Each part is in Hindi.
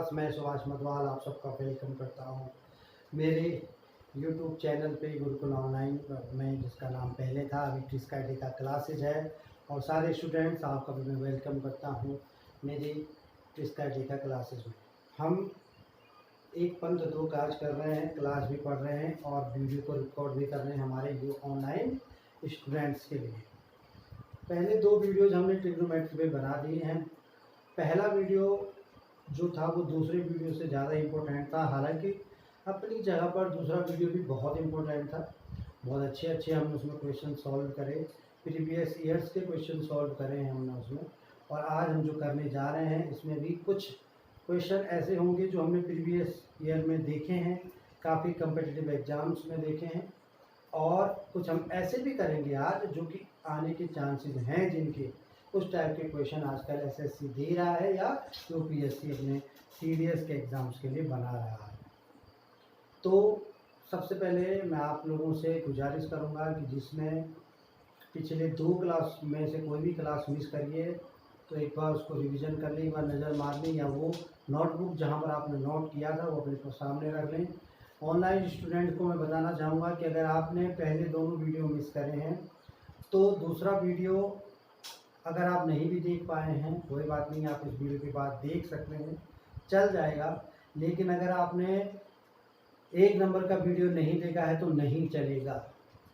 क्लास। मैं सुभाष मधवाल आप सबका वेलकम करता हूँ मेरे यूट्यूब चैनल पे गुरुकुल ऑनलाइन में, जिसका नाम पहले था, अभी ट्रिस्का डेटा क्लासेज है। और सारे स्टूडेंट्स आपका भी मैं वेलकम करता हूँ मेरी ट्रिस्का डेटा क्लासेज में। हम एक पंथ दो काज कर रहे हैं, क्लास भी पढ़ रहे हैं और वीडियो को रिकॉर्ड भी कर रहे हैं हमारे ये ऑनलाइन स्टूडेंट्स के लिए। पहले दो वीडियोज़ हमने ट्रिग्नोमेट्री पे बना दिए हैं। पहला वीडियो जो था वो दूसरे वीडियो से ज़्यादा इम्पोर्टेंट था, हालांकि अपनी जगह पर दूसरा वीडियो भी बहुत इम्पोर्टेंट था। बहुत अच्छे हमने उसमें क्वेश्चन सॉल्व करे, प्रीवियस ईयर्स के क्वेश्चन सॉल्व करे हैं हमने उसमें। और आज हम जो करने जा रहे हैं इसमें भी कुछ क्वेश्चन ऐसे होंगे जो हमने प्रीवियस ईयर में देखे हैं, काफ़ी कम्पिटिटिव एग्ज़ाम्स में देखे हैं। और कुछ हम ऐसे भी करेंगे आज जो कि आने के चांसेस हैं, जिनके उस टाइप के क्वेश्चन आजकल एसएससी दे रहा है या यूपीएससी अपने सीडीएस के एग्ज़ाम्स के लिए बना रहा है। तो सबसे पहले मैं आप लोगों से गुजारिश करूंगा कि जिसमें पिछले दो क्लास में से कोई भी क्लास मिस करिए तो एक बार उसको रिवीजन कर लें, एक बार नज़र मार लें, या वो नोटबुक जहाँ पर आपने नोट किया था वो अपने सामने रख लें। ऑनलाइन स्टूडेंट को मैं बताना चाहूँगा कि अगर आपने पहले दोनों वीडियो मिस करे हैं तो दूसरा वीडियो अगर आप नहीं भी देख पाए हैं कोई बात नहीं, आप इस वीडियो के बाद देख सकते हैं, चल जाएगा। लेकिन अगर आपने एक नंबर का वीडियो नहीं देखा है तो नहीं चलेगा।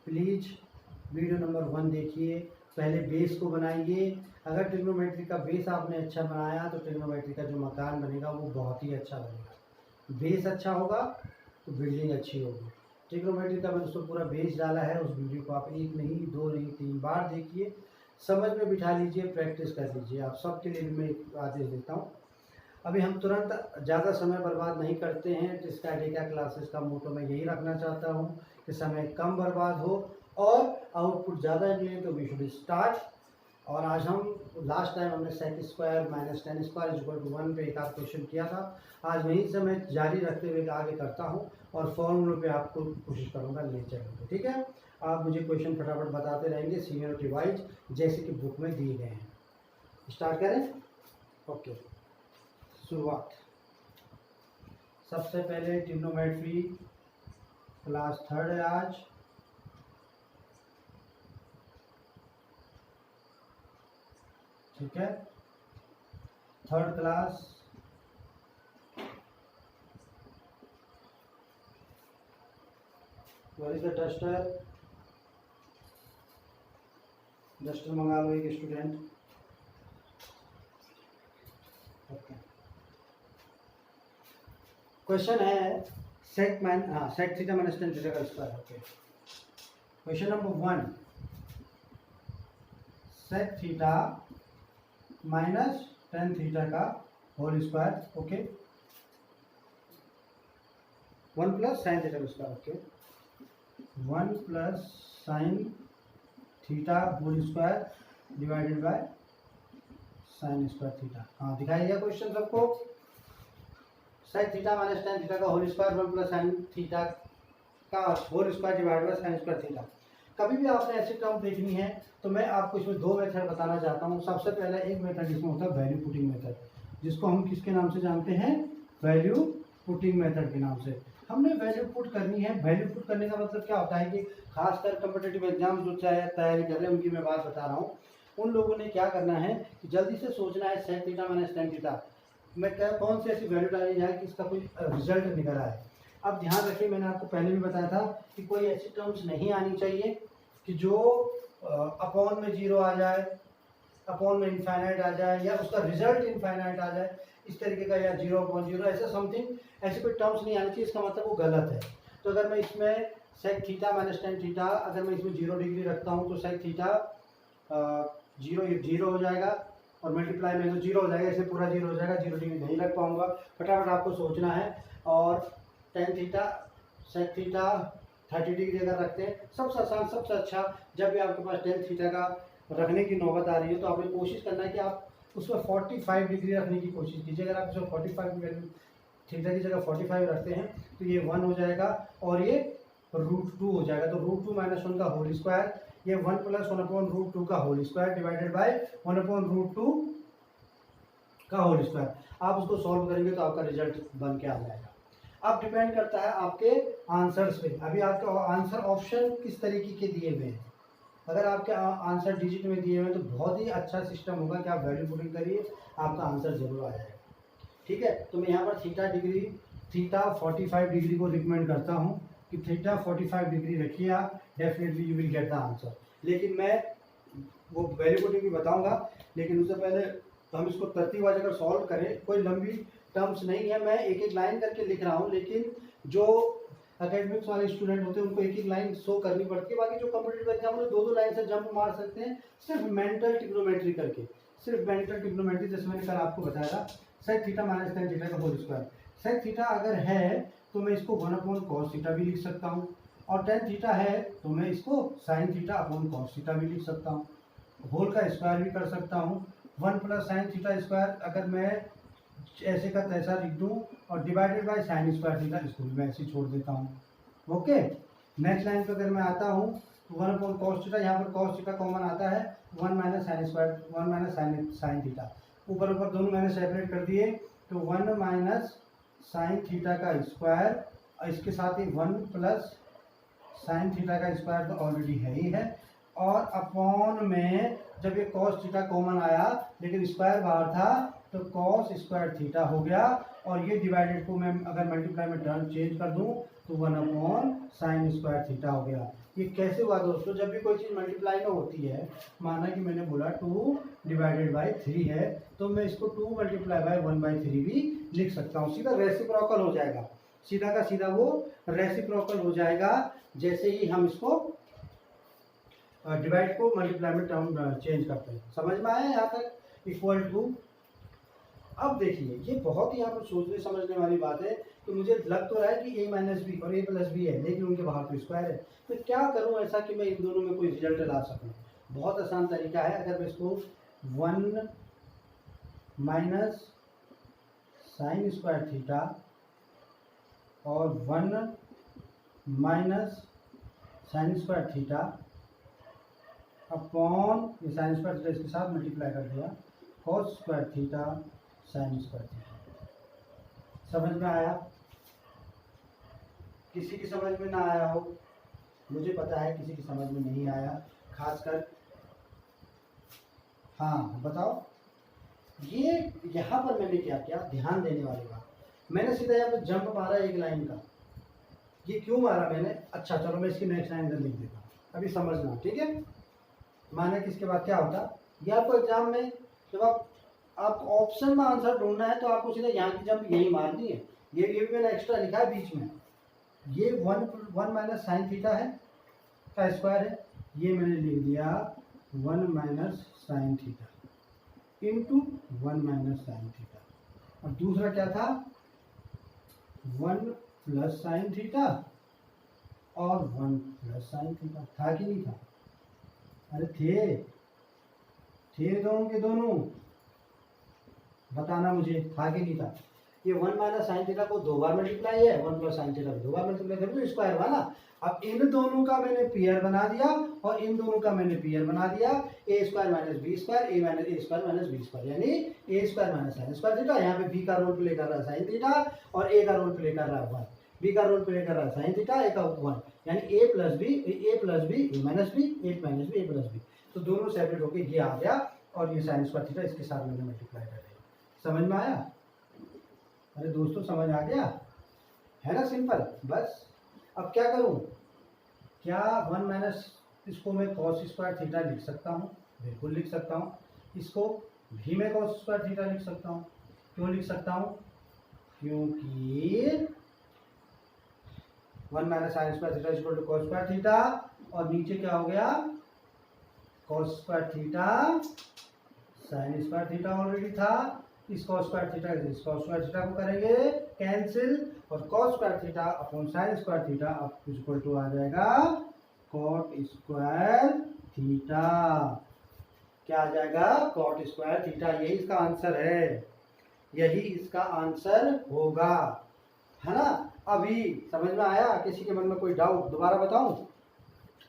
प्लीज़ वीडियो नंबर 1 देखिए, पहले बेस को बनाइए। अगर ट्रिग्नोमेट्री का बेस आपने अच्छा बनाया तो ट्रिग्नोमेट्री का जो मकान बनेगा वो बहुत ही अच्छा बनेगा। बेस अच्छा होगा तो बिल्डिंग अच्छी होगी। ट्रिग्नोमेट्री का मैंने उसको पूरा बेस डाला है, उस वीडियो को आप एक नहीं, दो नहीं, 3 बार देखिए, समझ में बिठा लीजिए, प्रैक्टिस कर लीजिए। आप सबके लिए मैं एक आदेश देता हूँ। अभी हम तुरंत ज़्यादा समय बर्बाद नहीं करते हैं। ट्रिस्का डेटा क्लासेस का मोटो मैं यही रखना चाहता हूँ कि समय कम बर्बाद हो और आउटपुट ज़्यादा मिले, तो वी शुड स्टार्ट। और आज हम लास्ट टाइम हमने sec square minus tan square equal to 1 पे एक आध क्वेश्चन किया था। आज वहीं से मैं जारी रखते हुए आगे करता हूँ और फॉर्मूलों पे आपको कोशिश करूँगा ले चलूँगा, ठीक है। आप मुझे क्वेश्चन फटाफट बताते रहेंगे सीनियरिटी वाइज, जैसे कि बुक में दिए गए हैं। स्टार्ट करें? ओके, शुरुआत। सबसे पहले ट्रिग्नोमेट्री क्लास 3rd है आज। ठीक है, 3rd class. Where is the duster? Duster मंगा लो एक स्टूडेंट। ओके, क्वेश्चन है sec theta minus tan theta का square. Okay, question number 1, sec theta minus tan theta का whole square. Okay, 1 plus sine theta का square. Okay, 1 plus sine theta whole square divided by sine square theta. हाँ, दिखाई दिया क्वेश्चन सबको? Sine theta minus tan theta का whole square 1 plus sine theta का whole square divided by sine square theta. कभी भी आपने ऐसी टर्म देखनी है तो मैं आपको इसमें 2 मेथड बताना चाहता हूँ। सबसे पहला एक मेथड जिसमें होता है वैल्यू पुटिंग मेथड, जिसको हम किसके नाम से जानते हैं? वैल्यू पुटिंग मेथड के नाम से। हमने वैल्यू पुट करनी है। वैल्यू पुट करने का मतलब क्या होता है कि खासकर कम्पिटिटिव एग्जाम जो चाहे तैयारी कर रहे हैं उनकी मैं बात बता रहा हूँ। उन लोगों ने क्या करना है कि जल्दी से सोचना है sec theta minus tan theta में कौन सी ऐसी वैल्यू डाली जाए कि इसका कोई रिजल्ट निकल आए। अब ध्यान रखिए, मैंने आपको पहले भी बताया था कि कोई ऐसी टर्म्स नहीं आनी चाहिए कि जो अपॉन में 0 आ जाए, अपॉन में इनफाइनाइट आ जाए, या उसका रिजल्ट इनफाइनाइट आ जाए, इस तरीके का, या 0/0 ऐसा समथिंग, ऐसी कोई टर्म्स नहीं आनी चाहिए। इसका मतलब वो गलत है। तो अगर मैं इसमें sec theta minus tan theta, अगर मैं इसमें 0 डिग्री रखता हूँ तो सेक थीटा 0 हो जाएगा और मल्टीप्लाई में तो 0 हो जाएगा, इसमें पूरा 0 हो जाएगा। 0 डिग्री नहीं रख पाऊंगा, फटाफट आपको सोचना है। और tan theta sec theta 30 degree अगर रखते हैं, सबसे आसान सबसे अच्छा, जब भी आपके पास टेन थीटा का रखने की नौबत आ रही है तो आपने कोशिश करना है कि आप उसमें 45 डिग्री रखने की कोशिश कीजिए। अगर आप उसमें 45 की वैल्यू थीटा की जगह 45 रखते हैं तो ये 1 हो जाएगा और ये √2 हो जाएगा। तो √2 माइनस 1 का होल स्क्वायर, ये 1 प्लस 1/√2 का होल स्क्वायर डिवाइडेड बाय 1/√2 का होल स्क्वायर। आप उसको सॉल्व करेंगे तो आपका रिजल्ट बन के आ जाएगा। अब डिपेंड करता है आपके आंसर्स पे। अभी आपके आंसर ऑप्शन किस तरीके के दिए हुए हैं। अगर आपके आंसर डिजिट में दिए हुए हैं तो बहुत ही अच्छा सिस्टम होगा कि आप वैल्यू पुटिंग करिए, आपका आंसर जरूर आ जाएगा। ठीक है, तो मैं यहाँ पर थीटा 45 डिग्री को रिकमेंड करता हूँ कि थीटा 45 डिग्री रखिए आप, definitely you will get the answer. लेकिन मैं वो वैल्यू पुटिंग भी बताऊँगा, लेकिन उससे पहले हम इसको तरतीबवार अगर सॉल्व करें, कोई लंबी टर्म्स नहीं है, मैं एक एक लाइन करके लिख रहा हूँ, लेकिन जो एकेडमिक्स वाले स्टूडेंट होते हैं उनको एक एक लाइन शो करनी पड़ती है। बाकी जो कॉम्पिटिटिव एग्जाम में 2-2 लाइन से जंप मार सकते हैं सिर्फ मेंटल ट्रिग्नोमेट्री करके, सिर्फ मेंटल ट्रिग्नोमेट्री। जैसे मैंने कल आपको बताया था sec theta minus tan theta का होल स्क्वायर। सेक थीटा अगर है तो मैं इसको 1/cos थीटा भी लिख सकता हूँ, और टेन थीटा है तो मैं इसको sign theta upon cos theta भी लिख सकता हूँ, होल का स्क्वायर भी कर सकता हूँ। 1 + sin थीटा स्क्वायर अगर मैं ऐसे का तैसा लिख दूँ, और divided by sine square theta, इसको भी मैं ऐसे छोड़ देता हूँ। ओके, नेक्स्ट लाइन पे अगर मैं आता हूँ तो 1/cos थीटा, यहाँ पर cos थीटा कॉमन आता है, 1 - sin स्क्वायर, 1 - sin थीटा, ऊपर ऊपर दोनों मैंने सेपरेट कर दिए, तो 1 - sin थीटा का स्क्वायर, और इसके साथ ही 1 + sin थीटा का स्क्वायर तो ऑलरेडी है ही है, और अपॉन में जब ये cos थीटा कॉमन आया लेकिन स्क्वायर बाहर था तो cos स्क्वायर थीटा हो गया, और ये डिवाइडेड को मैं अगर मल्टीप्लाई में टर्म चेंज कर दूं तो 1/sin स्क्वायर थीटा हो गया। ये कैसे हुआ दोस्तों, जब भी कोई चीज़ मल्टीप्लाई में होती है, माना कि मैंने बोला 2/3 है, तो मैं इसको 2 × 1/3 भी लिख सकता हूँ। सीधा रेसिप्रोकल हो जाएगा, सीधा का सीधा वो रेसिप्रोकल हो जाएगा, जैसे ही हम इसको डिवाइड को मल्टीप्लाई में टर्म चेंज करते हैं। समझ में आया यहाँ तक, इक्वल टू। अब देखिए ये बहुत ही यहाँ पर सोचने समझने वाली बात है, तो मुझे लग तो रहा है कि a - b और a + b है, लेकिन उनके बाहर तो स्क्वायर है, तो क्या करूँ ऐसा कि मैं इन दोनों में कोई रिजल्ट ला सकूँ। बहुत आसान तरीका है, अगर मैं इसको 1 - sin स्क्वायर थीटा और 1 - sin स्क्वायर थीटा अपॉन ये साइन स्क्वायर थीटा इसके साथ मल्टीप्लाई कर दिया, cos square theta sine square theta. समझ में आया? किसी की समझ में ना आया हो, मुझे पता है किसी की समझ में नहीं आया, खासकर हाँ बताओ। ये यहाँ पर मैंने क्या किया, ध्यान देने वाली बात, मैंने सीधा यहाँ पर जंप मारा एक लाइन का। ये क्यों मारा मैंने, अच्छा चलो मैं इसकी नेक्स्ट लाइन लिख देता हूँ, अभी समझना, ठीक है। माना कि इसके बाद क्या होता, ये आपको एग्जाम में जब आपको ऑप्शन में आंसर ढूंढना है तो आपको सीधा यहाँ की जंप यही मारनी है। ये भी मैंने एक्स्ट्रा लिखा है बीच में, ये 1 - sin थीटा है का स्क्वायर है, ये मैंने लिख दिया 1 - sin theta into 1 - sin theta, और दूसरा क्या था 1 + sin थीटा और 1 + sin थीटा, था कि नहीं था? अरे थे दोनों के दोनों, बताना मुझे था कि नहीं था। ये 1 - sin थीटा को 2 बार मल्टीप्लाई है, 1 + sin थीटा को 2 बार मल्टीप्लाई कर दो, स्क्वायर वाला। अब इन दोनों का मैंने पेयर बना दिया और इन दोनों का मैंने पेयर बना दिया, a² - b² a² - b², यानी a² - sin स्क्वायर थीटा। यहाँ पे b का रोल प्ले कर रहा है sin थीटा और a का रोल प्ले कर रहा है 1, b का रोल प्ले कर रहा है sin थीटा, a का 1, यानी a + b a + b a + b। तो दोनों सेपरेट होके ये आ गया, और ये sin स्क्वायर थीटा इसके साथ मैंने मल्टीप्लाई कर दिया। समझ में आया? अरे दोस्तों समझ आ गया है ना, सिंपल। बस अब क्या करूं, क्या 1 - इसको मैं cos स्क्वायर थीटा लिख सकता हूं, बिल्कुल लिख सकता हूं। इसको भी मैं cos स्क्वायर थीटा लिख सकता हूं। क्यों लिख सकता हूं, क्योंकि 1 - sin square theta = cos square theta, और नीचे क्या हो गया cos square theta sin square theta already था, इस cos स्क्वायर थीटा इस cos स्क्वायर थीटा को करेंगे कैंसिल, और cos square theta upon sin square theta अब इक्वल टू आ जाएगा cot स्क्वायर थीटा। क्या आ जाएगा, cot स्क्वायर थीटा। यही इसका आंसर है, यही इसका आंसर होगा, है ना। अभी समझ में आया? किसी के मन में कोई डाउट, दोबारा बताऊं,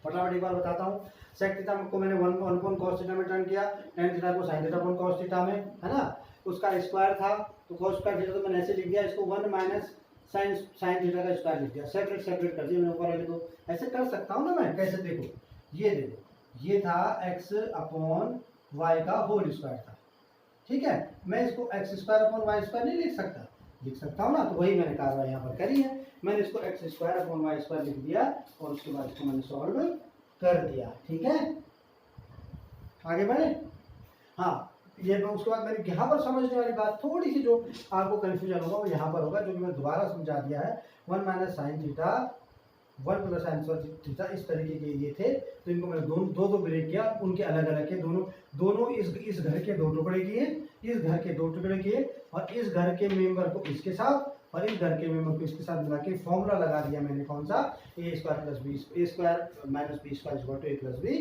फटाफट एक बार बताता हूँ। सेक थीटा को मैंने 1/cos थीटा में टर्न किया, tan थीटा को sin theta upon cos theta में, है ना। उसका स्क्वायर था तो cos स्क्वायर थीटा, तो मैंने ऐसे लिख दिया इसको 1 माइनस साइन थीटा का स्क्वायर लिख दिया, सेपरेट कर दिया मैंने ऊपर वाले को। ऐसे कर सकता हूँ ना मैं, कैसे, देखो ये था x अपॉन y का होल स्क्वायर था, ठीक है। मैं इसको X square upon Y square नहीं लिख सकता हूँ ना, तो वही मैंने कार्रवाई यहाँ पर करी है। मैंने इसको X square upon Y square लिख दिया और उसके बाद इसको मैंने सॉल्व कर दिया, ठीक है। आगे बढ़े। हाँ, ये उसके बाद मैंने यहाँ पर समझने वाली बात थोड़ी सी जो आपको कन्फ्यूजन होगा वो यहाँ पर होगा, जो कि मैं दोबारा समझा दिया है। 1 minus sine theta 1 plus sine theta इस तरीके के ये थे, तो इनको मैंने दो ब्रेक किया, उनके अलग अलग के दोनों इस घर के 2 टुकड़े किए, इस घर के 2 टुकड़े किए, और इस घर के मेंबर को इसके साथ और इस घर के मेंबर को इसके साथ मिला के फॉर्मूला लगा दिया मैंने, कौन सा, A square plus B square minus B square equal to A plus B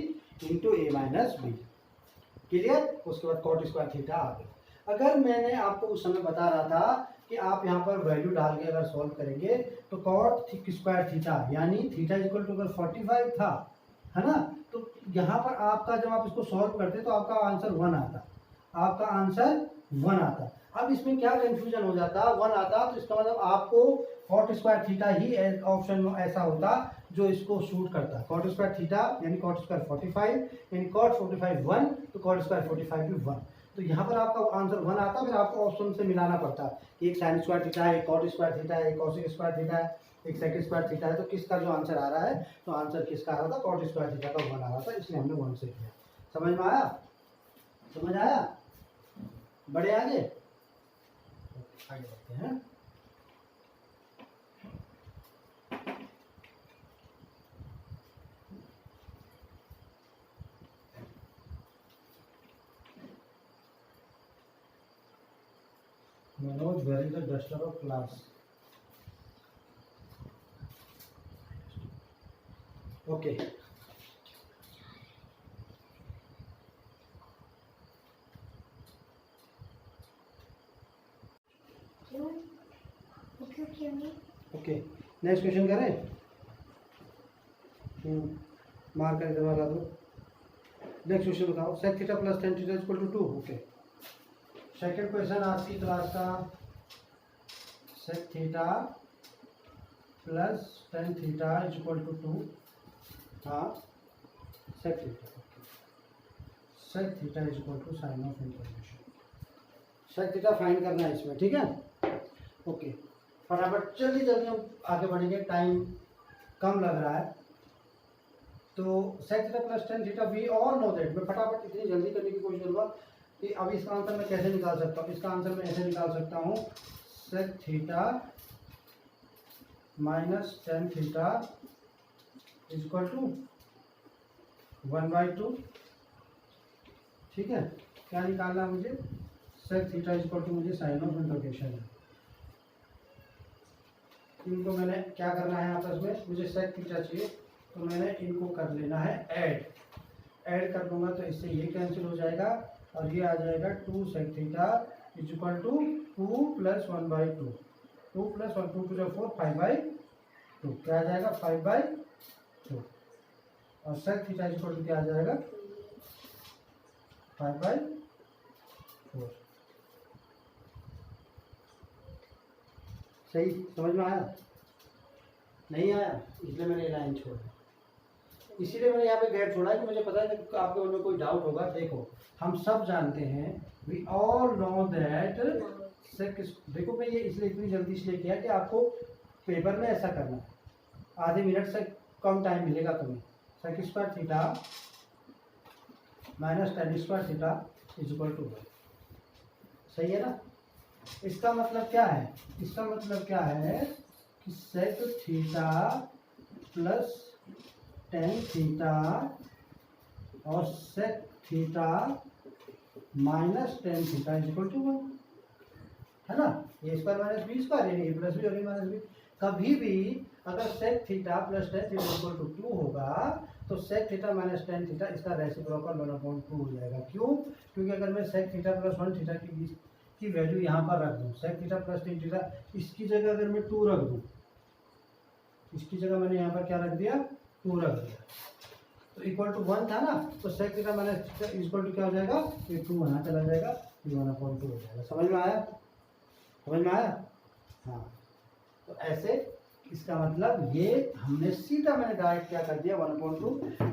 into A minus B. Clear. उसके बाद कॉट स्क्वायर थीटा आ गया। अगर मैंने आपको उस समय बता रहा था कि आप यहाँ पर वैल्यू डाल के अगर सॉल्व करेंगे तो कॉट स्क्वायर थीटा यानी थीटा इक्वल टू अगर 45 था, है ना, तो यहाँ पर आपका जब आप इसको सॉल्व करते तो आपका आंसर 1 आता। अब इसमें क्या कंफ्यूजन हो जाता, 1 आता तो इसका मतलब आपको कॉट स्क्वायर थीटा ही ऑप्शन में ऐसा होता जो इसको शूट करता। कॉट स्क्वायर थीटा यानी कॉट स्क्वायर 45 यानी कॉट 45 1, तो कॉट स्क्वायर 45 भी 1, तो यहाँ पर आपका आंसर 1 आता। फिर आपको ऑप्शन से मिलाना पड़ता, एक साइन स्क्वायर थीटा है, एक कॉट स्क्वायर थीटा है, एक कॉसेक स्क्वायर थीटा है, एक सेकंड स्क्वायर थीटा है, तो किसका जो आंसर आ रहा है, तो आंसर किसका आ रहा था, कॉट स्क्वायर थीटा का 1 आ रहा था, इसलिए हमने 1 से किया। समझ में आया। बढ़े आगे बढ़ते हैं। Manoj, where is the duster of class? Okay. Okay, next question करें। मार्क कर दो, लगा दो। नेक्स्ट क्वेश्चन बताओ, sec theta plus tan theta equal to 2। Okay, second question आज की क्लास का, sec theta plus tan theta equal to 2। हाँ, sec theta equal to sign of information. sec theta find करना है इसमें, ठीक है। ओके, फटाफट जल्दी हम आगे बढ़ेंगे, टाइम कम लग रहा है। तो sec theta plus tan theta we all know that. मैं फटाफट इतनी जल्दी करने की कोशिश करूँगा कि अब इसका आंसर मैं कैसे निकाल सकता हूँ। इसका आंसर मैं ऐसे निकाल सकता हूँ, sec theta minus tan theta equal to 1/2। ठीक है, क्या निकालना है मुझे, sec थीटा इक्वल टू मुझे साइन ऑफ इंटरप्रिटेशन है। इनको मैंने क्या करना है आपस में, मुझे sec थीटा चाहिए तो मैंने इनको कर लेना है ऐड कर दूंगा, तो इससे ये कैंसिल हो जाएगा और ये आ जाएगा 2 sec theta equal to 2 plus 1/2। 2 plus 1 2 to 4 5/2, क्या आ जाएगा 5/2, और sec थीटा इक्वल टू क्या आ जाएगा 5/4। सही समझ में आया, नहीं आया, इसलिए मैंने लाइन छोड़ा, इसीलिए मैंने यहाँ पे गैप छोड़ा है कि मुझे पता है कि आपके मन में कोई डाउट होगा। देखो, हम सब जानते हैं, we all know that sec, देखो मैं ये इसलिए इतनी जल्दी इसलिए किया कि आपको पेपर में ऐसा करना है, आधे मिनट से कम टाइम मिलेगा तुम्हें। sec square theta minus tan square theta equal to 1, सही है ना। इसका मतलब क्या है, इसका मतलब क्या है कि sec theta plus tan theta और sec theta minus tan theta equal to 1, है ना। A square minus B square यानी ए प्लस बी और ए माइनस बी। कभी भी अगर sec theta plus tan theta equal to 2 होगा तो sec theta minus tan theta इसका रेसिप्रोकल 1/2 हो जाएगा। क्यों, क्योंकि अगर मैं sec थीटा प्लस 1 थीटा के बीच की वैल्यू यहाँ पर रख दूँ, sec theta plus tan theta, इसकी जगह अगर मैं 2 रख दूँ, इसकी जगह मैंने यहाँ पर क्या रख दिया 2 रख दिया, तो इक्वल टू 1 था ना, तो sec theta minus theta equal to क्या हो जाएगा, ये 2 यहाँ चला जाएगा ये 1/2 हो जाएगा। समझ में आया? समझ में आया? हाँ, तो ऐसे इसका मतलब ये हमने सीधा मैंने डायरेक्ट क्या कर दिया 1/2।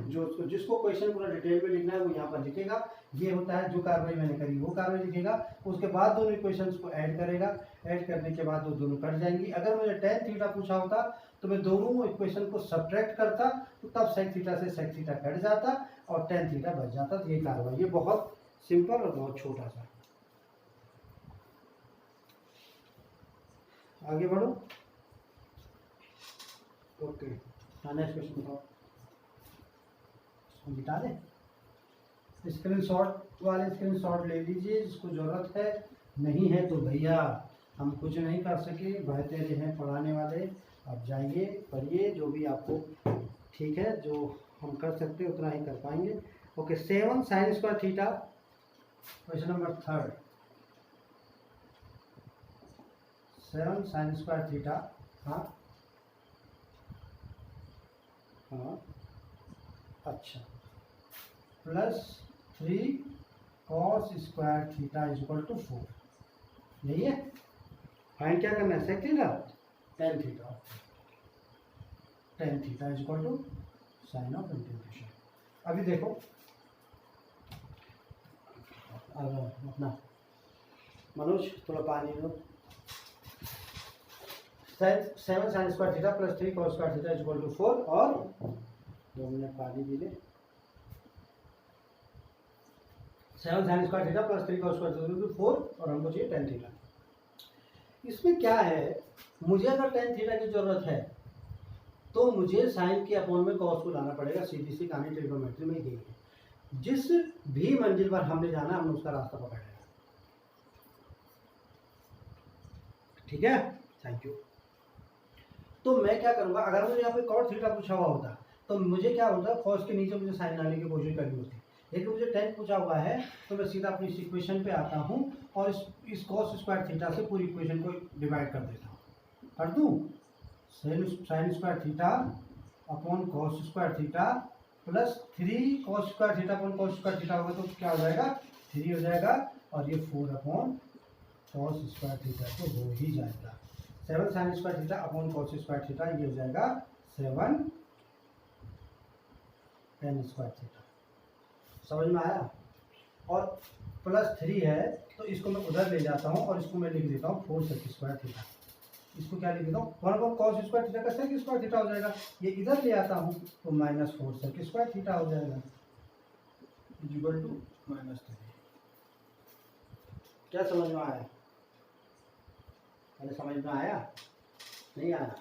जो जिसको क्वेश्चन पूरा डिटेल में लिखना है वो यहाँ पर लिखेगा। ये होता है जो कार्रवाई मैंने करी वो कार्रवाई लिखेगा, उसके बाद दोनों इक्वेशंस को ऐड करेगा। ऐड करने के बाद वो दोनों कट जाएंगी। अगर मुझे tan थीटा पूछा होता तो मैं दोनों इक्वेशन को सब्ट्रैक्ट करता, तो तब sec थीटा से sec थीटा कट जाता और tan थीटा बच जाता। तो ये कार्रवाई, ये बहुत सिंपल और बहुत छोटा सा। आगे बढ़ो। ओके, हाँ नेक्स्ट क्वेश्चन बताओ। इसको मिटा दें। स्क्रीनशॉट वाले स्क्रीनशॉट ले लीजिए, जिसको ज़रूरत है। नहीं है तो भैया हम कुछ नहीं कर सके, बहते हैं पढ़ाने वाले। आप जाइए पढ़िए, जो भी आपको ठीक है, जो हम कर सकते उतना ही कर पाएंगे। Okay, 7 sin square theta, question number 3। 7 sin square theta, हाँ हाँ अच्छा, plus 3 cos square theta equal to 4। यही है। फाइंड क्या करना है? Sec theta, tan theta. tan theta equal to sign of integration. अभी देखो, अपना मनोज थोड़ा पानी लो। 7 sin square theta plus 3 cos square theta equal to 4 और 2 मिनट पानी पी ले। 7 sin square theta plus 3 cos square theta equal to 4 और हमको चाहिए tan थीटा। इसमें क्या है, मुझे अगर tan थीटा की जरूरत है तो मुझे साइन के अपॉन में cos को लाना पड़ेगा। सीधी सी कहानी ट्रिग्नोमेट्री में यही है। जिस भी मंजिल पर हमने जाना हमने उसका रास्ता पकड़ लेना। ठीक है, थैंक यू। तो मैं क्या करूंगा, अगर मुझे यहाँ पे cot थीटा पूछा हुआ होता तो मुझे क्या होता, cos के नीचे मुझे साइन लाने की कोशिश करनी होती। लेकिन मुझे tan पूछा हुआ है तो मैं सीधा अपनी इस इक्वेशन पे आता हूँ और इस cos स्क्वायर थीटा से पूरी इक्वेशन को डिवाइड कर देता हूँ। कर दूँ, sign square theta upon cos square theta plus 3 cos square theta upon cos square theta होगा तो क्या हो जाएगा, 3 हो जाएगा। और ये 4 अपॉन cos स्क्वायर थीटा तो हो ही जाएगा। 7 sin square theta upon cos square theta, ये हो जाएगा 7 tan स्क्वायर थीटा। समझ में आया? और प्लस 3 है तो इसको मैं उधर ले जाता हूँ और इसको मैं लिख देता हूँ 4 sec स्क्वायर थीटा। इसको क्या लिख देता हूँ, 1 अपॉन cos स्क्वायर थीटा का sec स्क्वायर थीटा हो जाएगा। ये इधर ले आता हूँ तो -4 sec स्क्वायर थीटा हो जाएगा इक्वल टू -3। क्या समझ में आया? पहले समझ में आया? नहीं आया?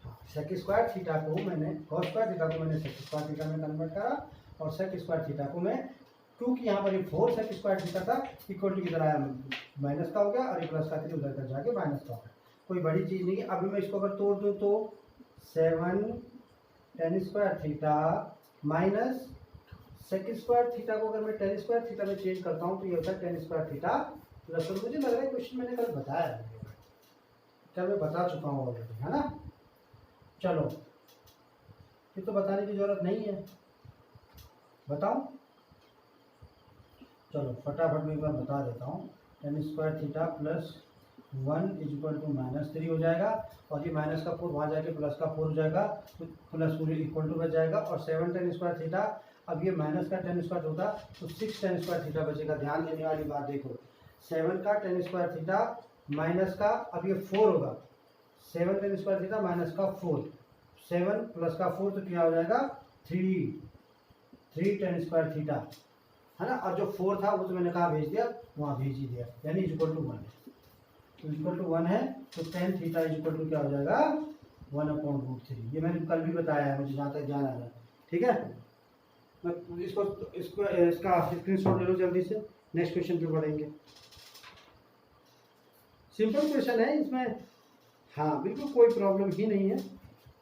हाँ, sec स्क्वायर थीटा को मैंने cos स्क्वायर थीटा को मैंने sec स्क्वायर थीटा में कन्वर्ट करा और sec स्क्वायर थीटा को मैं, क्योंकि यहाँ पर ये 4 sec स्क्वायर थीटा था इक्वल टू किधर आया, माइनस का हो गया और ये प्लस का 3 उधर तक जाके माइनस का हो गया। कोई बड़ी चीज़ नहीं है। अभी मैं इसको अगर तोड़ दूँ तो 7 tan square theta minus sec square theta को अगर मैं tan स्क्वायर थीटा में चेंज करता हूँ तो ये होता है tan स्क्वायर थीटा प्लस। और मुझे लग रहा है क्वेश्चन मैंने कल बताया है, कल मैं बता चुका हूँ ऑलरेडी, है ना। चलो, ये तो बताने की जरूरत नहीं है, बताऊँ? चलो फटाफट में एक बार बता देता हूँ। tan square theta plus 1 equal to -3 हो जाएगा और ये माइनस का 4 वहाँ जाके प्लस का 4 हो जाएगा तो प्लस पूरे इक्वल टू बच जाएगा। और 7 tan स्क्वायर थीटा, अब ये माइनस का tan स्क्वायर होता तो 6 tan स्क्वायर थीटा बचेगा। ध्यान देने वाली बात देखो, 7 का tan स्क्वायर थीटा माइनस का, अब ये 4 होगा, 7 tan स्क्वायर थीटा माइनस का 4, 7 प्लस का 4 तो क्या हो जाएगा 3 tan स्क्वायर थीटा, है ना। और जो 4 था वो तो मैंने कहा भेज दिया, वहाँ भेज ही दिया, यानी इक्वल टू 1 है। तो इक्वल टू 1 है तो tan थीटा इक्वल टू क्या हो जाएगा 1/√3। ये मैंने कल भी बताया है, मुझे जहाँ तक ध्यान आ रहा है। ठीक है, मैं इसका स्क्रीनशॉट ले लो जल्दी से, नेक्स्ट क्वेश्चन पे बढ़ेंगे। सिंपल क्वेश्चन है इसमें, हाँ बिल्कुल कोई प्रॉब्लम ही नहीं है।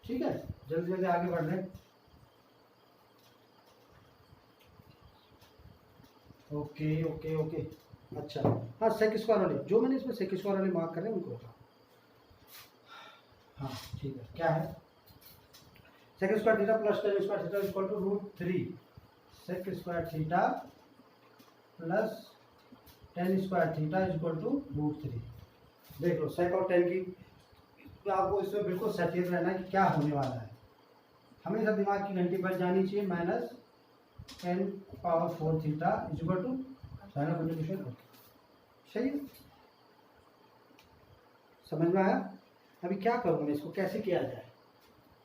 ठीक है, जल्दी जल्दी आगे बढ़ रहे हैं। ओके ओके ओके, अच्छा हाँ, सेक स्क्वायर वाले जो मैंने इसमें सेक स्क्वायर वाले मार्क करे उनको बताओ। हाँ ठीक है, क्या है, sec square theta plus tan square theta equal to √3 sec square theta plus tan square theta is equal to √3। देख लो सेक और टेन की, तो आपको इसमें बिल्कुल सचेत रहना कि क्या होने वाला है। हमेशा दिमाग की घंटी बज जानी चाहिए। -10⁴ theta is equal to sine conjugation. सही है, समझ में आया। अभी क्या करूँ मैं, इसको कैसे किया जाए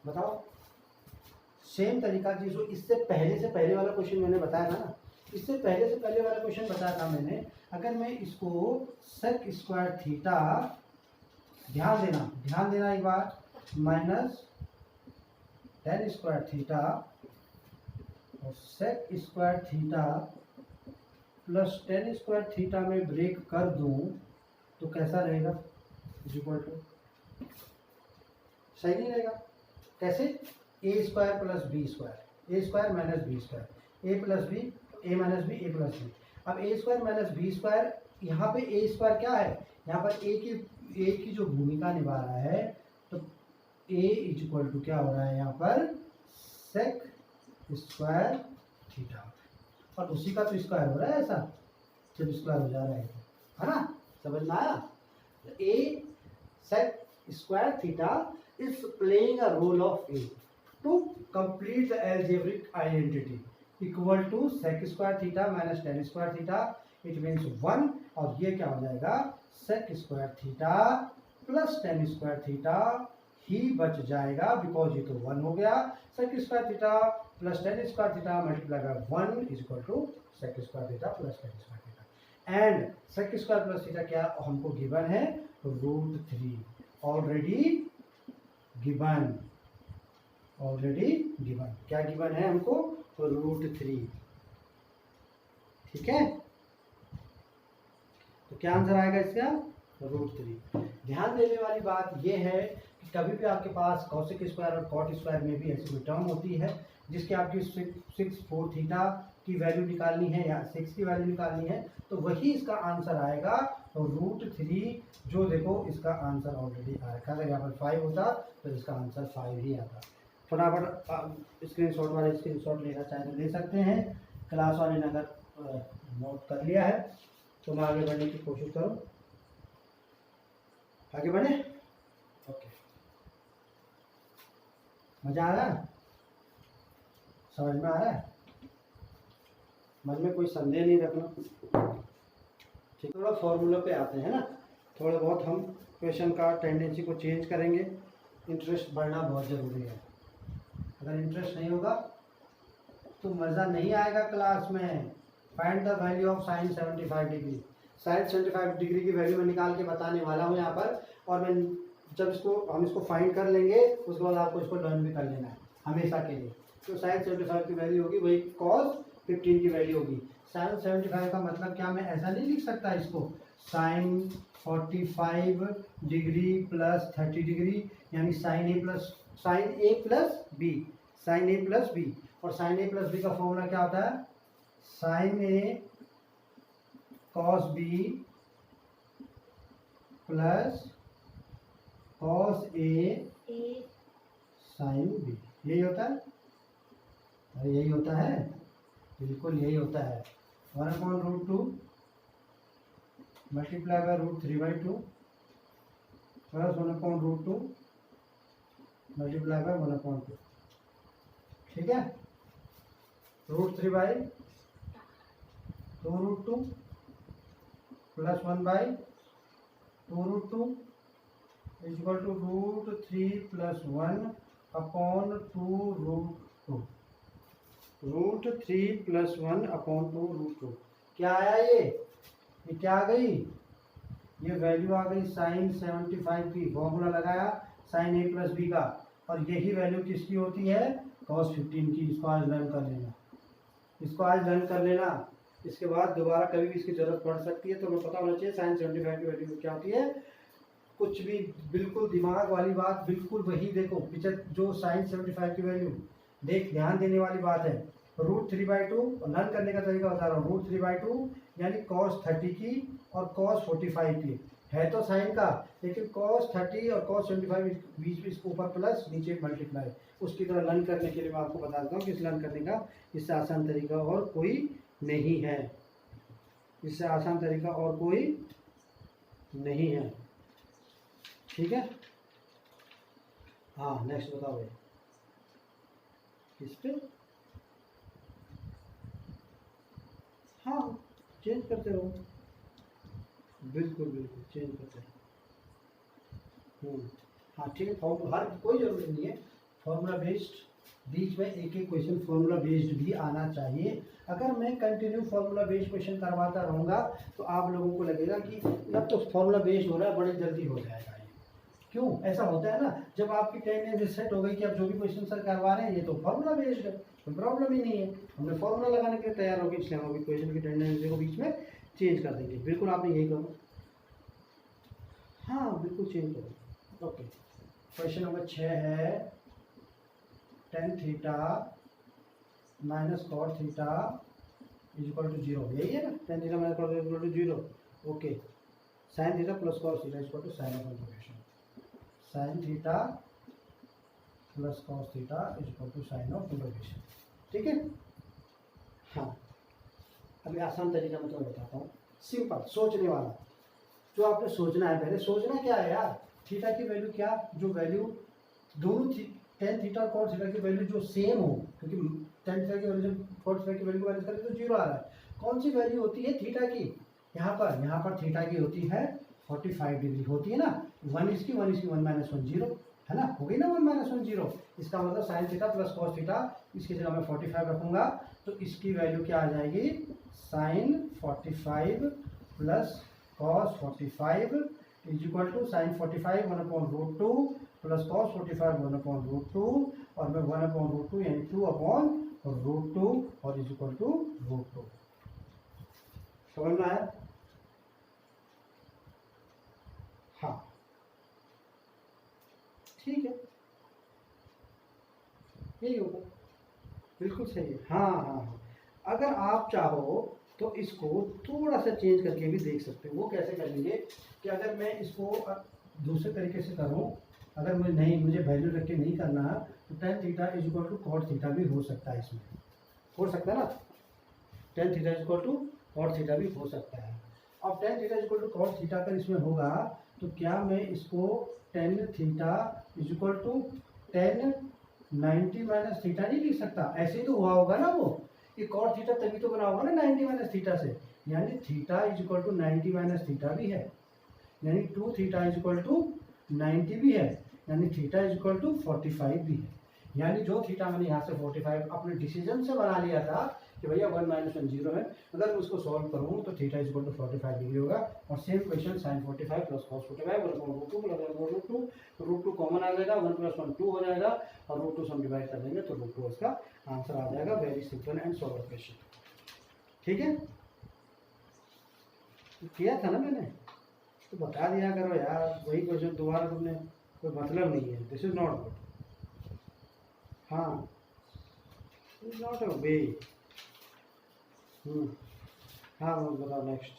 बताओ। सेम तरीका जिसको इससे पहले वाला क्वेश्चन मैंने बताया था ना, इससे पहले वाला क्वेश्चन बताया था मैंने। अगर मैं इसको सेक स्क्वायर थीटा, ध्यान देना एक बार, -tan स्क्वायर थीटा और sec square theta plus tan square theta में ब्रेक कर दूं तो कैसा रहेगा, इज इक्वल टू, सही नहीं रहेगा। कैसे, ए स्क्वायर प्लस बी स्क्वायर, ए स्क्वायर माइनस बी स्क्वायर, ए प्लस बी, ए माइनस बी, ए प्लस बी। अब ए स्क्वायर माइनस बी स्क्वायर, यहाँ पे ए स्क्वायर क्या है, यहाँ पर ए की जो भूमिका निभा रहा है, तो ए इज इक्वल टू क्या हो रहा है यहाँ पर, सेक स्क्वायर थीटा, और उसी का तो स्क्वायर हो रहा है ऐसा, जब स्क्वायर हो जा रहा है ना, समझ में आया। A sec square theta is playing a role of A to complete the algebraic identity equal to sec square theta minus tan square theta, it means 1, और ये क्या हो जाएगा, sec square theta plus tan square theta ही बच जाएगा, बिकॉज ये तो 1 हो गया। sec square theta plus tan square theta multiply by 1 is equal to sec square theta plus tan square theta, and sec square plus theta क्या हमको गिवन है, √3 ऑलरेडी गिवन, क्या गिवन है हमको, तो √3। ठीक है, तो क्या आंसर आएगा इसका, √3। ध्यान देने वाली बात यह है कि कभी भी आपके पास कॉसेक स्क्वायर और कॉट स्क्वायर में भी ऐसी कोई टर्म होती है जिसके आपकी 6 थीटा की वैल्यू निकालनी है या 6 की वैल्यू निकालनी है, तो वही इसका आंसर आएगा, तो √3। जो देखो इसका आंसर ऑलरेडी आ रखा है, यहाँ पर 5 होता तो इसका आंसर 5 ही आता। फटाफट स्क्रीनशॉट वाले स्क्रीनशॉट लेना चाहे तो ले सकते हैं, क्लास वाले ने अगर नोट कर लिया है तो मैं आगे बढ़ने की कोशिश करूँ, आगे बढ़े। ओके, मजा आ रहा है, समझ में आ रहा है, मन में कोई संदेह नहीं रखना। ठीक, थोड़ा फॉर्मूला पे आते हैं ना, थोड़ा बहुत हम क्वेश्चन का टेंडेंसी को चेंज करेंगे। इंटरेस्ट बढ़ना बहुत ज़रूरी है, अगर इंटरेस्ट नहीं होगा तो मज़ा नहीं आएगा क्लास में। Find the value of sine 75 degree, sine 75 degree की वैल्यू मैं निकाल के बताने वाला हूँ यहाँ पर, और मैं जब हम इसको फाइंड कर लेंगे उसके बाद आपको इसको लर्न भी कर लेना है हमेशा के लिए। तो साइन 75 की वैल्यू होगी वही कॉस 15 की वैल्यू होगी। साइन 75 का मतलब क्या, मैं ऐसा नहीं लिख सकता इसको, साइन 45 डिग्री प्लस 30 डिग्री, यानी sign A plus B, sign A plus B. और साइन ए प्लस बी का फॉर्मूला क्या होता है, sign A cos B plus cos A sine B, यही होता है, अरे यही होता है, बिल्कुल यही होता है। 1/√2 multiply by √3/2 plus 1/√2 multiply by 1/2, ठीक है। √3/2 √2 plus 1/2√2 is equal to √3 plus 1/2√2, √3 plus 1/2√2। क्या आया, ये क्या आ गई, ये वैल्यू आ गई साइन 75 की, फॉर्मूला लगाया साइन ए प्लस बी का, और यही वैल्यू किसकी होती है, कॉस 15 की। इसको आज लर्न कर लेना, इसके बाद दोबारा कभी भी इसकी जरूरत पड़ सकती है, तो हमें पता होना चाहिए साइन 75 की वैल्यू क्या होती है। कुछ भी बिल्कुल दिमाग वाली बात, बिल्कुल वही देखो पिक्चर, जो साइन 75 की वैल्यू देख, ध्यान देने वाली बात है। √3/2 लर्न करने का तरीका बता रहा हूँ, √3/2 यानी cos 30 की और cos 45 की, है तो साइन का, लेकिन cos 30 और cos 75 बीच में इसको ऊपर प्लस नीचे मल्टीप्लाई, उसकी तरह लर्न करने के लिए मैं आपको बता देता हूँ कि इस लर्न करने का इससे आसान तरीका और कोई नहीं है। इससे आसान तरीका और कोई नहीं है। ठीक है, हाँ नेक्स्ट बताओ भाई, इस पे हाँ चेंज करते रहो, बिल्कुल बिल्कुल चेंज करते रहो। हाँ ठीक है, फॉर्मूला हर कोई ज़रूरी नहीं है फॉर्मूला बेस्ड, बीच में एक एक क्वेश्चन फॉर्मूला बेस्ड भी आना चाहिए। अगर मैं कंटिन्यू फॉर्मूला बेस्ड क्वेश्चन करवाता रहूँगा तो आप लोगों को लगेगा कि अब तो फॉर्मूला बेस्ड हो रहा है, बड़े जल्दी हो जाएगा ये। क्यों ऐसा होता है ना, जब आपकी टेंडेंसी सेट हो गई कि आप जो भी क्वेश्चन सर करवा रहे हैं ये तो फॉर्मूला बेस्ड है, कोई प्रॉब्लम ही नहीं है, हमने फॉर्मूला लगाने के लिए तैयार हो गए, इसलिए हम अभी क्वेश्चन की टेंडेंसी को बीच में चेंज कर देंगे। बिल्कुल आपने यही करो, हाँ बिल्कुल चेंज करो। ओके, क्वेश्चन नंबर 6 है tan theta minus cot theta is equal to 0, यही है ना, tan theta minus cot theta equal to 0। Okay, sin theta plus cos theta is equal to sign of integration, sin theta plus cos theta is equal to sign of integration. ठीक है, हाँ अभी आसान तरीका मैं तुम्हें बताता हूँ, सिंपल सोचने वाला, जो आपने सोचना है, पहले सोचना क्या है यार, थीटा की वैल्यू क्या, जो वैल्यू दोनों tan थीटा और cos थीटा की वैल्यू जो सेम हो, क्योंकि tan थीटा की वैल्यू से cos थीटा की वैल्यू को माइनस करें तो 0 आ रहा है। कौन सी वैल्यू होती है थीटा की, यहाँ पर थीटा की होती है 45 डिग्री होती है ना, 1 इसकी 1 माइनस 1 0 है ना, हो गई ना 1 माइनस 1 0। इसका मतलब sin theta plus cos theta, इसकी जगह मैं 45 रखूँगा तो इसकी वैल्यू क्या आ जाएगी, sin 45 plus cos 45 is equal to sine 45 1/√2 plus cos 45 1/√2 और मैं 1/√2 यानी 2/√2 और इज इक्वल टू √2। समझ में आया? हाँ ठीक है, यही होगा, बिल्कुल सही है। हाँ हाँ हाँ, अगर आप चाहो तो इसको थोड़ा सा चेंज करके भी देख सकते हो। वो कैसे करेंगे कि अगर मैं इसको दूसरे तरीके से करूं, अगर मुझे वैल्यू रख के नहीं करना तो tan theta is equal to cot theta भी हो सकता है, इसमें हो सकता है ना, tan theta is equal to cot theta भी हो सकता है। अब tan theta is equal to cot theta अगर इसमें होगा तो क्या मैं इसको tan theta is equal to tan 90 minus theta नहीं लिख सकता? ऐसे ही तो हुआ होगा ना, वो ये कॉट थीटा तभी तो बना होगा ना 90 माइनस थीटा से, यानी theta is equal to 90 minus theta भी है, यानी 2 थीटा इज इक्वल टू 90 भी है, यानी थीटा इज इक्वल टू 45 भी है। यानी जो थीटा मैंने यहाँ से 45 अपने डिसीजन से बना लिया था कि भैया 1 माइनस 1 0 है, अगर मैं उसको सॉल्व करूँ तो theta is equal to 45 degree होगा। और same question sine 45 plus cos 45 √2 plus √2 common आ जाएगा, 1 प्लस 1 2 हो जाएगा और √2 से हम डिवाइड कर देंगे तो √2 इसका आंसर आ जाएगा। Very simple and solve question. ठीक है, किया था ना मैंने, तो बता दिया करो यार, वही क्वेश्चन दोबारा तुमने, कोई मतलब नहीं है, दिस इज नॉट गुड। हाँ इज नॉट अ वे। हाँ बताओ नेक्स्ट।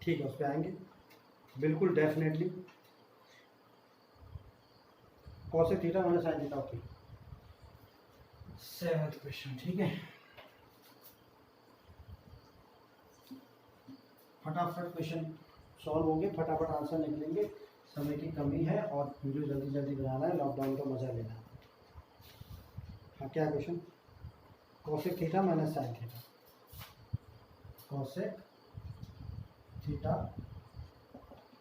ठीक है, उस पर आएंगे बिल्कुल definitely. Cosec theta minus sine theta. Okay, 7th question. ठीक है, फटाफट क्वेश्चन सॉल्व होंगे, फटाफट आंसर निकलेंगे, समय की कमी है और वीडियो जल्दी जल्दी बनाना है, लॉकडाउन का मजा लेना है। हाँ क्या question, cosec theta minus sine theta, cosec theta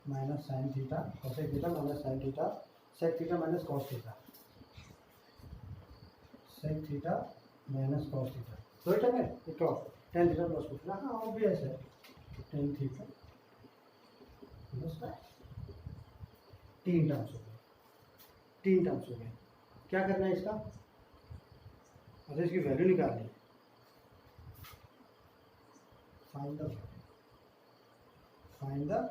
minus sine theta, cosec theta minus sine theta, sec theta minus cos theta, sec theta minus cos theta. दो टर्म है, एक और tan theta plus cos theta. हाँ ऑब्वियस है, tan theta plus cos, 3 terms हो गए, 3 टर्म्स हो गए। क्या करना है इसका, अच्छा इसकी वैल्यू निकालनी है, फाइंड द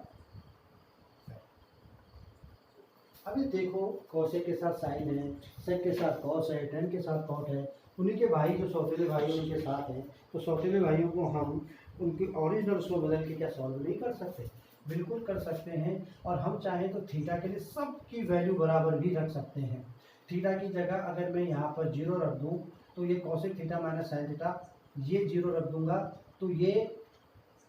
अभी देखो कॉसेक के साथ साइन है, सेक के साथ कॉस है, टेन के साथ कॉट है, उन्हीं के भाई जो सौतेले भाई उनके साथ हैं, तो सौतेले भाइयों को हम उनकी ओरिजिनल उसमें बदल के क्या सॉल्व नहीं कर सकते? बिल्कुल कर सकते हैं। और हम चाहें तो थीटा के लिए सब की वैल्यू बराबर भी रख सकते हैं। थीटा की जगह अगर मैं यहाँ पर 0 रख दूँ तो ये cosec theta minus sine theta, ये 0 रख दूँगा तो ये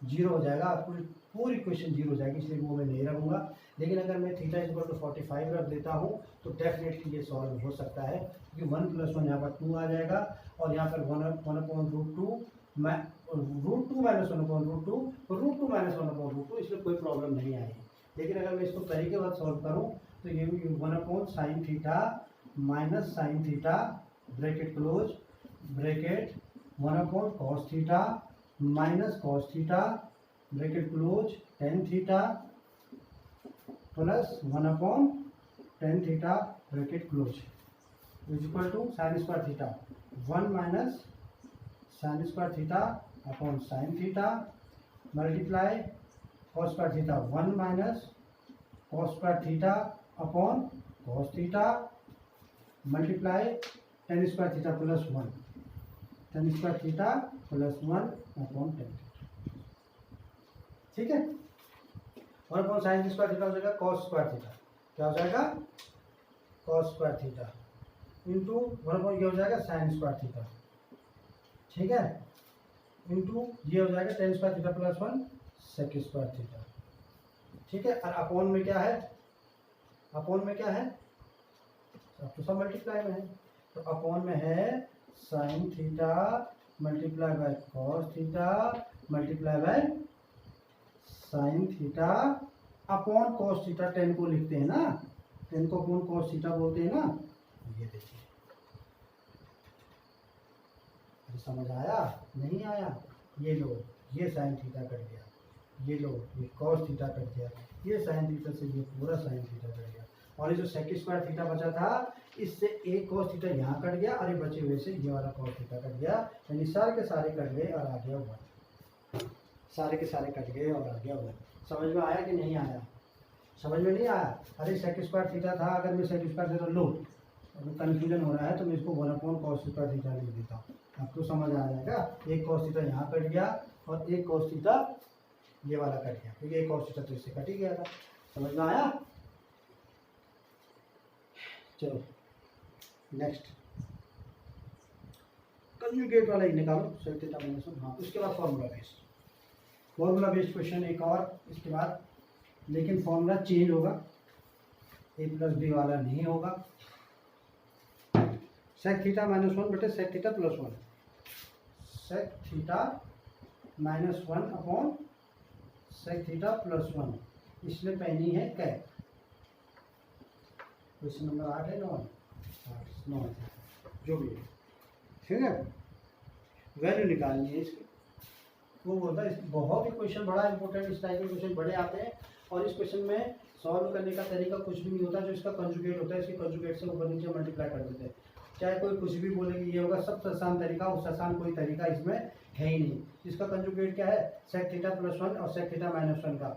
जीरो हो जाएगा, पूरी पूरी क्वेश्चन जीरो हो जाएगी, इसलिए वो मैं नहीं रखूँगा। लेकिन अगर मैं थीटा इक्वल टू 45 रख देता हूँ तो डेफिनेटली ये सॉल्व हो सकता है, क्योंकि 1 + 1 यहाँ पर 2 आ जाएगा और यहाँ पर 1/√2 मैं √2 - 1/√2 √2 - 1/√2, इसलिए कोई प्रॉब्लम नहीं आएगी। लेकिन अगर मैं इसको तरीके बाद सॉल्व करूँ तो ये 1/sin theta minus sine theta bracket close bracket 1/cos theta minus cos theta bracket close tan theta plus 1/tan theta bracket close is equal to sine square theta 1 minus sine square theta upon sine theta multiply cos square theta 1 minus cos square theta upon cos theta multiply tan square theta plus 1 tan square theta plus 1 upon tan। ठीक है, 1/sin स्क्वायर थीटा हो जाएगा कॉस स्क्वायर थीटा, क्या हो जाएगा कॉस स्क्वायर थीटा इंटू 1 ये हो जाएगा साइन स्क्वायर थीटा। ठीक है, इंटू ये हो जाएगा tan square theta plus 1 sec square theta. ठीक है, और अपॉन में क्या है, अपॉन में क्या है, अब तो सब मल्टीप्लाई में है, तो अपॉन में है sine theta multiply by cos theta multiply by sine theta upon cos theta. 10 को लिखते हैं ना, 10 को अपॉन कॉस थीटा बोलते हैं ना। ये देखिए, समझ आया नहीं आया, ये लो ये साइन थीटा कट गया, ये लो ये कॉस थीटा कट गया, ये साइन थीटा से ये पूरा साइन थीटा कट गया, और ये जो सेक स्क्वायर थीटा बचा था इससे एक कॉस थीटा यहाँ कट गया और ये बचे हुए से ये वाला कॉस थीटा कट गया, यानी सारे के सारे कट गए और आ गया 1, सारे के सारे कट गए और आ गया 1। समझ में आया कि नहीं आया, समझ में नहीं आया। अरे सेक स्क्वायर थीटा था, अगर मैं सेक स्क्वायर थीटा लो, अगर कन्फ्यूजन हो रहा है तो मैं इसको 1/cos स्क्वायर थीटा लिख देता हूँ, अब तो समझ आ जाएगा। एक cos थीटा यहाँ कट गया और एक cos थीटा ये वाला कट गया, क्योंकि एक cos थीटा तो इससे कट ही गया था। समझ में आया। चलो नेक्स्ट, कंजुगेट वाला ही निकालो, सेक थीटा माइनस 1। हाँ, उसके बाद फॉर्मूला बेस्ड क्वेश्चन एक और इसके बाद, लेकिन फॉर्मूला चेंज होगा, a + b वाला नहीं होगा। सेक थीटा माइनस 1 बटे sec theta plus 1, sec theta minus 1 upon sec theta plus 1, इसमें पहनी है कैप। क्वेश्चन नंबर 8 है, 9 जो भी है। ठीक है, वैल्यू निकालनी है इसकी। वो बोलता है बहुत ही क्वेश्चन बड़ा इंपॉर्टेंट, इस टाइप के क्वेश्चन बड़े आते हैं, और इस क्वेश्चन में सॉल्व करने का तरीका कुछ भी नहीं होता, जो इसका कंजुगेट होता है इसके कंजुगेट से ऊपर नीचे मल्टीप्लाई कर देते हैं। चाहे कोई कुछ भी बोले कि ये होगा, सबसे आसान तरीका, उससे आसान कोई तरीका इसमें है ही नहीं। इसका कंजुगेट क्या है, सेक थीटा प्लस 1 और सेक थीटा माइनस 1 का,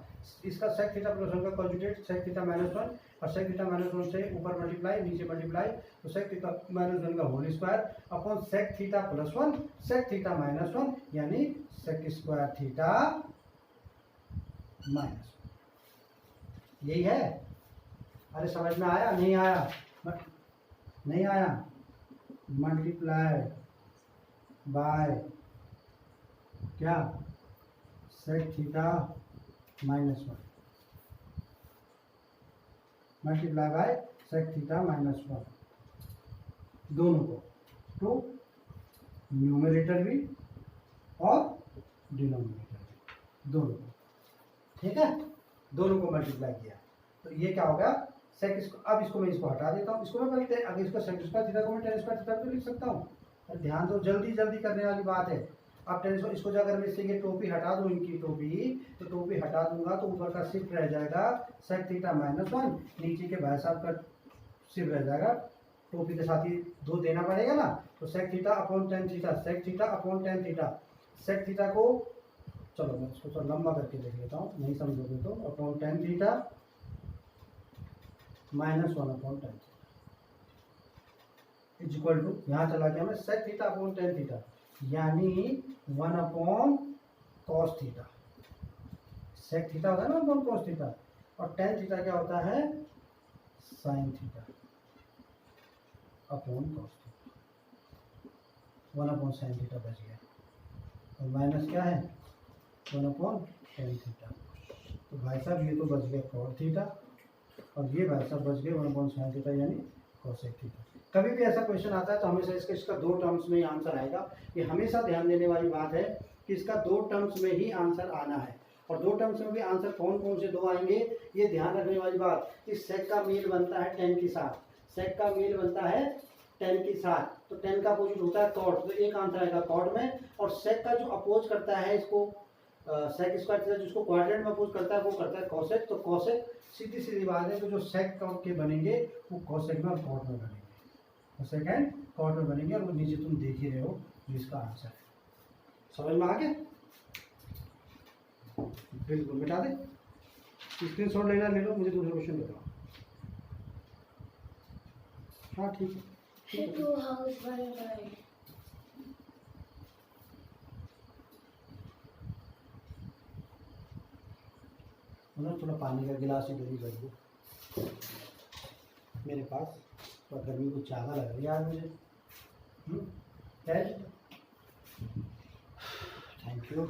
इसका सेक थीटा प्लस 1 का कंजुगेट सेक थीटा माइनस 1 और सेक थीटा माइनस 1 से ऊपर मल्टीप्लाई नीचे मल्टीप्लाई, तो सेक थीटा माइनस 1 का whole square upon sec theta plus 1 sec theta minus 1, यानी सेक स्क्वायर थीटा माइनस 1। यही है। अरे समझ में आया नहीं आया, नहीं आया, मल्टीप्लाई बाय क्या, sec theta minus 1, multiply by sec theta minus 1, दोनों को, तो न्यूमरेटर भी और डिनोमिनेटर भी, दोनों को। ठीक है, दोनों को मल्टीप्लाई किया तो ये क्या होगा, सेक इसको, अब इसको मैं इसको हटा देता हूँ, इसको मैं पहले अगर इसको सेक स्क्वायर थीटा को मैं tan स्क्वायर थीटा तो लिख सकता हूँ। ध्यान दो, जल्दी जल्दी करने वाली बात है। अब tan इसको अगर मैं इससे ये टोपी हटा दूँ, इनकी टोपी, तो टोपी हटा दूंगा तो ऊपर का शिफ्ट रह जाएगा सेक थीटा माइनस 1, नीचे के भाई साहब का शिफ्ट रह जाएगा, टोपी के साथ ही 2 देना पड़ेगा ना, तो sec theta upon tan theta, sec theta upon tan theta, sec theta को चलो मैं इसको थोड़ा लंबा करके देख लेता हूँ, नहीं समझोगे तो, upon tan theta minus 1 upon tan is equal to, यहाँ चला गया मैं sec theta upon tan theta, यानी 1 upon cos theta. Sec theta होता है ना अपॉन कॉस थीटा, और tan थीटा क्या होता है, sine theta upon cos theta. 1 upon sine theta बच गया, और माइनस क्या है 1/tan थीटा। तो भाई साहब ये तो बच गया cot थीटा और ये भाई साहब बच गए 1/sin थीटा यानी cosec थीटा। कभी भी ऐसा क्वेश्चन आता है तो हमेशा इसका दो टर्म्स में ही आंसर आएगा। ये हमेशा ध्यान देने वाली बात है कि इसका दो टर्म्स में ही आंसर आना है। और दो टर्म्स में भी आंसर कौन कौन से दो आएंगे ये ध्यान रखने वाली बात। इस sec का मेल बनता है tan के साथ, sec का मेल बनता है tan के साथ, तो tan का अपोजिट होता है cot, तो एक आंसर आएगा cot में। और sec का जो अपोज करता है इसको sec स्क्वायर थीटा जिसको क्वाड्रेंट में अपोज करता है वो करता है cosec। तो cosec सीधी सीधी बात है कि जो sec के बनेंगे वो cosec में और cot में बनेंगे, cosec एंड cot में बनेंगे। और वो नीचे तुम देख ही रहे हो जो इसका आंसर है। समझ में आ गया? बिल्कुल मिटा दे, स्क्रीनशॉट लेना ले लो, मुझे दूसरा क्वेश्चन बताओ। हाँ ठीक है। मतलब थोड़ा पानी का गिलास इधर ही कर दो मेरे पास, और गर्मी कुछ ज़्यादा लग रही है आज मुझे। Thank you.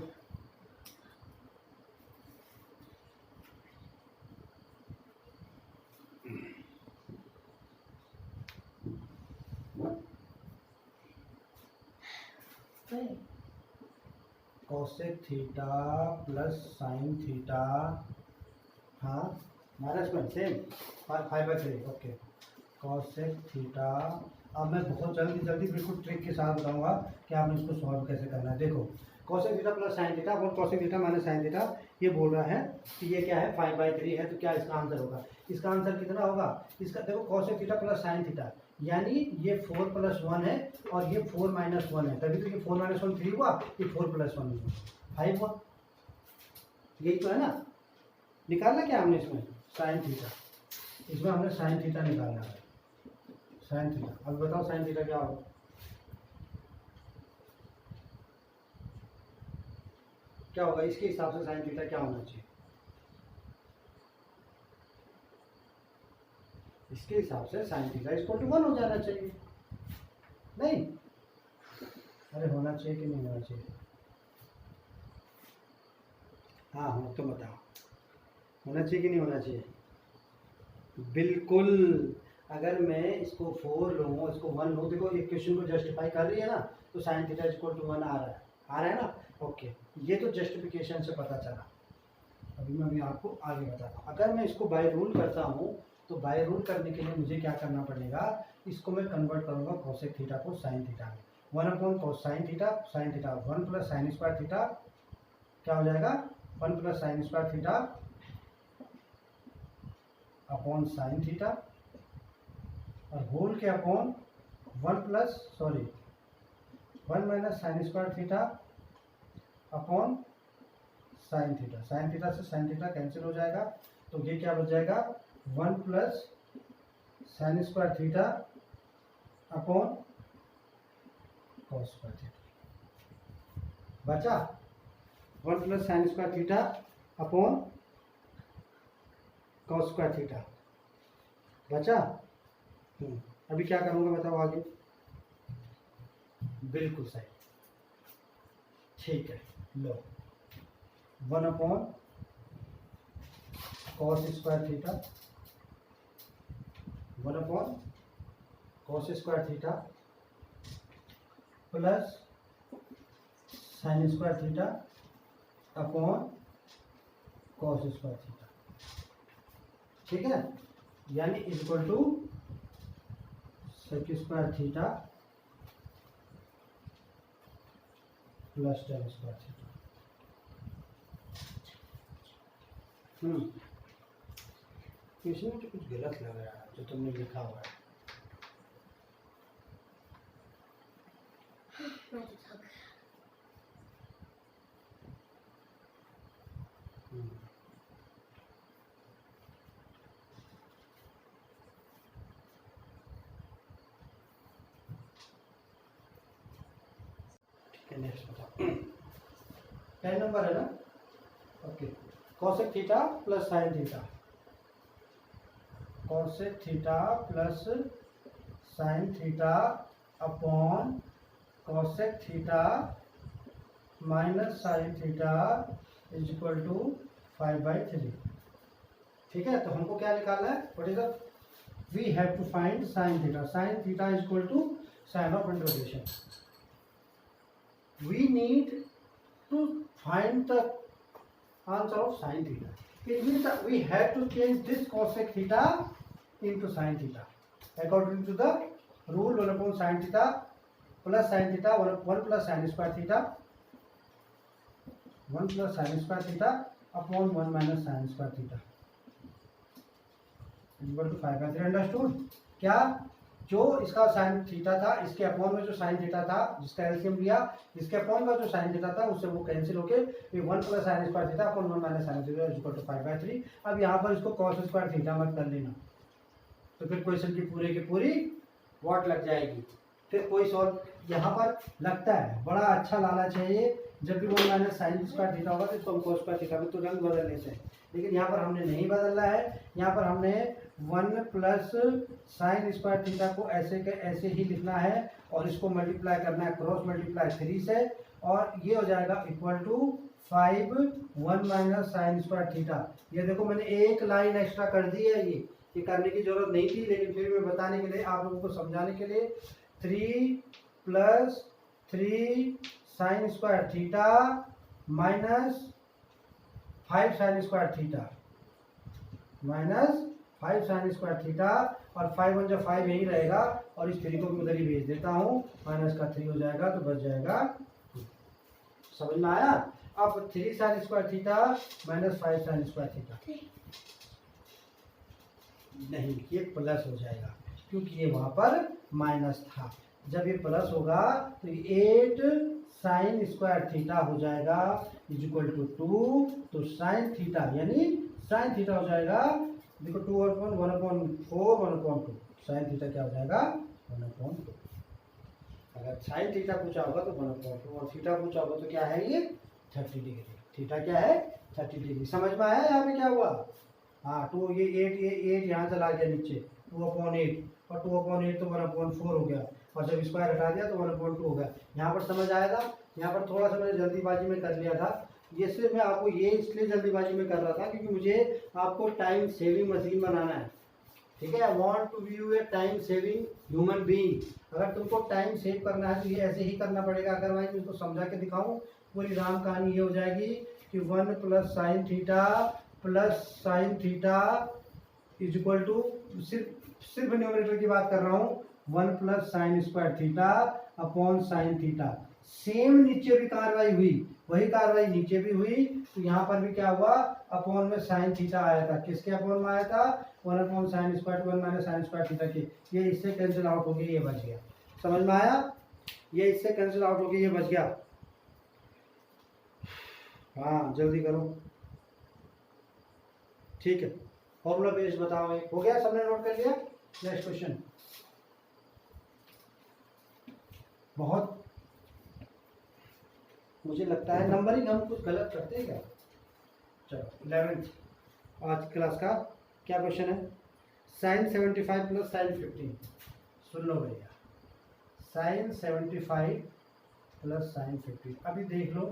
cosec theta plus sine theta, हाँ माइनस में सेम 5/3। Okay cosec theta. अब मैं बहुत जल्दी बिल्कुल ट्रिक के साथ बताऊंगा कि आपने इसको सॉल्व कैसे करना है। देखो cosec theta plus sine theta और cosec theta minus sine theta, ये बोल रहा है कि ये क्या है 5/3 है। तो क्या इसका आंसर होगा? इसका आंसर कितना होगा? इसका देखो cosec theta plus sine theta यानी ये 4 + 1 है और ये 4 - 1 है, तभी तो ये 4 - 1 3 हुआ, ये 4 + 1 5 हुआ। यही तो है ना। निकालना क्या हमने इसमें? Sine theta. इसमें हमने साइन थीटा निकालना है, साइन थीटा। अब बताओ साइन थीटा क्या होगा? क्या होगा इसके हिसाब से? साइन थीटा क्या होना चाहिए इसके हिसाब से? साइन थीटा = 1 हो जाना चाहिए, नहीं? अरे होना चाहिए कि नहीं होना चाहिए? हाँ हाँ तो बताओ, होना चाहिए कि नहीं होना चाहिए? बिल्कुल। अगर मैं इसको 4 लूँ, इसको 1 लूँ, देखो ये क्वेश्चन को जस्टिफाई कर रही है ना, तो साइन थीटा = 1 आ रहा है ना। ओके, ये तो जस्टिफिकेशन से पता चला। अभी मैं आपको आगे बताता हूँ। अगर मैं इसको बाय रूल करता हूँ तो बाय रूल करने के लिए मुझे क्या करना पड़ेगा? इसको मैं कन्वर्ट करूँगा cosec थीटा को साइन थीटा में। 1/cos theta, sine theta 1 + sin² theta क्या हो जाएगा? 1 + sin² theta upon sine theta, और होल के upon 1 - sin² theta upon sine theta. Sine theta से साइन थीटा कैंसिल हो जाएगा, तो ये क्या बच जाएगा? 1 + sin² theta upon cos² theta बचा। 1 + sin² theta upon cos² theta बचा। अभी क्या करूँगा बताओ आगे? बिल्कुल सही, ठीक है। लो 1/cos² theta, 1/cos² theta plus sin² theta upon cos² theta, ठीक है? यानी = sec² theta plus tan² theta. इसमें तो कुछ गलत लग रहा है जो तुमने लिखा हुआ है। ठीक है, नेक्स्ट बताओ। 10 नंबर है ना। Okay, cosec theta plus sine theta, cosec theta plus sine theta upon cosec theta minus sine theta is equal to 5/3। ठीक है, तो हमको क्या निकालना है, what is the, we have to find sine theta. Sine theta is equal to sign of interpolation. We need to find the answer of sine theta. It means that we have to change this cosec theta into sin theta according to the rule 1 upon sin theta plus sin theta 1 plus sin square theta 1 plus sin square theta upon 1 minus sin square theta equal to 5/3। Understood? क्या जो इसका sin थीटा था, इसके अपॉन में जो sin थीटा था, जिसका एलसीएम लिया, इसके अपॉन का जो sin थीटा था उससे वो कैंसिल होके ये 1 plus sin square theta upon 1 minus sin theta equal to 5/3। अब यहाँ पर इसको cos square theta मत कर लेना, तो फिर क्वेश्चन की पूरी वॉट लग जाएगी। फिर कोई सॉल्व यहाँ पर लगता है बड़ा अच्छा लालच है ये, जब भी 1 माइनस साइन स्क्वायर थीटा होगा तो इसको हम cos स्क्वायर थीटा में तुरंत बदल लेते हैं, लेकिन यहाँ पर हमने नहीं बदलना है। यहाँ पर हमने 1 प्लस साइन स्क्वायर थीटा को ऐसे के ऐसे ही लिखना है और इसको मल्टीप्लाई करना है क्रॉस मल्टीप्लाई 3 से, और ये हो जाएगा equal to 5 1 minus sine square theta. ये देखो मैंने एक लाइन एक्स्ट्रा कर दी है, ये करने की जरूरत नहीं थी, लेकिन फिर मैं बताने के लिए, आप लोगों को समझाने के लिए, 3 plus 3 sign square theta minus 5 sine square theta minus 5 sine square theta, और 5 1 जब 5 यही रहेगा, और इस 3 को भी उधर ही भेज देता हूँ, माइनस का 3 हो जाएगा तो बच जाएगा 2। समझ में आया? अब 3 sign square theta minus 5 sine square theta, नहीं ये प्लस हो जाएगा क्योंकि ये वहां पर माइनस था। जब ये प्लस होगा तो 8 साइन स्क्वायर थीटा हो जाएगा इज इक्वल टू 2। तो साइन थीटा यानी साइन थीटा हो जाएगा, देखो 2/1/4 1/2। साइन थीटा क्या हो जाएगा 1/2। अगर साइन थीटा पूछा होगा तो 1/2, और थीटा पूछा होगा तो क्या है, ये 30 डिग्री। थीटा क्या है 30 डिग्री। समझ में आया यहाँ पे क्या हुआ? हाँ, तो ये 8 यहाँ चला गया नीचे, 2/8, और 2/8 तो 1/4 हो गया, और जब स्क्वायर हटा दिया तो 1/2 हो गया। यहाँ पर समझ आएगा? यहाँ पर थोड़ा सा मैंने जल्दीबाजी में कर लिया था, ये सिर्फ मैं आपको ये इसलिए जल्दीबाजी में कर रहा था क्योंकि मुझे आपको टाइम सेविंग मशीन बनाना है। ठीक है, I want to view a time saving human being. अगर तुमको टाइम सेव करना है तो ये ऐसे ही करना पड़ेगा, अदरवाइज मैं इसको समझा के दिखाऊं पूरी राम कहानी ये हो जाएगी कि 1 plus sine theta plus sine theta is equal to, सिर्फ न्यूमरेटर की बात कर रहा हूँ, 1 plus sine square theta upon sine theta. Same नीचे भी कार्रवाई हुई, वही कार्रवाई नीचे भी हुई, तो यहाँ पर भी क्या हुआ, अपॉन में साइन थीटा आया था। किसके अपॉन में आया था? 1 upon sign square 1 minus sine square theta के। ये इससे कैंसिल आउट हो गया, ये बच गया। समझ में आया? ये इससे कैंसिल आउट हो गया, ये बच गया। हाँ जल्दी करो। ठीक है, फॉर्मूला बेस्ड बताओ, हो गया? सबने नोट कर लिया? Next question. बहुत मुझे लगता है नंबरिंग हम कुछ गलत करते हैं क्या? चलो 11th आज क्लास का क्या क्वेश्चन है? Sine 75 plus sine 15। सुन लो भैया, साइन 75 प्लस साइन 15। अभी देख लो,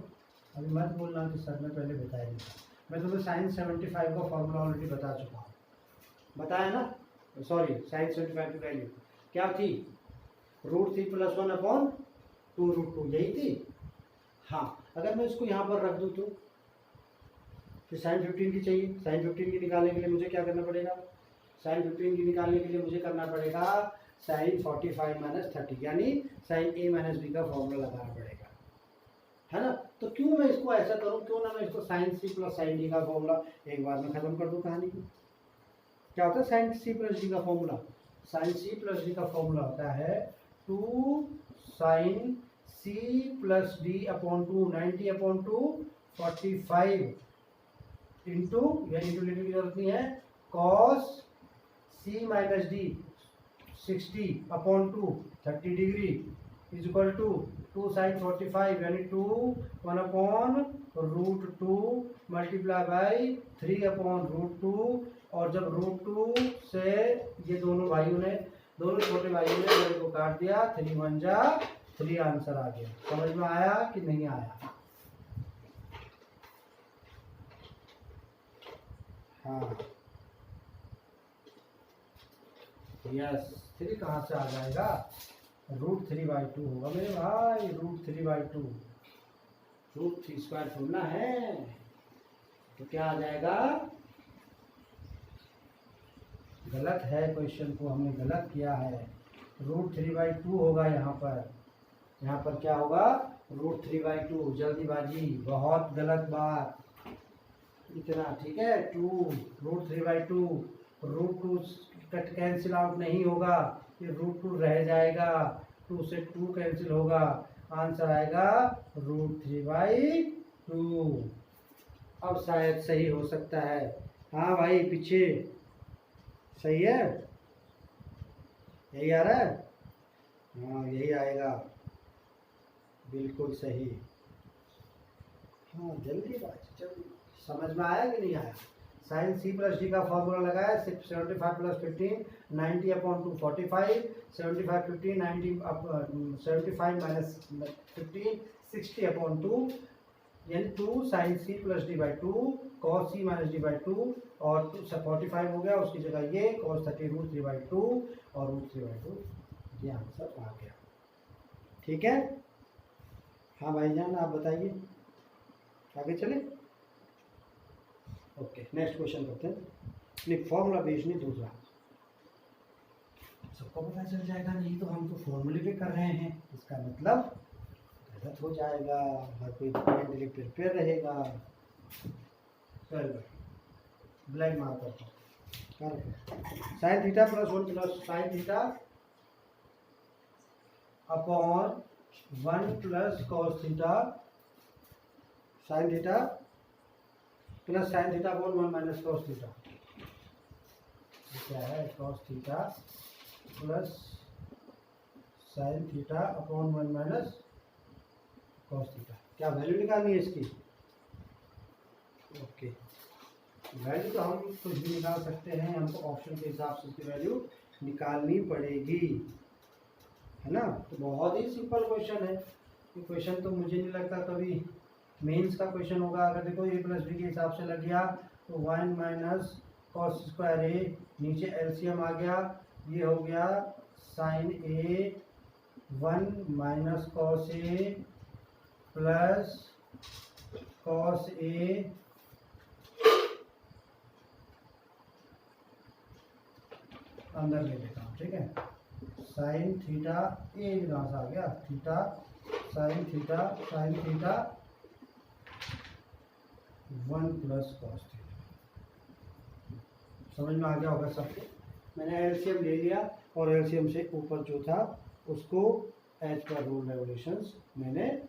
अभी मत बोलना कि सर ने पहले बताया नहीं था। मैं तुम्हें साइन 75 का फॉर्मूला ऑलरेडी बता चुका हूँ, बताया ना? सॉरी, साइन 75 की वैल्यू क्या थी? √3 + 1/2√2, यही थी। हाँ, अगर मैं इसको यहाँ पर रख दूँ तो फिर साइन 15 की चाहिए। साइन 15 की निकालने के लिए मुझे क्या करना पड़ेगा? साइन 15 की निकालने के लिए मुझे करना पड़ेगा साइन 45 - 30, यानी साइन A - B का फॉर्मूला लगाना पड़ेगा, है ना? तो क्यों मैं इसको ऐसा करूं, क्यों ना मैं इसको साइन C + साइन D का फॉर्मूला एक बार में खत्म कर दूं कहानी को। क्या होता है साइन C + D का फॉर्मूला? साइन C + D का फॉर्मूला होता है 2 साइन C + D/2 90/2 45 इंटू, यानी इंटू लेने की जरूरत नहीं है, cos C - D 60/2 30 degree is equal to 2 sine 45 यानी 2 1/√2 मल्टीप्लाई बाई 3/√2, और जब √2 से ये दोनों छोटे भाइयों ने मेरे को काट दिया, 3 1 जा 3 आंसर आ गया। समझ में आया कि नहीं आया? हाँ यस, 3 कहाँ से आ जाएगा, √3/2 होगा मेरे भाई, √3/2, √3² ढूंढना है तो क्या आ जाएगा, गलत है, क्वेश्चन को हमने गलत किया है, √3/2 होगा यहाँ पर क्या होगा, √3/2, जल्दीबाजी, बहुत गलत बात, इतना ठीक है, 2 √3/2, √2 कट कैंसिल आउट नहीं होगा, ये √2 रह जाएगा, 2 से 2 कैंसिल होगा, आंसर आएगा √3/2। अब शायद सही हो सकता है, हाँ भाई पीछे सही है, यही आ रहा है, हाँ यही आएगा, बिल्कुल सही, हाँ जल्दी समझ में आया कि नहीं आया। साइन C + D का फॉर्मूला लगाया, 75 + 15 90/2 45, 75 15 90 75 - 15 60/2, यानी 2 sin C + D/2 cos C - D/2 और 45 हो गया, उसकी जगह ये cos 30 √3/2 और √3/2, ये आंसर आ गया, ठीक है। हाँ भाईजान आप बताइए, आगे चले, ओके नेक्स्ट क्वेश्चन करते हैं, नहीं फॉर्मूला बेस्ड नहीं, दूसरा, सबको पता चल जाएगा, नहीं तो हम तो फॉर्मूले पे कर रहे हैं, इसका मतलब गलत हो जाएगा, हर कोई प्रिपेयर रहेगा, black marker sin theta +1 + sin theta upon 1 + cos theta, sin theta plus sin theta upon 1 - cos theta, क्या है, cos theta plus sin theta upon 1 - cos theta, क्या वैल्यू निकालनी है इसकी, ओके वैल्यू तो हम कुछ भी निकाल सकते हैं, हमको ऑप्शन के हिसाब से इसकी वैल्यू निकालनी पड़ेगी, है ना। तो बहुत ही सिंपल क्वेश्चन है, ये क्वेश्चन तो मुझे नहीं लगता कभी मेंस का क्वेश्चन होगा, अगर देखो A + B के हिसाब से लग गया तो 1 - cos²A, नीचे एलसीएम आ गया, ये हो गया sin A 1 - cos A plus cos A अंदर ले लेता हूँ, ठीक है, sin थीटा ए कहाँ से आ गया, theta sin theta 1 + cos theta, समझ में आ गया होगा सबको। मैंने एलसीएम ले लिया और एलसीएम से ऊपर जो था उसको एज पर रूल रेगुलेशंस मैंने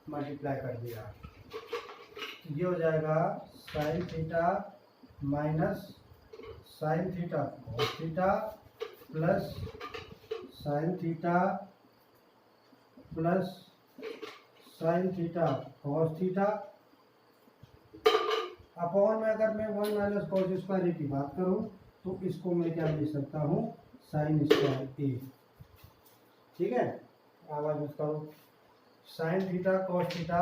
मल्टीप्लाई कर दिया, ये हो जाएगा sin theta minus sin theta cos theta plus sin theta plus sin theta cos theta upon में अगर मैं 1 - cos² की बात करूं तो इसको मैं क्या लिख सकता हूं, sin²A, ठीक है, आवाज मत करो, sin थीटा cos थीटा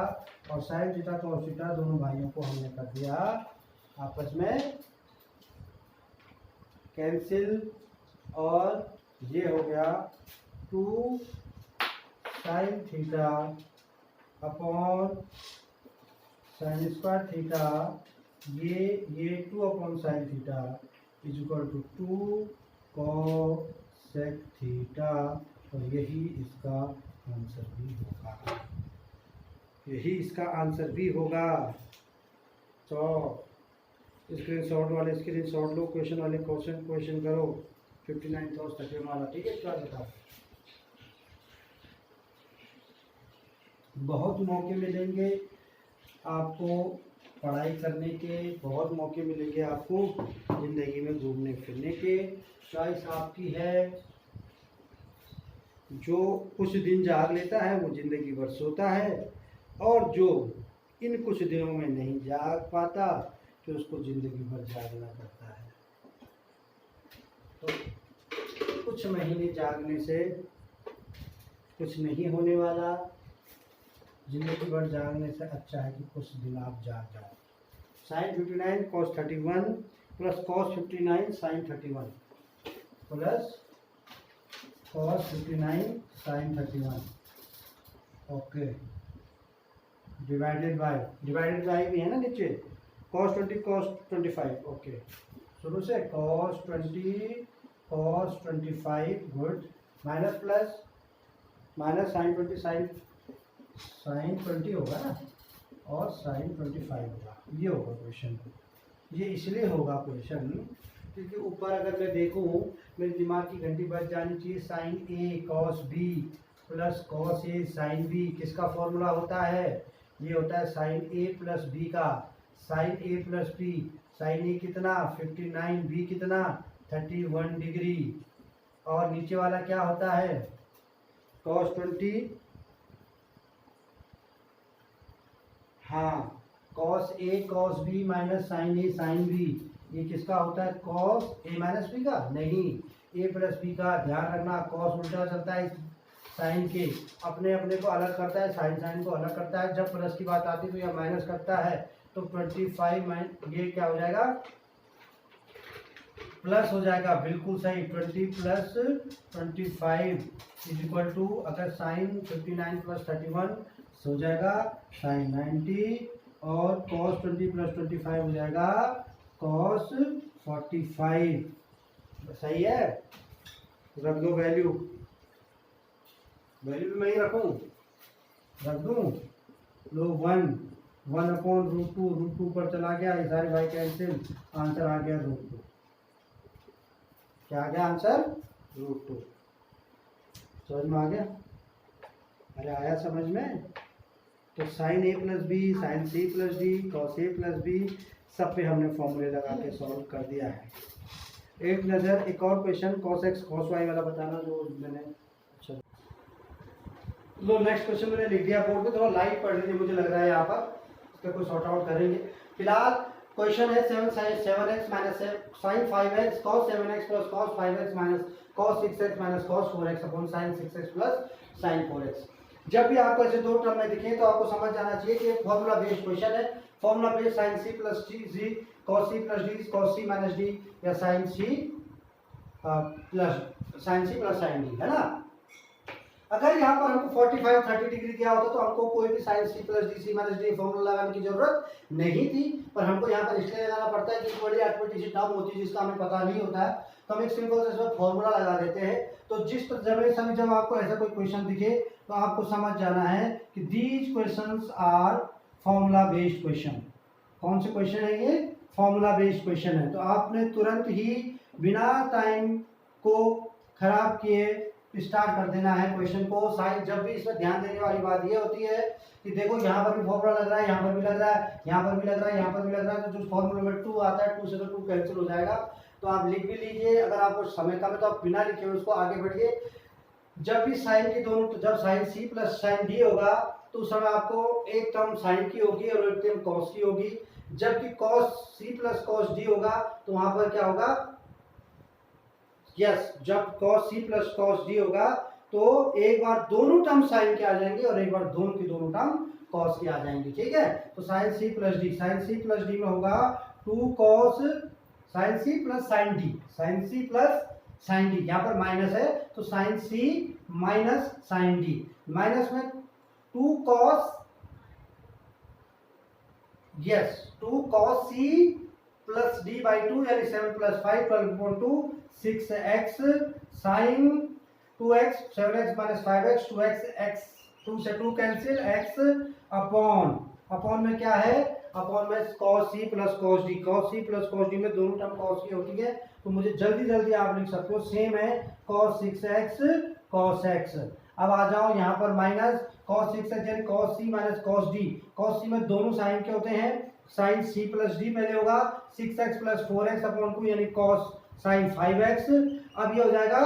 और sin थीटा cos थीटा दोनों भाइयों को हमने कर दिया आपस में कैंसिल, और ये हो गया 2 sin theta upon sin² theta, ये 2/sin थीटा = 2 cos थीटा, और यही इसका आंसर भी होगा, यही इसका आंसर भी होगा। तो स्क्रीनशॉट वाले स्क्रीनशॉट लो, क्वेश्चन वाले क्वेश्चन करो, 59 तक वाला, ठीक है, क्या बताओ, बहुत मौके मिलेंगे आपको पढ़ाई करने के, बहुत मौके मिलेंगे आपको ज़िंदगी में घूमने फिरने के, चॉइस आपकी है, जो कुछ दिन जाग लेता है वो ज़िंदगी भर सोता है, और जो इन कुछ दिनों में नहीं जाग पाता तो उसको ज़िंदगी भर जागना पड़ता है। तो कुछ महीने जागने से कुछ नहीं होने वाला, ज़िंदगी भर जागने से अच्छा है कि कुछ दिन आप जाग जाओ, sine 59 cos 31 plus cos 59 sine 31 plus cos 59 sine 31 okay divided by भी है ना नीचे कॉस 20 कॉस 25 ओके शुरू से cos 20 cos 25 good minus plus minus sine 20 sine 20 होगा ना और साइन 25 होगा। ये होगा क्वेश्चन। ये इसलिए होगा क्वेश्चन क्योंकि ऊपर अगर मैं देखूं मेरे दिमाग की घंटी बज जानी चाहिए sign A cos B plus cos A sine B. किसका फॉर्मूला होता है? ये होता है साइन ए प्लस बी का। Sign A plus B, sign ए कितना 59, बी कितना 31 डिग्री और नीचे वाला क्या होता है कॉस 20 हाँ cos A cos B minus sign A sine B. ये किसका होता है कॉस ए माइनस बी का नहीं ए प्लस बी का। ध्यान रखना कॉस उल्टा चलता है साइन के, अपने अपने को अलग करता है, साइन साइन को अलग करता है। जब प्लस की बात आती है तो यह माइनस करता है तो 25 ये क्या हो जाएगा प्लस हो जाएगा। बिल्कुल सही 20 प्लस 25 इज इक्वल टू अगर साइन 59 प्लस 31 हो जाएगा साइन 90 और कॉस 20 प्लस 25 हो जाएगा कॉस 45। सही है रख दो वैल्यू भी मैं ही रखूं रख दूं लो 1 अपॉन √2 पर चला गया ये सारी बाई कैंसिल आंसर आ गया √2। क्या आ गया आंसर √2। समझ में आ गया? अरे आया समझ में? तो sine A plus B sine C plus D cos A plus B सब पे हमने फॉर्मूले लगा के सॉल्व कर दिया है। एक और question cos x cos y वाला बताना जो मैंने अच्छा लो नेक्स्ट क्वेश्चन मैंने लिख दिया बोर्ड पे। थोड़ा लाइट पढ़ लीजिए मुझे लग रहा है यहाँ पर इसका कोई सॉर्ट आउट करेंगे। फिलहाल क्वेश्चन है 7x minus sine 5x cos 7x plus cos 5x minus cos 6x minus cos 4x upon sine 6x plus sine 4x। जब भी आपको ऐसे दो टर्म में दिखे तो आपको समझ जाना चाहिए कि फॉर्मूला बेस्ड क्वेश्चन है। Formula based sine C plus G cos C plus D cos C minus D या sine C plus sine D है ना। अगर यहाँ पर हमको 45-30 डिग्री दिया होता तो हमको कोई भी sine C plus D C minus D formula लगाने की जरूरत नहीं थी, पर हमको यहाँ पर इसलिए लगाना पड़ता है कि बड़ी अटपटी टर्म होती है जिसका हमें पता नहीं होता है तो हम एक सिंपल से इसमें फॉर्मूला लगा देते हैं। तो जिस समय जब आपको ऐसा कोई क्वेश्चन दिखे तो आपको समझ जाना है कि these questions are formula based question. कौन से क्वेश्चन है ये? फॉर्मूला बेस्ड क्वेश्चन है। तो आपने तुरंत ही बिना टाइम को खराब किए स्टार्ट कर देना है क्वेश्चन को। साइन जब भी इसमें ध्यान देने वाली बात ये होती है कि देखो यहाँ पर भी फॉर्मूला लग रहा है, यहाँ पर भी लग रहा है, यहाँ पर भी लग रहा है, यहाँ पर भी लग रहा है, तो जो फॉर्मूला में 2 आता है 2 से तो 2 कैंसिल हो जाएगा। तो आप लिख भी लीजिए, अगर आपको समय कम है तो आप बिना लिखे उसको आगे बढ़िए। जब भी साइन की दोनों जब sine C plus sine D होगा तो उस समय आपको एक टर्म साइन की होगी और एक टर्म कॉस की होगी। जबकि cos C plus cos D होगा तो वहां पर क्या होगा यस जब cos c plus cos d होगा तो एक बार दोनों टर्म साइन के आ जाएंगे और एक बार दोनों की दोनों टर्म cos के आ जाएंगे। ठीक है, तो साइन c प्लस डी में होगा 2 cos sine c plus sine D यहाँ पर माइनस है तो sine c minus sine D minus में 2 cos c plus D by 2 यानी 7 plus 5 12/2 6x sign 2x 7x minus 5x 2x 2 से 2 कैंसिल x अपॉन में क्या है अपॉन में cos c plus cos d में दोनों टर्म cos की होती है तो मुझे जल्दी आप लिख सकते हो सेम है cos 6x cos x। अब आ जाओ यहाँ पर माइनस cos 6x यानी cos c minus cos d में दोनों साइन के होते हैं साइन c प्लस डी पहले होगा 6x प्लस 4x अपॉन 2 यानी cos साइन 5x। अब ये हो जाएगा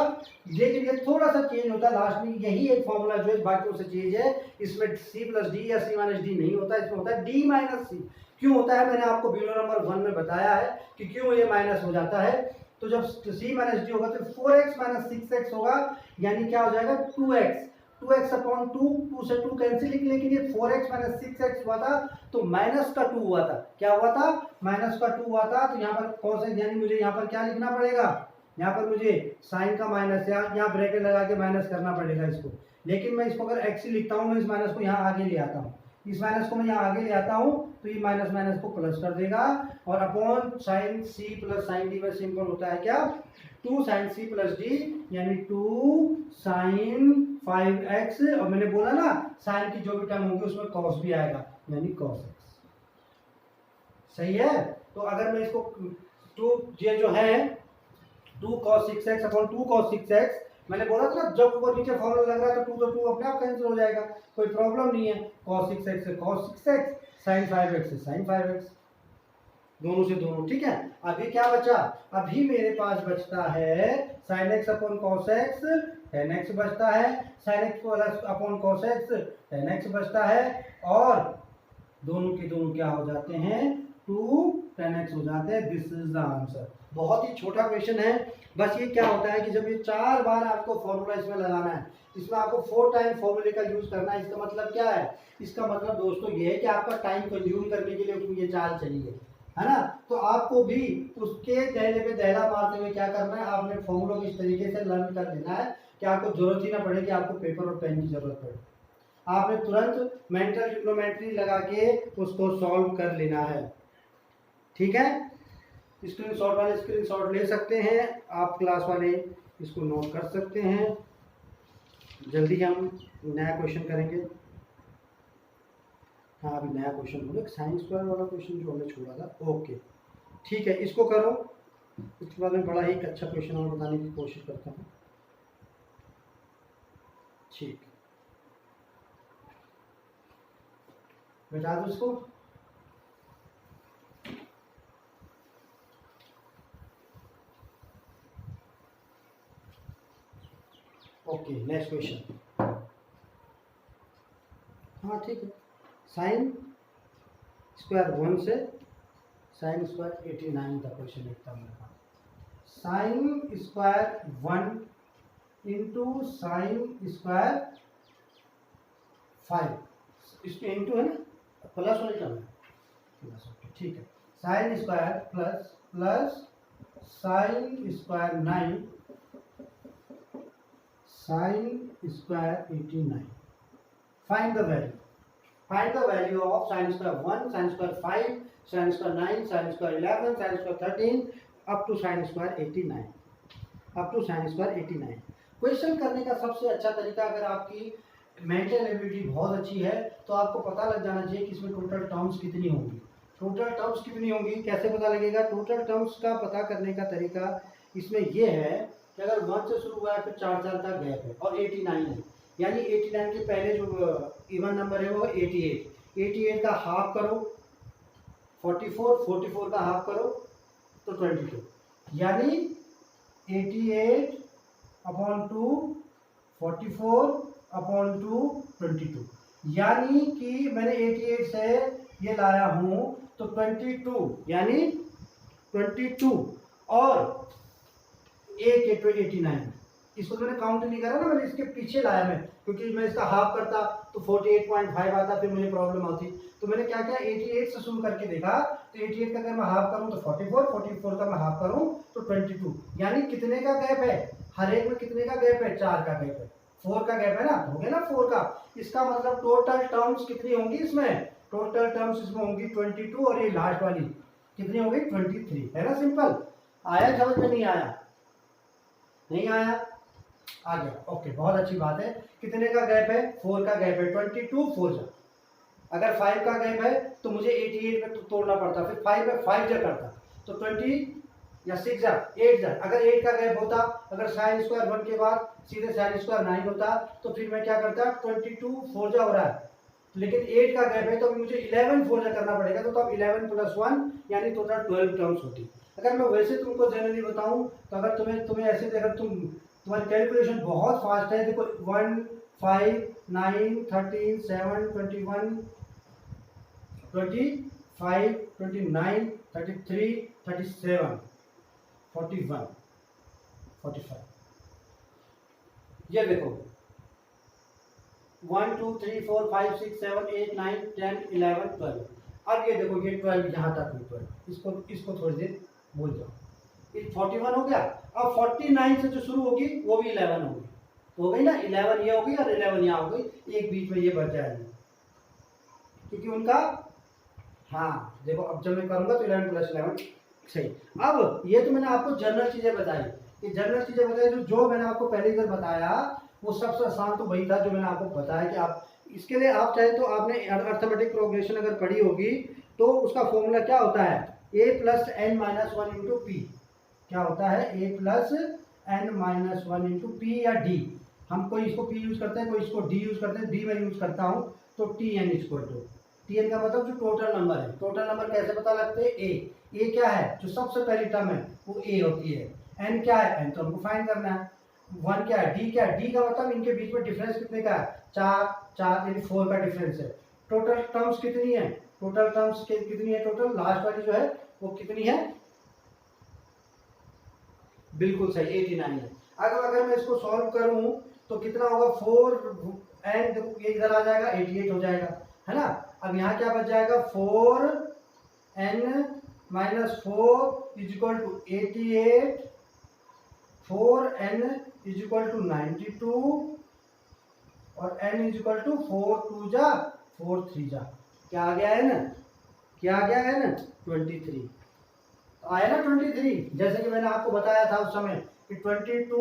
लेकिन ये थोड़ा सा चेंज होता है लास्ट में, यही एक फॉर्मूला जो है बाकी से चेंज है। इसमें c प्लस डी या c माइनस डी नहीं होता, इसमें होता है d माइनस सी। क्यों होता है मैंने आपको वीडियो नंबर 1 में बताया है कि क्यों ये माइनस हो जाता है। तो जब c माइनस डी होगा तो 4x माइनस 6x होगा यानी क्या हो जाएगा 2x 2x अपॉन 2 से 2 कैंसिल, लेकिन ये 4x माइनस 6x हुआ था तो माइनस का 2 हुआ था। क्या हुआ था? माइनस का 2 हुआ था। तो यहाँ पर कौन सा, यानी मुझे यहाँ पर क्या लिखना पड़ेगा, यहाँ पर मुझे साइन का माइनस, यहाँ ब्रैकेट लगा के माइनस करना पड़ेगा इसको। लेकिन मैं इसको अगर x ही लिखता हूँ, मैं इस माइनस को यहाँ आगे ले आता हूँ, इस माइनस को मैं यहाँ आगे ले आता हूँ, तो ये माइनस माइनस को प्लस कर देगा, और upon sine C plus sine D में सिंपल होता है क्या, 2 साइन सी प्लस डी, यानी 2 साइन 5x, और मैंने बोला ना साइन की जो भी टर्म होगी उसमें कॉस भी आएगा, यानी कॉस x। सही है? तो अगर मैं इसको 2 ये जो है 2 cos 6x upon 2 cos 6x, मैंने बोला था ना जब वो नीचे फॉर्मूला लग रहा है तो 2 तो 2 अपने आप कैंसिल हो जाएगा, कोई प्रॉब्लम नहीं है। cos 6x से cos 6x, sin 5x से sin 5x, दोनों से दोनों। ठीक है, अभी क्या बचा, अभी मेरे पास बचता है sin x upon cos x, tan x बचता है, sin x plus upon cos x, tan x बचता है, और दोनों के दोनों क्या हो जाते हैं, 2 tan x हो जाते हैं। This is the answer. बहुत ही छोटा क्वेश्चन है, बस ये क्या होता है कि जब ये 4 बार आपको फॉर्मूला इसमें लगाना है, इसमें आपको 4 टाइम फॉर्मूले का यूज करना है। इसका मतलब क्या है, इसका मतलब दोस्तों ये है कि आपका टाइम कंज्यूम करने के लिए उसमें ये चाल चाहिए, है ना। तो आपको भी उसके दहले पे दहला मारते हुए क्या करना है, आपने फॉर्मूलों को इस तरीके से लर्न कर लेना है कि आपको जरूरत ही ना पड़े कि आपको पेपर और पेन की जरूरत पड़े, आपने तुरंत मेंटल ट्रिग्नोमेट्री लगा के उसको सॉल्व कर लेना है। ठीक है, स्क्रीनशॉट वाले स्क्रीनशॉट ले सकते हैं, आप क्लास वाले इसको नोट कर सकते हैं। जल्दी हम नया क्वेश्चन करेंगे। हाँ, अभी नया क्वेश्चन होगा, साइन स्क्वायर वाला क्वेश्चन जो हमने छोड़ा था। ओके ठीक है, इसको करो, उसके बाद में बड़ा ही एक अच्छा क्वेश्चन और बताने की कोशिश करता हूँ। ठीक, बता दो इसको। Okay, next question. हाँ ठीक है, साइन स्क्वायर 1 से साइन स्क्वायर 89 का क्वेश्चन लिखता हूँ। Sign square 1 into sine square 5, इसके इंटू है ना, प्लस वाली टर्म है, ठीक है। Sine square plus plus sine square 9 sine square 89। Find the value, find the value of sine square 1, sine square 5, sine square 9, sine square 11, sine square 13 up to sine square 89, up to sine square 89। Question करने का सबसे अच्छा तरीका, अगर आपकी मेंटल एबिलिटी बहुत अच्छी है तो आपको पता लग जाना चाहिए कि इसमें टोटल टर्म्स कितनी होंगी। टोटल टर्म्स कितनी होंगी कैसे पता लगेगा? टोटल टर्म्स का पता करने का तरीका इसमें यह है कि अगर 1 से शुरू हुआ है फिर 4 का गैप है और 89 है, यानी 89 के पहले जो इवन नंबर है वो 88, 88 का हाफ करो 44, 44 का हाफ करो तो 22, यानी 88 अपॉन 2 44 अपॉन 2 22, यानी कि मैंने 88 से ये लाया हूं तो 22, यानी 22 और एक 89, इसको मैंने काउंट नहीं करा ना, मैंने इसके पीछे लाया मैं, क्योंकि मैं इसका हाफ करता तो 48.5 आता, फिर मुझे प्रॉब्लम आती। तो मैंने क्या किया, 88 से शुरू करके देखा, तो 88 का अगर मैं हाफ करूं तो 44, 44 का मैं हाफ करूं तो 22, यानी कितने का गैप है, हर एक में कितने का गैप है, 4 का गैप है, 4 का गैप है ना, हो गया ना 4 का। इसका मतलब टोटल टर्म्स कितनी होंगी इसमें, टोटल टर्म्स इसमें होंगी 22, और ये लास्ट वाली कितनी होगी 23, है ना। सिंपल, आया समझ में? नहीं आया? नहीं आया, आ गया। ओके, बहुत अच्छी बात है। कितने का गैप है, 4 का गैप है, 22 4 जा, अगर 5 का गैप है तो मुझे 88 में तो तोड़ना पड़ता, फिर 5 में 5 जा करता तो 20 या 6 जा 8 जा, अगर 8 का गैप होता, अगर साइन स्क्वायर 1 के बाद सीधे साइन स्क्वायर 9 होता तो फिर मैं क्या करता, 22 4 जा हो रहा है, लेकिन 8 का गैप है तो मुझे 11 4 जा करना पड़ेगा, तो अब 11 + 1 यानी टोटल 12 टर्म्स होती। अगर मैं वैसे तुमको जनरली बताऊं तो अगर तुम्हें ऐसे, अगर तुम्हारी कैलकुलेशन बहुत फास्ट है, देखो 1 5 9 13 7 21 25 29 33 37 41 45, ये देखो 1 2 3 4 5 6 7 8 9 10 11 12। अब ये देखो ये 12 यहाँ तक हुई 12, इसको थोड़ी देर भूल जाओ, ये 41 हो गया। अब 49 से जो शुरू होगी वो भी 11 होगी, तो हो गई ना 11 ये हो गई और 11 यहाँ हो गई, एक बीच में ये बच जाएगी क्योंकि उनका, हाँ देखो अब जब मैं करूँगा तो 11 + 11 सही। अब ये तो मैंने आपको जनरल चीज़ें बताई, ये जनरल चीज़ें बताई जो मैंने आपको पहले इधर बताया वो सबसे आसान तो वही था जो मैंने आपको बताया कि आप इसके लिए आप चाहे तो आपने अर्थमेटिक प्रोग्रेशन अगर पढ़ी होगी तो उसका फॉर्मूला क्या होता है, a + n - 1 × p। क्या होता है, a + n - 1 × p या d। हम कोई इसको p यूज करते हैं, कोई इसको d यूज करते हैं, d मैं यूज करता हूँ तो tn = tn का मतलब जो टोटल नंबर है। टोटल नंबर कैसे पता लगते हैं, a क्या है, जो सबसे पहली टर्म है वो a होती है, n क्या है, n तो हमको फाइंड करना है, 1 क्या है, d क्या है, d का मतलब इनके बीच में डिफरेंस कितने का है, 4 4 यानी 4 का डिफरेंस है। टोटल टर्म्स कितनी है, टोटल टर्म्स कितनी है, टोटल लास्ट वाली जो है वो कितनी है, बिल्कुल सही 89 है। अगर मैं इसको सॉल्व करूं तो कितना होगा, 4 एंड ये इधर आ जाएगा 88 हो जाएगा, है ना। अब यहाँ क्या बच जाएगा, 4n - 4 = 88, 4n = 92 और n = 4 2 जा 4 3 जा, क्या आ गया है ना, क्या आ गया है ना 23। तो आया ना 23, जैसे कि मैंने आपको बताया था उस समय कि 22 ×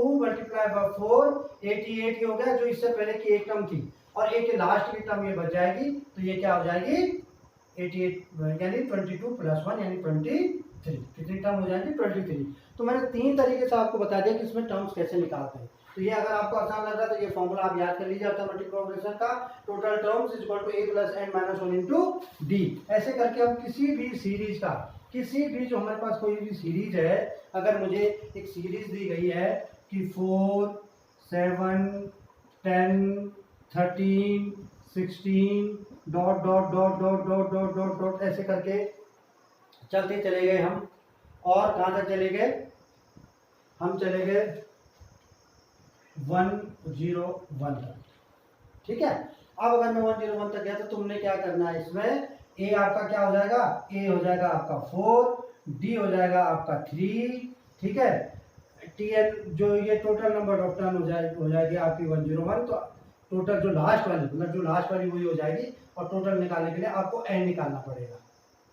4 88 हो गया, जो इससे पहले की एक टर्म थी और एक लास्ट की टर्म ये बच जाएगी, तो ये क्या हो जाएगी 88 यानी 22 + 1 यानी 23। कितनी टर्म हो जाएगी 23। तो मैंने 3 तरीके से आपको बता दिया कि इसमें टर्म्स कैसे निकालते हैं। तो ये अगर आपको आसान लग रहा है तो ये फॉर्मूला आप याद कर लीजिए अर्थमेटिक प्रोग्रेशन का, total terms = a + n - 1 × d। ऐसे करके हम किसी भी सीरीज का, किसी भी जो हमारे पास कोई भी सीरीज है, अगर मुझे एक सीरीज दी गई है कि 4 7 10 13 16 ... ऐसे करके चलते चले गए हम, और कहाँ तक चले गए, हम चले गए 101 तक, ठीक है। अब अगर मैं 101 तक गया तो तुमने क्या करना है, इसमें a आपका क्या हो जाएगा, a हो जाएगा आपका 4, d हो जाएगा आपका 3, ठीक है, tn जो ये टोटल नंबर ऑफ टर्न हो जाएगी आपकी 101। तो टोटल जो लास्ट वाली, मतलब जो लास्ट वाली वही हो जाएगी, और टोटल निकालने के लिए आपको n निकालना पड़ेगा,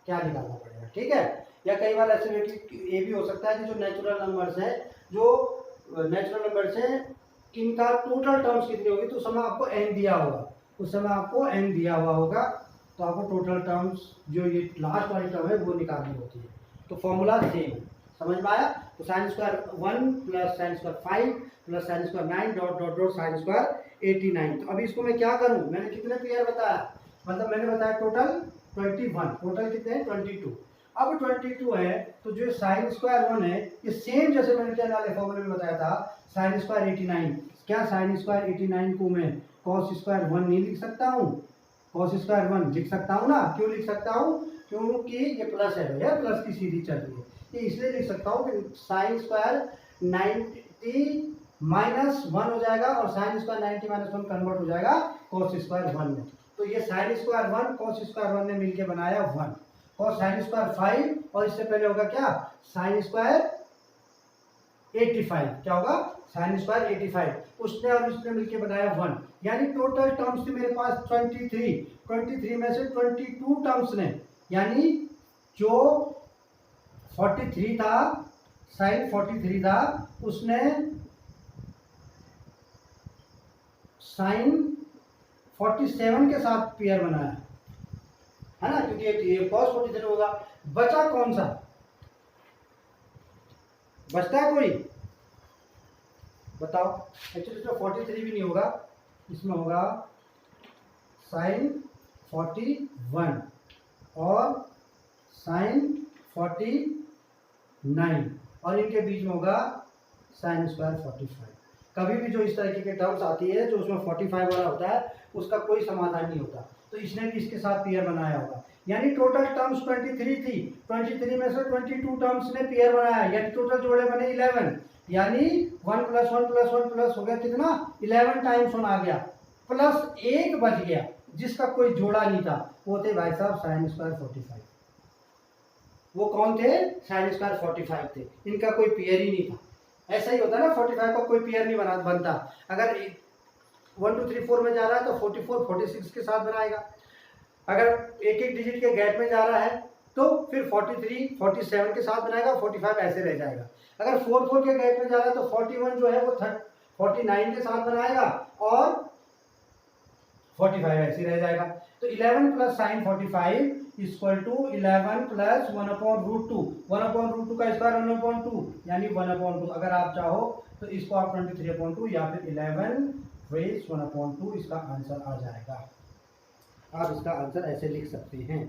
क्या निकालना पड़ेगा, ठीक है। या कई बार ऐसे ये भी हो सकता है कि जो नेचुरल नंबर्स हैं, जो नेचुरल नंबर्स हैं इनका टोटल टर्म्स कितनी होगी, तो उस समय आपको n दिया होगा, उस समय आपको n दिया हुआ होगा, तो आपको टोटल टर्म्स जो ये लास्ट वाली टर्म है वो निकालनी होती है। तो फॉर्मूला सेम है, समझ में आया। तो sin² 1 + sin² 5 + sin² 9 ... sin² 89। तो अभी इसको मैं क्या करूं, मैंने कितने पेयर बताया, मतलब मैंने बताया टोटल 21, टोटल कितने हैं 22। अब 22 है तो जो sin² 1 है ये सेम जैसे मैंने क्या वाले फॉर्मूले में बताया था sin² 89। क्या sin² 89 को मैं cos² 1 नहीं लिख सकता हूँ, cos² 1 लिख सकता हूँ ना। क्यों लिख सकता हूँ, क्योंकि ये प्लस है भैया, प्लस की सीरीज चल रही है, ये इसलिए लिख सकता हूँ कि sin² 90 - 1 हो जाएगा और sin² 90 - 1 कन्वर्ट हो जाएगा cos² 1 में। तो ये sin² 1 cos² 1 ने मिलकर बनाया 1, और sin² 5 और इससे पहले होगा क्या sin² 85, क्या होगा sin² 85, उसने और उसने मिलकर बनाया 1। यानी टोटल टर्म्स थे मेरे पास 23 में से 22 टर्म्स ने, यानी जो 43 था sin 43 था उसने sin 47 के साथ पेयर बनाया, है ना, क्योंकि ये cos 43 होगा। बचा कौन सा, बचता है कोई बताओ। एक्चुअली इसमें 43 भी नहीं होगा, इसमें होगा sin 41 और sin 49 और इनके बीच में होगा sin² 45। कभी भी जो इस तरीके के टर्म्स आती है जो उसमें 45 वाला होता है उसका कोई समाधान नहीं होता, तो इसने भी इसके साथ पेयर बनाया होगा। यानी टोटल टर्म्स 23 थी, 23 में से 22 टर्म्स ने पेयर बनाया, यानी टोटल जोड़े बने 11, यानी 1 + 1 + 1 प्लस हो गया कितना 11 टाइम्स 1 आ गया, प्लस एक बच गया जिसका कोई जोड़ा नहीं था, वो थे भाई साहब साइन स्क्वायर 45। वो कौन थे? साइन स्क्वायर 45 थे, इनका कोई पेयर ही नहीं था। ऐसा ही होता है ना, 45 का कोई पेयर नहीं बनता। अगर 1 2 3 4 में जा रहा है तो 44 46 के साथ बनाएगा। अगर एक एक डिजिट के गैप में जा रहा है तो फिर 43 47 के साथ बनाएगा, 45 ऐसे रह जाएगा। अगर 4 4 के गैप में जा रहा है तो 41 जो है वो 49 के साथ बनाएगा और 45 ऐसे रह जाएगा। तो 11 plus sine 45 equal to 11 plus 1/√2। 1/√2 का स्क्वायर 1/2 यानी 1/2। अगर आप चाहो तो इसको आप 23/2 या फिर 11 रेज 1/2 इसका आंसर आ जाएगा। आप इसका आंसर ऐसे लिख सकते हैं।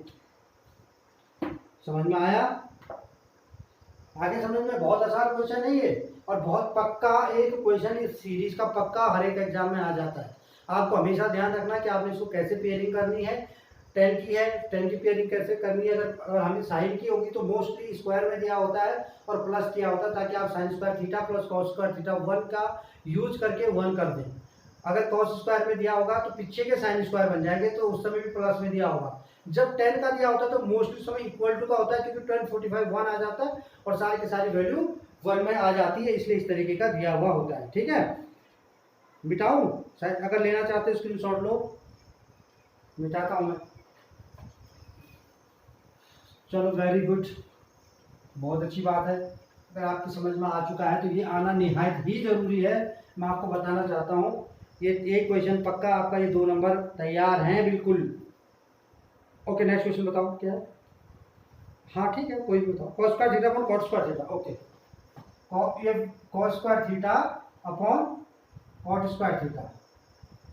समझ में आया? आगे समझ में। बहुत आसान क्वेश्चन है ये और बहुत पक्का एक क्वेश्चन इस सीरीज का पक्का हर एक एग्जाम में आ जाता है। आपको हमेशा ध्यान रखना कि आपने इसको कैसे पेयरिंग करनी है। 10 की है, 10 की पेयरिंग कैसे करनी है। अगर हमने साइन की होगी तो मोस्टली स्क्वायर में दिया होता है और प्लस किया होता है, ताकि आप sign square theta plus cos square theta 1 का यूज करके 1 कर दें। अगर कॉस स्क्वायर में दिया होगा तो पीछे के साइन स्क्वायर बन जाएंगे, तो उस समय भी प्लस में दिया होगा। जब 10 का दिया होता है तो मोस्टली समय इक्वल टू का होता है, क्योंकि 10 45 1 आ जाता है और सारी की सारी वैल्यू 1 में आ जाती है, इसलिए इस तरीके का दिया हुआ होता है। ठीक है, मिटाऊं? शायद अगर लेना चाहते हो स्क्रीनशॉट लो, मिटाता हूं मैं। चलो वेरी गुड, बहुत अच्छी बात है। अगर आपकी समझ में आ चुका है तो ये आना निहायत ही जरूरी है। मैं आपको बताना चाहता हूँ ये एक क्वेश्चन पक्का आपका, ये 2 नंबर तैयार हैं बिल्कुल। ओके, नेक्स्ट क्वेश्चन बताओ क्या है। हाँ ठीक है, कोई भी बताओ। Cos square theta upon cot square theta. Okay, ये cos square theta upon cot square theta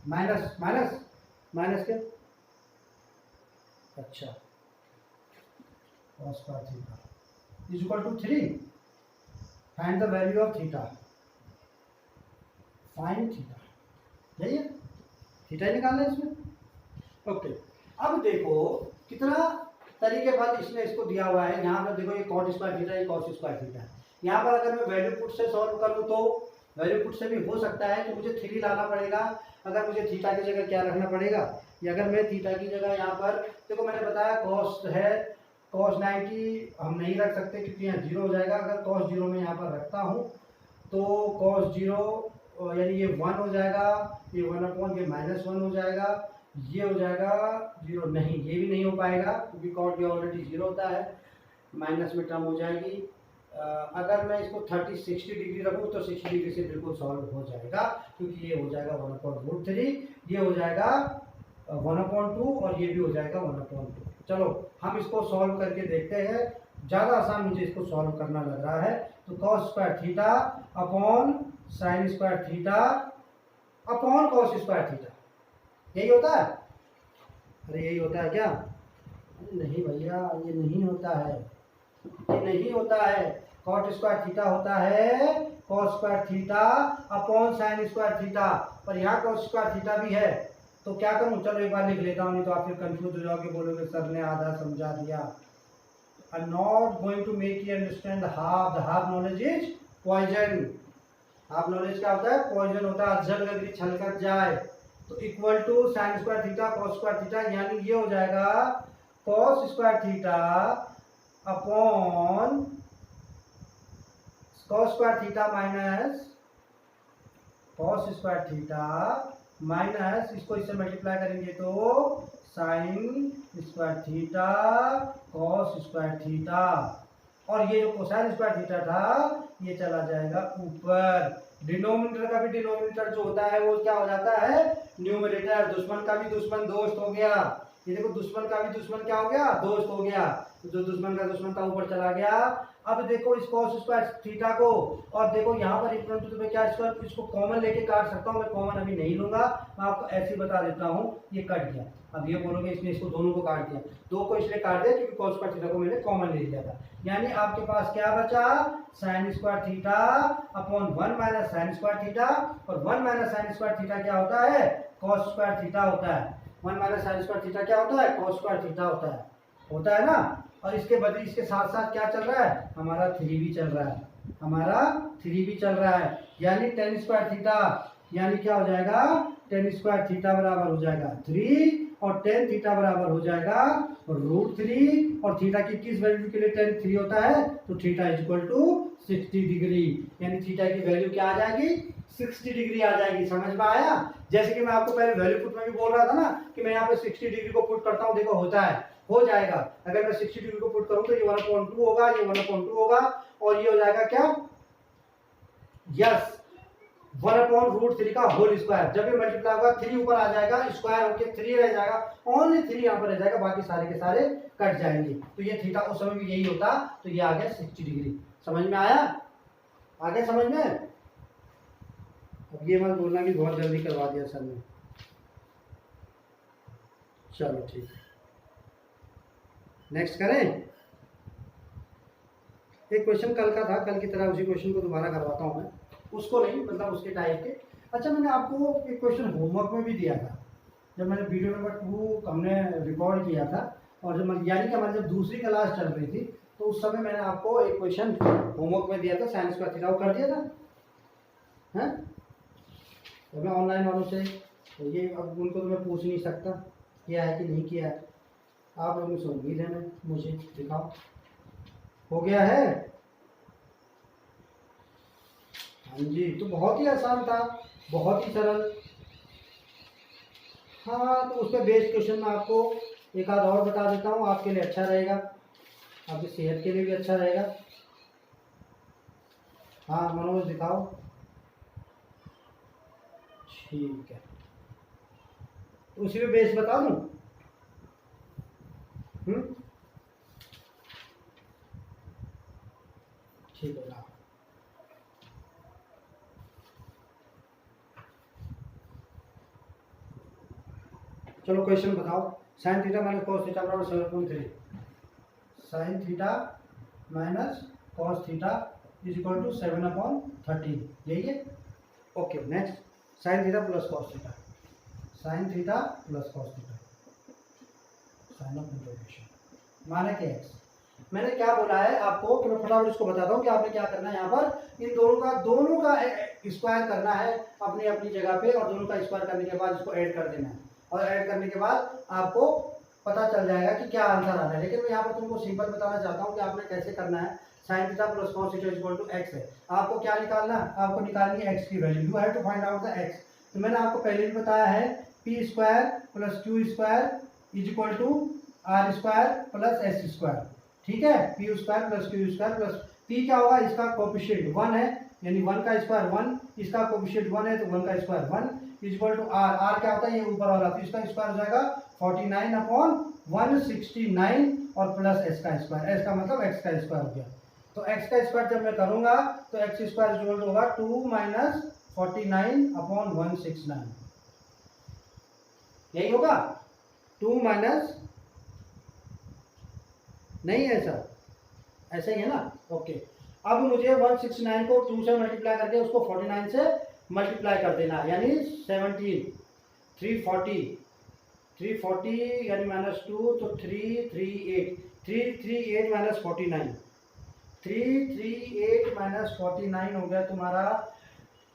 minus minus minus के, अच्छा, cos square theta is equal to 3। Find the value of theta. Find theta, यही है, थीटा ही निकालना है इसमें। ओके, अब देखो कितना तरीके पर इसने इसको दिया हुआ है। यहाँ पर देखो ये कॉट स्क्वायर थीटा, ये कॉस स्क्वायर थीटा है। यहाँ पर अगर मैं वैल्यू पुट से सॉल्व करूँ तो वैल्यू पुट से भी हो सकता है, तो मुझे 3 लाना पड़ेगा। अगर मुझे थीटा की जगह क्या रखना पड़ेगा, या अगर मैं थीटा की जगह यहाँ पर देखो मैंने बताया कॉस है, कॉस 90 हम नहीं रख सकते क्योंकि यहाँ 0 हो जाएगा। अगर कॉस 0 में यहाँ पर रखता हूँ तो कॉस 0 यानी ये 1 हो जाएगा, ये 1/, ये -1 हो जाएगा, ये हो जाएगा 0। नहीं, ये भी नहीं हो पाएगा क्योंकि कॉट ये ऑलरेडी 0 होता है, माइनस में टर्म हो जाएगी। अगर मैं इसको 30-60 डिग्री रखूँ तो 60 डिग्री से बिल्कुल सॉल्व हो जाएगा, क्योंकि ये हो जाएगा 1/√3, ये हो जाएगा 1/2 और ये भी हो जाएगा 1/2। चलो हम इसको सॉल्व करके देखते हैं। ज़्यादा आसान मुझे इसको सॉल्व करना लग रहा है। तो cos square theta upon sign square theta upon cos square theta, यही होता है। अरे यही होता है क्या? नहीं भैया, ये नहीं होता है, ये नहीं होता है। कॉट स्क्वायर थीटा होता है cos square theta upon sign square theta, पर यहाँ कॉस स्क्वायर थीटा भी है। तो क्या करूँ, चलो एक बार लिख लेता हूँ, नहीं तो आप फिर कंफ्यूज हो जाओगे, बोलोगे सर ने आधा समझा दिया। I'm not going to make you understand the half. The half knowledge is poison. Half knowledge क्या होता है? पॉइजन होता है, अधजल गगरी छलकत जाए। तो equal to sine square theta cos square theta, यानी ये हो जाएगा cos square theta upon cos square theta minus cos square theta minus, इसको इससे मल्टीप्लाई करेंगे तो sine square theta cos square theta, और ये जो कोसाइन स्क्वायर थीटा था ये चला जाएगा ऊपर। डिनोमिनेटर का भी डिनोमिनेटर जो होता है वो क्या हो जाता है? न्यूमरेटर। दुश्मन का भी दुश्मन दोस्त हो गया। ये देखो दुश्मन का भी दुश्मन क्या हो गया? दोस्त हो गया। तो जो दुश्मन का दुश्मन था ऊपर चला गया। अब देखो इस कॉस स्क्वायर थीटा को, और देखो यहाँ पर इक्वल टू क्या स्क्वायर, इसको कॉमन लेके काट सकता हूँ मैं, कॉमन अभी नहीं लूंगा, मैं आपको ऐसे बता देता हूँ। ये कट गया। अब ये बोलोगे इसने इसको दोनों को काट दिया, 2 को इसलिए काट दिया क्योंकि कॉस स्क्वायर थीटा को मैंने कॉमन ले लिया था। यानी आपके पास क्या बचा? Sign square theta upon 1 minus sine square theta, और 1 माइनस साइन स्क्वायर थीटा क्या होता है? कॉस स्क्वायर थीटा होता है। 1 माइनस साइन स्क्वायर थीटा क्या होता है? कॉस स्क्वायर थीटा होता है ना। और इसके बदले इसके साथ साथ क्या चल रहा है? हमारा 3 भी चल रहा है, हमारा 3 भी चल रहा है। यानी टेन स्क्वायर थीटा यानी क्या हो जाएगा, टेन स्क्वायर थीटा बराबर हो जाएगा 3 और टेन थीटा बराबर हो जाएगा √3 और थीटा की किस वैल्यू के लिए टेन 3 होता है, तो theta is equal to 60 degree, यानी थीटा की वैल्यू क्या आ जाएगी 60 डिग्री आ जाएगी। समझ में आया? जैसे कि मैं आपको पहले वैल्यू पुट में भी बोल रहा था ना कि मैं यहाँ पे 60 डिग्री को पुट करता हूँ, देखो होता है, हो जाएगा। अगर मैं 60 डिग्री को पुट करूँ तो ये 1/2 होगा, ये 1/2 होगा और ये हो जाएगा क्या, यस 1/√3 का होल स्क्वायर। जब ये मल्टीप्लाई होगा 3 ऊपर आ जाएगा, स्क्वायर होके 3 रह जाएगा, ओनली 3 यहाँ पर रह जाएगा, बाकी सारे के सारे कट जाएंगे। तो ये थीटा उस समय भी यही होता, तो ये आ गया 60 डिग्री। समझ में आया? आगे समझ में? अब ये मत बोलना कि बहुत जल्दी करवा दिया सर ने। चलो ठीक है, नेक्स्ट करें। एक क्वेश्चन कल का था, कल की तरह उसी क्वेश्चन को दोबारा करवाता हूँ मैं, उसको नहीं, मतलब उसके टाइप के। अच्छा, मैंने आपको एक क्वेश्चन होमवर्क में भी दिया था, जब मैंने वीडियो नंबर 2 हमने रिकॉर्ड किया था, और जब यानी कि हमारी जब दूसरी क्लास चल रही थी, तो उस समय मैंने आपको एक क्वेश्चन होमवर्क में दिया था, साइंस का थीटा, कर दिया था हैं? तो मैं ऑनलाइन वालों से, तो ये अब उनको तो मैं पूछ नहीं सकता किया है कि नहीं किया है, आप लोगों से उम्मीद है, मैं मुझे दिखाओ हो गया है। हाँ जी, तो बहुत ही आसान था, बहुत ही सरल। हाँ, तो उस पर बेस्ड क्वेश्चन में आपको एक आध और बता देता हूँ, आपके लिए अच्छा रहेगा, आपकी सेहत के लिए भी अच्छा रहेगा। हाँ मनोज दिखाओ, ठीक है, तो उसी पे बेस बता दूँ। ठीक है ना, चलो क्वेश्चन बताओ। Sine theta minus cos theta बराबर 7.3, sine theta minus cos theta is equal to 7/13, यही है। Okay, next sine theta plus cos theta, sine theta plus cos theta, sine of interpretation माने के एक्स। मैंने क्या बोला है आपको, तो मैं फटाफट इसको बताता हूँ कि आपने क्या करना है। यहाँ पर इन दोनों का स्क्वायर करना है अपनी अपनी जगह पे, और दोनों का स्क्वायर करने के बाद इसको ऐड कर देना है, और ऐड करने के बाद आपको पता चल जाएगा कि क्या आंसर आ रहा है। लेकिन मैं यहाँ पर तुमको सिंपल बताना चाहता हूँ कि आपने कैसे करना है। Sine theta plus cos theta equal to x है, आपको क्या निकालना है, आपको निकालनी है एक्स की value, you have to find out the x. तो मैंने आपको पहले भी बताया है, P square plus Q square is equal to R square plus S square, ठीक है। P square plus Q square plus P क्या होगा, इसका कोएफिशिएंट 1 है, यानी 1 का स्क्वायर 1, इसका कोएफिशिएंट 1 है तो 1 का square 1 is equal to R. R क्या होता है, ये ऊपर वाला, तो इसका स्क्वायर हो जाएगा 49/169 और प्लस एस का स्क्वायर, एस का मतलब एक्स का स्क्वायर हो गया। तो एक्स का स्क्वायर जब मैं करूंगा तो एक्स स्क्वायर इक्वल टू होगा 2 - 49/169, यही होगा। 2 माइनस, नहीं है सर, ऐसे ही है ना, ओके। अब मुझे 169 को 2 से मल्टीप्लाई करके उसको 49 से मल्टीप्लाई कर देना, यानी 17, 340 यानी -2, तो 338 338 - 49, 338 - 49 हो गया तुम्हारा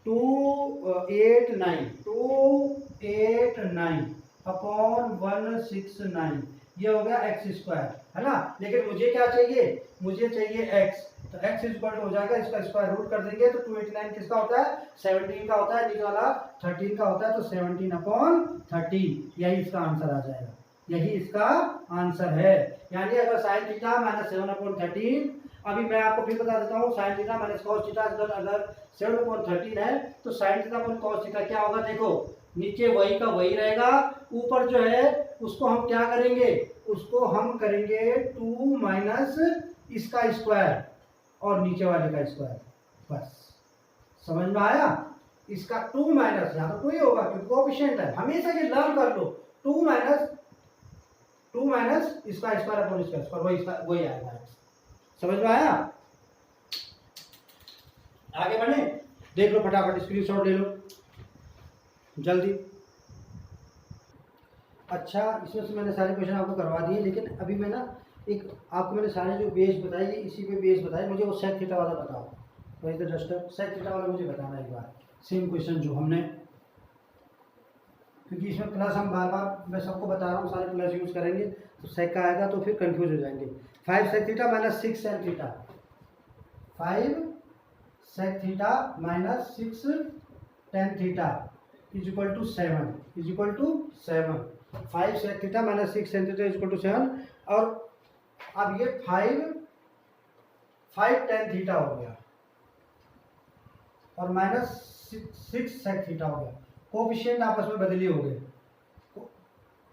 289/169, ये हो गया एक्स स्क्वायर, है ना। लेकिन मुझे क्या चाहिए, मुझे चाहिए एक्स, तो एक्स स्क्वायर हो जाएगा, इसका स्क्वायर रूट कर देंगे तो 289 किसका होता है, 17 का होता है, नीचे वाला 13 का होता है, तो 17/13, यही इसका आंसर आ जाएगा, यही इसका आंसर है। यानी अगर साइन थीटा माइनस 7/13, अभी मैं आपको फिर बता देता हूँ, sign theta minus cos theta अगर 7/13 है तो sine theta upon cos theta क्या होगा, देखो नीचे वही का वही रहेगा, ऊपर जो है उसको हम क्या करेंगे, उसको हम करेंगे 2 माइनस इसका स्क्वायर और नीचे वाले का स्क्वायर, बस समझ में आया। इसका 2 माइनस, यहाँ तो 2 ही होगा क्योंकि कोएफिशिएंट है, हमेशा ये लर्न कर लो, 2 माइनस इसका स्क्वायर अपॉन इसका स्क्वायर, वही आएगा, समझ में आया। आगे बढ़े, देख लो फटाफट, स्क्रीनशॉट ले लो जल्दी। अच्छा, इसमें से मैंने सारे क्वेश्चन आपको करवा दिए, लेकिन अभी मैं ना एक आपको मैंने सारे जो बेस बताई है इसी पे बेस बताए, मुझे वो सेक थीटा वाला बताओ, वही तो जस्ट सेक थीटा वाला मुझे बताना एक बार, सेम क्वेश्चन जो हमने क्योंकि इसमें प्लस हम बार बार मैं सबको बता रहा हूँ, सारे प्लस यूज़ करेंगे तो सेक का आएगा तो फिर कंफ्यूज हो जाएंगे। 5 sec theta minus 6 sec theta, 5 sec theta minus 6 tan theta is equal to 7, is equal to 7। 5 sec theta minus 6 tan theta is equal to 7। और अब ये 5 टेन थीटा हो गया और माइनस 6 सेक थीटा हो गया। कोफिशिएंट आपस में बदली हो गए,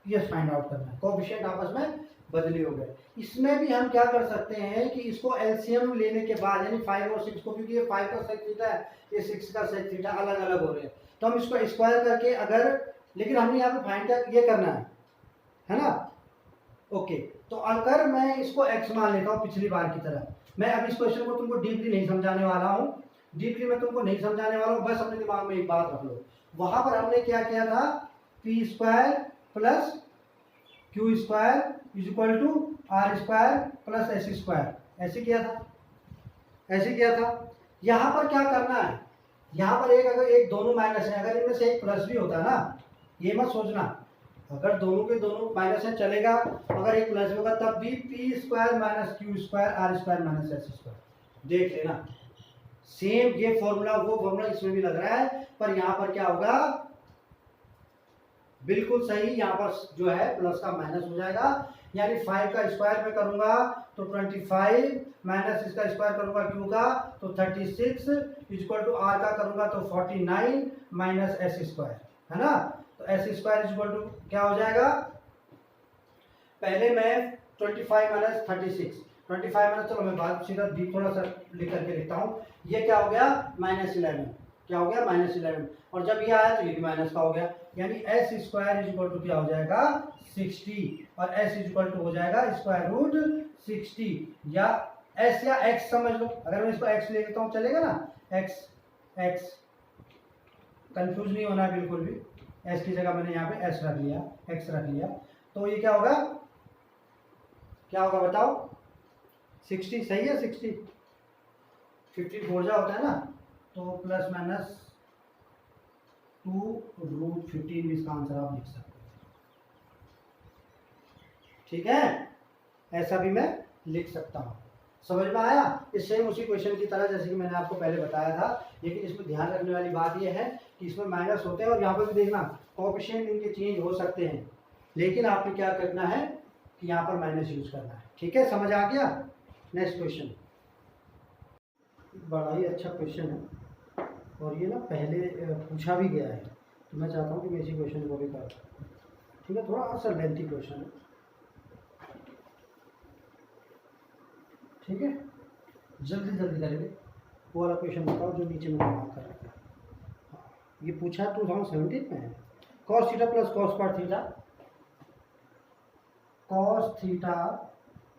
ये फाइंड आउट करना है। कोफिशिएंट आपस में बदली हो गए। इसमें भी हम क्या कर सकते हैं कि इसको एलसीएम लेने के बाद, यानी 5 और 6 को, क्योंकि ये 5 का सेक थीटा है, ये 6 का सेक थीटा अलग अलग हो रहे हैं, तो हम इसको स्क्वायर करके अगर, लेकिन हमने यहाँ पे फाइंड ये करना है ना। ओके, तो अगर मैं इसको एक्स मान लेता हूँ पिछली बार की तरह, मैं अब इस क्वेश्चन को तुमको डीपली नहीं समझाने वाला हूँ, डीपली मैं तुमको नहीं समझाने वाला हूँ, बस अपने दिमाग में एक बात रख लो। वहां पर हमने क्या किया था, P square plus Q square is equal to R square plus S square, ऐसे किया था, ऐसे किया था। यहाँ पर क्या करना है, यहाँ पर एक, अगर एक दोनों माइनस है, अगर इनमें से एक प्लस भी होता है ना, ये मत सोचना, अगर दोनों के दोनों माइनस है चलेगा, अगर एक प्लस होगा तब भी P square minus Q square R square minus S square, देख लेना सेम ये फॉर्मूला वो फॉर्मूला इसमें भी लग रहा है, पर यहाँ पर क्या होगा, बिल्कुल सही, यहाँ पर जो है प्लस का माइनस हो जाएगा, यानी 5 का स्क्वायर में करूंगा तो 25 माइनस इसका स्क्वायर करूंगा क्यू का तो 36 इक्वल टू आर का करूंगा तो 49 माइनस एस स्क्वायर, है ना। तो एस स्क्वायर इक्वल टू क्या हो जाएगा, पहले मैं 25 माइनस 36, 25 माइनस, चलो मैं बात सीधा थोड़ा सा लिख करके लिखता हूँ, ये क्या हो गया -11, क्या हो गया -11, और जब ये आया तो ये भी माइनस का हो गया, यानी S square is equal to क्या हो जाएगा 60, और एस इज इक्वल टू हो जाएगा स्क्वायर रूट 60, या एस या एक्स समझ लो, अगर मैं इसको एक्स ले लेता हूँ चलेगा ना, एक्स, एक्स कंफ्यूज नहीं होना बिल्कुल भी, एस की जगह मैंने यहाँ पे एस रख लिया, एक्स रख लिया, तो ये क्या होगा, क्या होगा बताओ, 60 सही है, 60 15 फोर्जा होता है ना, तो प्लस माइनस 2√15 इसका आंसर आप लिख सकते हैं, ठीक है, ऐसा भी मैं लिख सकता हूँ। समझ में आया, इस सेम उसी क्वेश्चन की तरह जैसे कि मैंने आपको पहले बताया था, लेकिन इसमें ध्यान रखने वाली बात यह है कि इसमें माइनस होते हैं और यहाँ पर भी देखना कोएफिशिएंट इनके चेंज हो सकते हैं, लेकिन आपने क्या करना है कि यहाँ पर माइनस यूज करना है, ठीक है, समझ आ गया। नेक्स्ट क्वेश्चन, बड़ा ही अच्छा क्वेश्चन है और ये ना पहले पूछा भी गया है, तो मैं चाहता हूँ कि मैं इसी क्वेश्चन को भी कर, ठीक है, थोड़ा सा लेंथी क्वेश्चन है, ठीक है, जल्दी जल्दी करेंगे। वो वाला क्वेश्चन बताओ जो नीचे में मार्क कर रखा है, ये पूछा 2017 में है, cos theta plus cos square theta, cos theta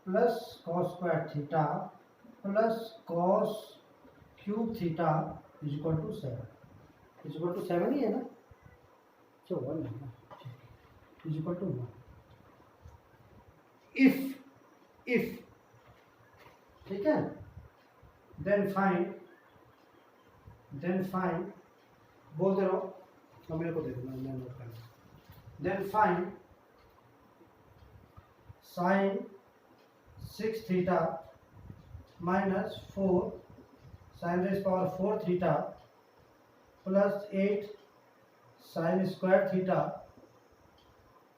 plus cos square theta plus cos cube theta is equal to 7, is equal to 7 ही है ना, चलो 1 है ना, इज इक्वल टू 1, इफ ठीक है, देन फाइंड बोलते रहो तो मेरे को दे दो, मैं नोट कर, then find sine 6 theta minus 4 sine raise power 4 theta plus 8 sine square theta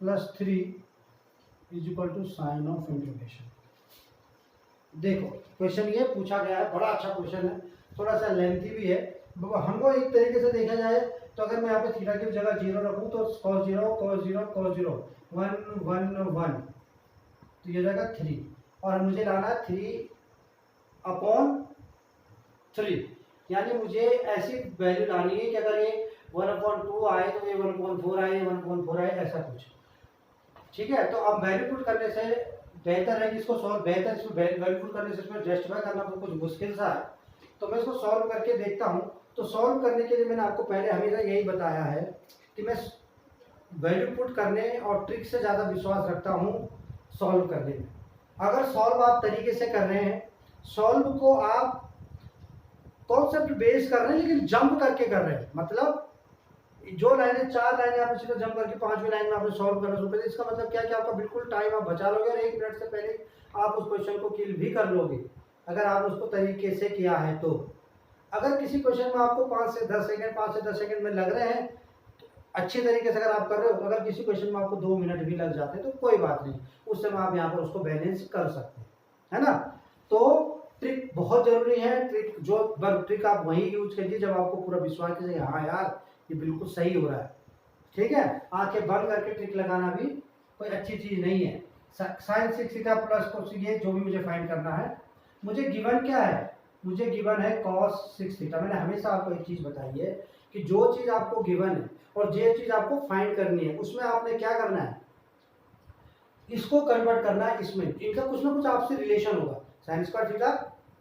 plus 3 is equal to sign of integration. देखो क्वेश्चन ये पूछा गया है, बड़ा अच्छा क्वेश्चन है, थोड़ा सा लेंथी भी है, हमको एक तरीके से देखा जाए तो अगर मैं यहाँ पे थीटा की जगह 0 रखूँ तो cos 0 cos 0 cos 0 1 1 1, तो ये जाएगा 3, और मुझे लाना है 3/3, यानी मुझे ऐसी वैल्यू लानी है कि अगर ये 1/2 आए तो ये 1/4 आए, 1/4 आए, ऐसा कुछ, ठीक है। तो अब वैल्यू पुट करने से बेहतर है कि इसको सॉल्व, बेहतर इसमें वैल्यू पुट करने से इसमें जस्टिफाई करना तो कुछ मुश्किल सा है, तो मैं इसको सॉल्व करके देखता हूँ। तो सॉल्व करने के लिए मैंने आपको पहले हमेशा यही बताया है कि मैं वैल्यू पुट करने और ट्रिक से ज़्यादा विश्वास रखता हूँ सॉल्व करने में। अगर सॉल्व आप तरीके से कर रहे हैं, सॉल्व को आप कॉन्सेप्ट बेस कर रहे हैं लेकिन जंप करके कर रहे हैं, मतलब जो लाइनें 4 लाइनें आपने सीधा जंप करके 5वीं लाइन में आपने सॉल्व करना शुरू कर दिया, इसका मतलब क्या कि आपका बिल्कुल टाइम आप बचा लोगे और 1 मिनट से पहले आप उस क्वेश्चन को किल भी कर लोगे अगर आप उसको तरीके से किया है तो। अगर किसी क्वेश्चन में आपको 5 से 10 सेकंड में लग रहे हैं तो अच्छे तरीके से अगर आप कर रहे हो, अगर किसी क्वेश्चन में आपको 2 मिनट भी लग जाते हैं तो कोई बात नहीं, उस समय आप यहाँ पर उसको बैलेंस कर सकते हैं, है ना। तो ट्रिक बहुत जरूरी है, ट्रिक आप वही यूज कीजिए जब आपको पूरा विश्वास कीजिए हाँ यार ये बिल्कुल सही हो रहा है, ठीक है। आंखें बंद करके ट्रिक लगाना भी कोई अच्छी चीज नहीं है। साइन 6 थीटा प्लस कोस, ये जो भी मुझे फाइंड करना है, मुझे गिवन क्या है, मुझे गिवन है cos 6 थीटा। मैंने हमेशा आपको एक चीज बताई है कि जो चीज आपको गिवन है और जो चीज आपको फाइंड करनी है उसमें आपने क्या करना है, इसको कन्वर्ट करना है इसमें, इनका कुछ ना कुछ आपसे रिलेशन होगा। Sine square theta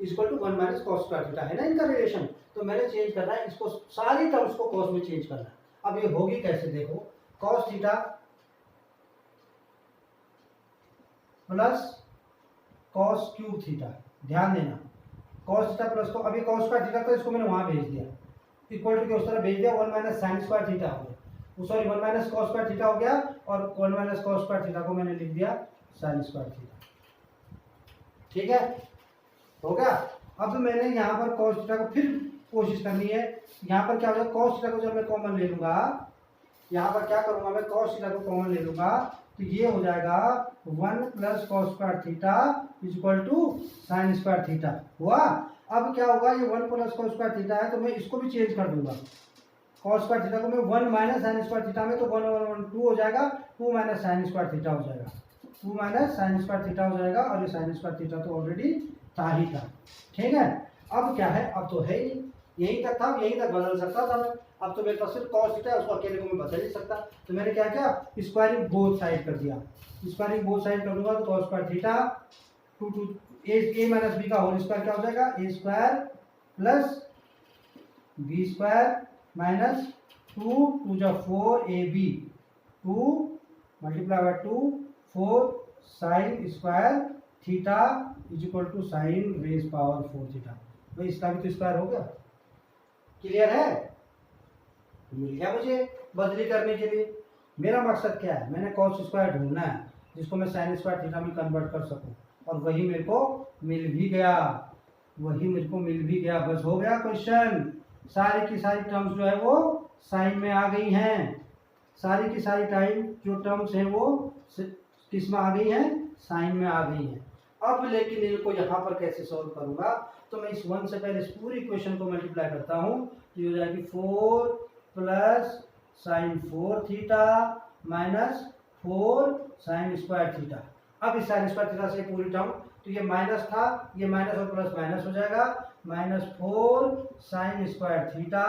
equal to 1 minus cos square theta है ना इनका रिलेशन, तो मैंने चेंज करना है इसको, सारी टर्म्स को कॉस में चेंज करना है। अब ये होगी कैसे, देखो cos theta plus cos cube theta, ध्यान देना कॉस थीटा प्लस को, अभी कॉस स्क्वायर थीटा तो इसको मैंने वहां भेज दिया, इक्वल टू के उस तरह भेज दिया, 1 माइनस साइन स्क्वायर थीटा हो गया, sorry 1 minus cos square theta हो गया और 1 माइनस कॉस स्क्वायर थीटा को मैंने लिख दिया साइन स्क्वायर थीटा, ठीक है हो गया। अब मैंने यहाँ पर कॉस थीटा को फिर कोशिश करनी है, यहाँ पर क्या हो जाएगा, कॉस थीटा को जब मैं कॉमन ले लूंगा, यहाँ पर क्या करूंगा मैं, कॉस थीटा को कॉमन ले लूंगा तो ये हो जाएगा 1 plus cos square theta equal to sine square theta हुआ। अब क्या होगा, ये 1 प्लस कॉस स्क्वायर थीटा है तो मैं इसको भी चेंज कर दूंगा, कॉस स्क्वायर थीटा को मैं 1 माइनस साइन स्क्वायर थीटा में, तो 1 1 1 2 हो जाएगा, 2 माइनस साइन स्क्वायर थीटा हो जाएगा, 2 माइनस साइन स्क्वायर थीटा हो जाएगा, और ये साइन स्क्वायर थीटा तो ऑलरेडी था ही था, ठीक है। अब क्या है, अब तो है ही यहीं तक था, यहीं तक बदल सकता था मैं, अब तो मेरे पास सिर्फ कॉस थीटा है, उसको अकेले को मैं बदल नहीं सकता, तो मैंने क्या किया, स्क्वायरिंग बोथ साइड कर दिया, स्क्वायरिंग बोथ साइड कर दूंगा तो cos square theta to A minus B का होल स्क्वायर क्या हो जाएगा, A square plus B square minus 2 जा 4 A B, 2 multiply by 2 4 sine square theta is equal to sine raise power 4 theta. भाई इसका भी तो स्क्वायर हो गया, क्लियर है, मिल गया मुझे बदली करने के लिए। मेरा मकसद क्या है, मैंने कॉस स्क्वायर ढूंढना है जिसको मैं साइन स्क्वायर थीटा में कन्वर्ट कर सकूं, और वही मेरे को मिल भी गया, वही मेरे को मिल भी गया, बस हो गया क्वेश्चन। सारी की सारी टर्म्स जो है वो साइन में आ गई हैं, सारी की सारी टाइम जो टर्म्स हैं वो किस में आ गई हैं, साइन में आ गई हैं। अब लेकिन इनको यहाँ पर कैसे सॉल्व करूंगा, तो मैं इस 1 से पहले इस पूरी इक्वेशन को मल्टीप्लाई करता हूँ, तो ये हो जाएगी 4 plus sign 4 theta minus 4 sine square theta. अब इस साइन स्क्वायर थीटा से पूरी टर्म, तो ये माइनस था, ये माइनस और प्लस माइनस हो जाएगा, -4 साइन स्क्वायर थीटा,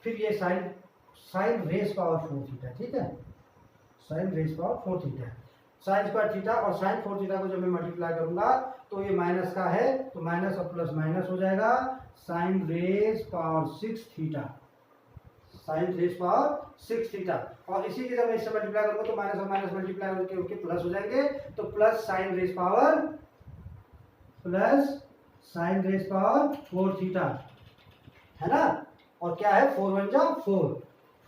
फिर ये साइन रेस पावर 4 थीटा, ठीक है, sign raise power 4 theta, sign square theta और साइन 4 थीटा को जब मैं मल्टीप्लाई करूंगा तो ये माइनस का है तो माइनस और प्लस माइनस हो जाएगा, sign raise power 6 theta, sign raise power 6 theta, और इसी की जब मैं इससे मल्टीप्लाई करूंगा तो माइनस और माइनस मल्टीप्लाई होकर उनके प्लस हो जाएंगे, तो plus sign raise power 4 theta, है ना। और क्या है, 4 1 जा 4,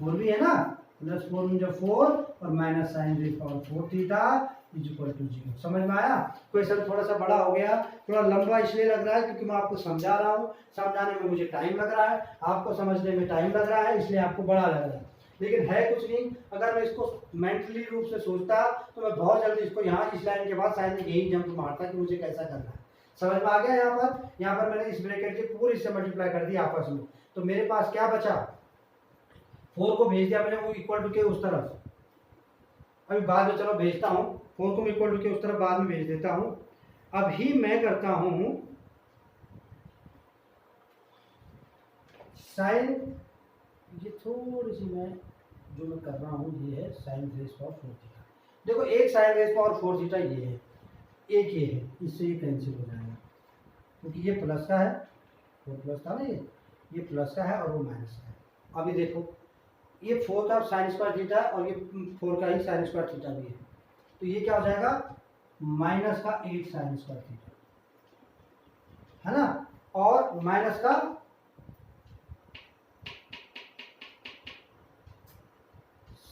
4 भी है ना, प्लस 4 1 जा 4 और minus sine raise power 4 theta is equal to 0। समझ में आया, क्वेश्चन थोड़ा सा बड़ा हो गया, थोड़ा लंबा इसलिए लग रहा है क्योंकि मैं आपको समझा रहा हूँ, समझाने में मुझे टाइम लग रहा है, आपको समझने में टाइम लग रहा है, इसलिए आपको बड़ा लग रहा है, लेकिन है कुछ नहीं। अगर मैं इसको मेंटली रूप से सोचता तो मैं बहुत जल्दी इसको यहाँ इस लाइन के बाद शायद यही जंप मारता कि मुझे कैसा करना है। समझ में आ गया, यहाँ पर मैंने इस ब्रैकेट के पूरी से मल्टीप्लाई कर दिया आपस में, तो मेरे पास क्या बचा, 4 को भेज दिया मैंने वो इक्वल टू के उस तरफ, अभी बाद में चलो भेजता हूँ, 4 को मैं इक्वल टू के उस तरफ बाद में भेज देता हूँ। अभी मैं करता हूँ साइन, ये थोड़ी सी मैं जो मैं कर रहा हूँ ये है साइन रेस पावर 4 थीटा, देखो एक साइन रेस पावर 4 थीटा ये है, एक ये है, इससे ये कैंसिल हो जाएगा क्योंकि ये प्लस का है, वो प्लस था ना, ये प्लस का है और वो माइनस का है। अभी देखो ये 4 का साइन स्क्वायर थीटा और ये 4 का ही साइन स्क्वायर थीटा भी है, तो ये क्या हो जाएगा, माइनस का 8 साइन स्क्वायर थीटा, है ना, और माइनस का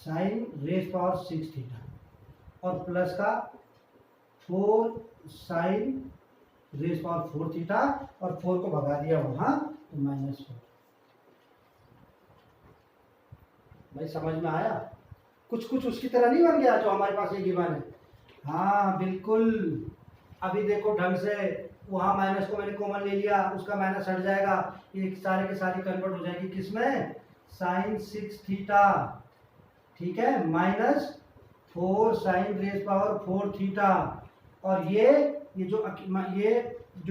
साइन रेज पावर 6 थीटा और प्लस का 4 साइन रेज पावर 4 थीटा और 4 को भगा दिया वहां तो -4। भाई समझ में आया? कुछ कुछ उसकी तरह नहीं बन गया जो हमारे पास ये गिवन है। हाँ बिल्कुल। अभी देखो ढंग से, वहां माइनस को मैंने कॉमन ले लिया, उसका माइनस हट जाएगा, ये सारे के सारे कन्वर्ट हो जाएगी किसमें? साइन 6 थीटा, ठीक है, -4 साइन रेज पावर 4 थीटा और ये जो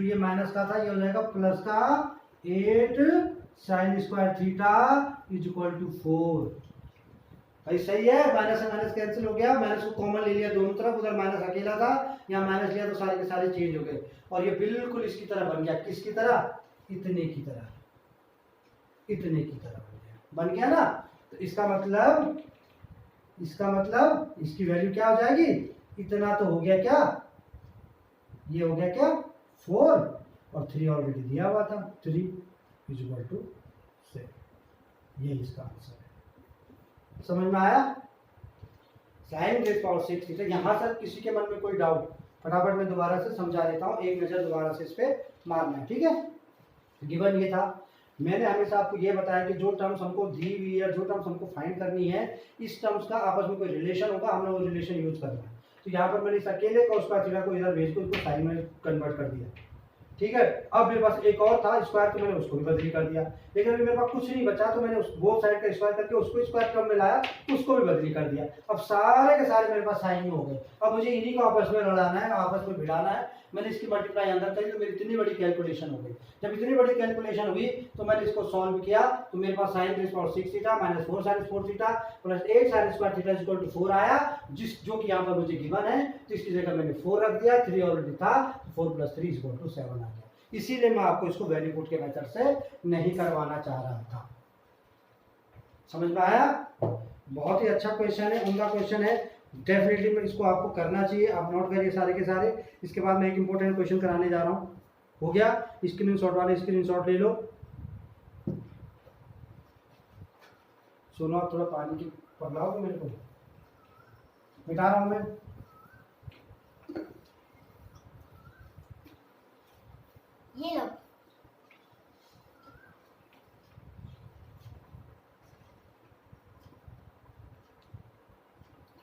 ये माइनस का था ये हो जाएगा प्लस का 8 sine square theta is equal to 4। भाई सही है, माइनस से माइनस कैंसिल हो गया, माइनस को कॉमन ले लिया दोनों तरफ, उधर माइनस अकेला था, यहाँ माइनस लिया तो सारे के सारे चेंज हो गए और ये बिल्कुल इसकी तरह बन गया। किसकी तरह? इतने की तरह, इतने की तरह बन गया ना। तो इसका मतलब इसकी वैल्यू क्या हो जाएगी? इतना तो हो गया, क्या ये हो गया क्या 4 और 3 ऑलरेडी दिया हुआ था, 3 इज इक्वल टू 7। ये इसका आंसर है। समझ में आया? Sine raise power 6 theta. यहाँ से किसी के मन में कोई डाउट, फटाफट मैं दोबारा से समझा देता हूँ, एक नज़र दोबारा से इस पे मारना है, ठीक है। गिवन ये था, मैंने हमेशा आपको ये बताया कि जो टर्म्स हमको दी हुई है, जो टर्म्स हमको फाइंड करनी है, इस टर्म्स का आपस में कोई रिलेशन होगा, हमने वो रिलेशन यूज करना है। तो यहाँ पर मैंने इस अकेले cos स्क्वायर थीटा को इधर भेज को इसको साइन में कन्वर्ट कर दिया, ठीक है। अब मेरे पास एक और था स्क्वायर, तो मैंने उसको भी बदली कर दिया, लेकिन अभी मेरे पास कुछ नहीं बचा, तो मैंने उस बोथ साइड का स्क्वायर करके उसको स्क्वायर टर्म में लाया, उसको भी बदली कर दिया। अब सारे के सारे मेरे पास साइन में हो गए। अब मुझे इन्हीं को आपस में लड़ाना है, आपस में भिड़ाना है। मैंने इसकी मल्टीप्लाई अंदर करी तो मेरी इतनी बड़ी कैलकुलेशन हो गई। जब इतनी बड़ी कैलकुलेशन हुई तो मैंने इसको सॉल्व किया, तो मेरे पास sine raise power 6 theta -4 sine 4 theta plus 8 sine square theta equal to 4 आया, जो कि यहाँ पर मुझे गिवन है, तो इसकी जगह मैंने 4 रख दिया, 3 ऑलरेडी था, 4 + 3 इक्वल टू 7 आ गया। इसीलिए मैं आपको इसको वैल्यू पुट के मेथड से नहीं करवाना चाह रहा था। समझ में आया? बहुत ही अच्छा क्वेश्चन है, उनका क्वेश्चन है, डेफिनेटली मैं इसको आपको करना चाहिए। आप नोट करिए सारे के सारे। इसके बाद मैं एक इंपॉर्टेंट क्वेश्चन कराने जा रहा हूँ। हो गया? स्क्रीनशॉट वाले स्क्रीनशॉट ले लो। सुनो, आप थोड़ा पानी की पगलाओगे मेरे को, मिटा रहा हूँ मैं। ये लो।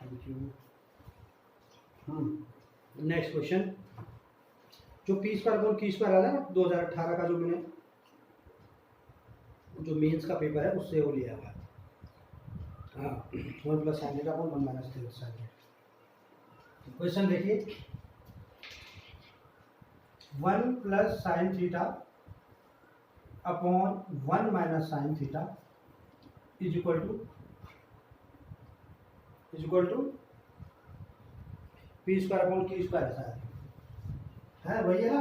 Thank you. नेक्स्ट क्वेश्चन, जो P square upon Q square आया ना 2018 का, जो मैंने जो मेंस का पेपर है उससे वो लिया हुआ है। हाँ, 1 + sin theta upon 1 - 3 sin theta. Question देखिए, 1 + sin theta upon 1 - sin theta is equal to P square upon Q square, ऐसा है वही है ना,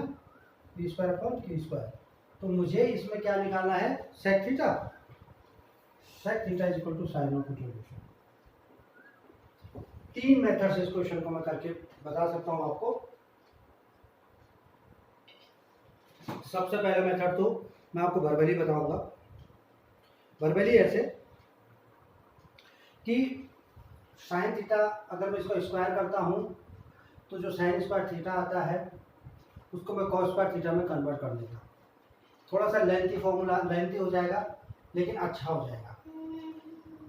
P square upon Q square. तो मुझे इसमें क्या निकालना है? Sec theta. Sec theta is equal to sign of theta. 3 method से इस क्वेश्चन को मैं करके बता सकता हूँ आपको। सबसे पहला मेथड तो मैं आपको वर्बली बताऊंगा। वर्बली ऐसे कि साइन थीटा अगर मैं इसको स्क्वायर करता हूँ तो जो साइन स्क्वायर थीटा आता है उसको मैं कॉस स्क्वायर थीटा में कन्वर्ट कर देता हूँ। थोड़ा सा लेंथी फॉर्मूला, लेंथी हो जाएगा लेकिन अच्छा हो जाएगा,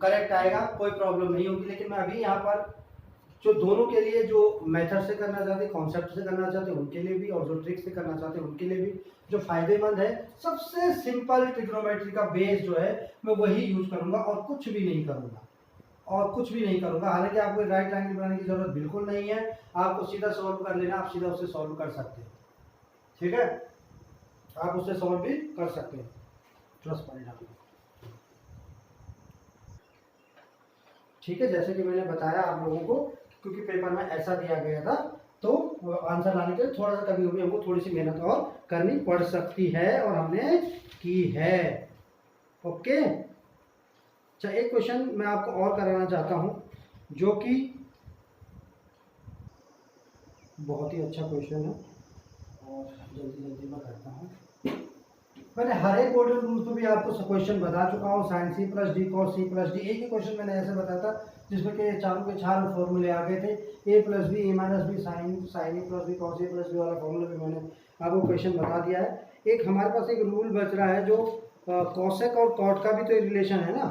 करेक्ट आएगा, कोई प्रॉब्लम नहीं होगी। लेकिन मैं अभी यहाँ पर जो दोनों के लिए, जो मेथड से करना चाहते हैं, कॉन्सेप्ट से करना चाहते हैं उनके लिए भी, और जो ट्रिक से करना चाहते हैं उनके लिए भी, जो फायदेमंद है, सबसे सिंपल ट्रिग्नोमेट्री का बेस जो है मैं वही यूज करूंगा और कुछ भी नहीं करूंगा, हालांकि आपको राइट ट्रायंगल बनाने की जरूरत बिल्कुल नहीं है, आपको सीधा सॉल्व कर लेना, आप सीधा उससे सॉल्व कर सकते हैं, ठीक है, आप उससे सॉल्व भी कर सकते हैं। ट्रस्ट परिणाम, ठीक है, जैसे कि मैंने बताया आप लोगों को, क्योंकि पेपर में ऐसा दिया गया था तो आंसर लाने के लिए थोड़ा सा कभी कभी हमको थोड़ी सी मेहनत और करनी पड़ सकती है, और हमने की है। ओके, अच्छा, एक क्वेश्चन मैं आपको और कराना चाहता हूं जो कि बहुत ही अच्छा क्वेश्चन है, और जल्दी जल्दी मैं करता हूं। मैंने हर एक गोल्डन रूल पे भी आपको क्वेश्चन बता चुका हूँ। Sine C plus D cos C plus D, एक ही क्वेश्चन मैंने ऐसे बताया था जिसमें कि चारों के चार फॉर्मूले आ गए थे। ए plus B A minus B sign A plus B cos A plus B वाला फॉर्मूला भी मैंने आपको क्वेश्चन बता दिया है। एक हमारे पास एक रूल बच रहा है जो कॉसेक और कॉट का भी तो एक रिलेशन है ना,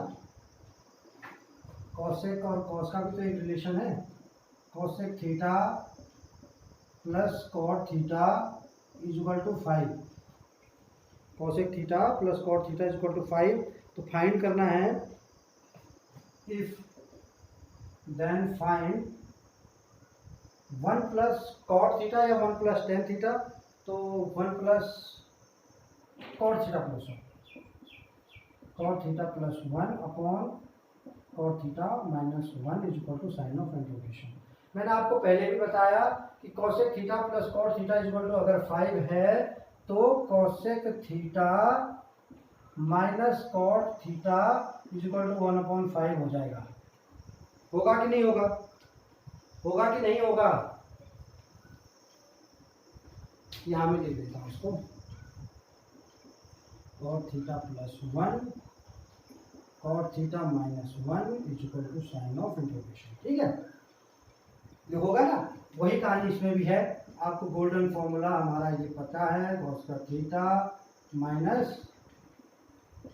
कॉसेक और कॉस का भी तो एक रिलेशन है। Cosec theta plus cot theta is equal to 5, cosec theta plus cot theta is equal to 5। तो फाइंड करना है, if then find 1 plus cot theta या 1 प्लस टेन थीटा। तो 1 plus cot theta plus 1, cot theta plus 1 upon cot theta minus 1 is equal to sign of integration. मैंने आपको पहले भी बताया कि cosec theta plus cot theta is equal to अगर 5 है तो cosec theta minus cot theta is equal to 1/5 हो जाएगा। होगा कि नहीं होगा? होगा कि नहीं होगा? यहां में लिख देता हूं इसको, cot theta plus 1 cot theta minus 1 is equal to sign of integration. ठीक है, ये होगा ना? वही कहानी इसमें भी है। आपको गोल्डन फॉर्मूला हमारा ये पता है, कॉस का theta minus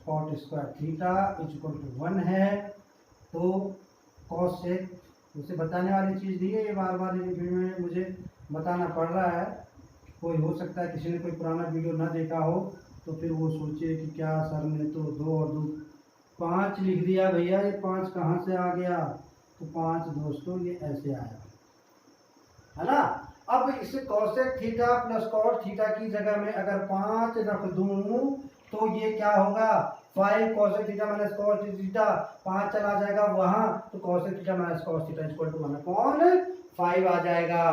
cot square theta is equal to 1 है। तो कॉस से उसे बताने वाली चीज़ नहीं है, ये बार बार वीडियो में मुझे बताना पड़ रहा है। कोई हो सकता है किसी ने कोई पुराना वीडियो ना देखा हो तो फिर वो सोचे कि क्या सर ने तो 2 और 2 5 लिख दिया भैया, ये 5 कहाँ से आ गया? तो 5 दोस्तों ये ऐसे आया है ना। अब इसे cosec theta plus cot theta की जगह में अगर 5 रख दूं तो ये क्या होगा? 5 cosec theta minus cot theta, 5 चला जाएगा वहां तो cosec theta minus cot theta equal to 1/5 आ जाएगा।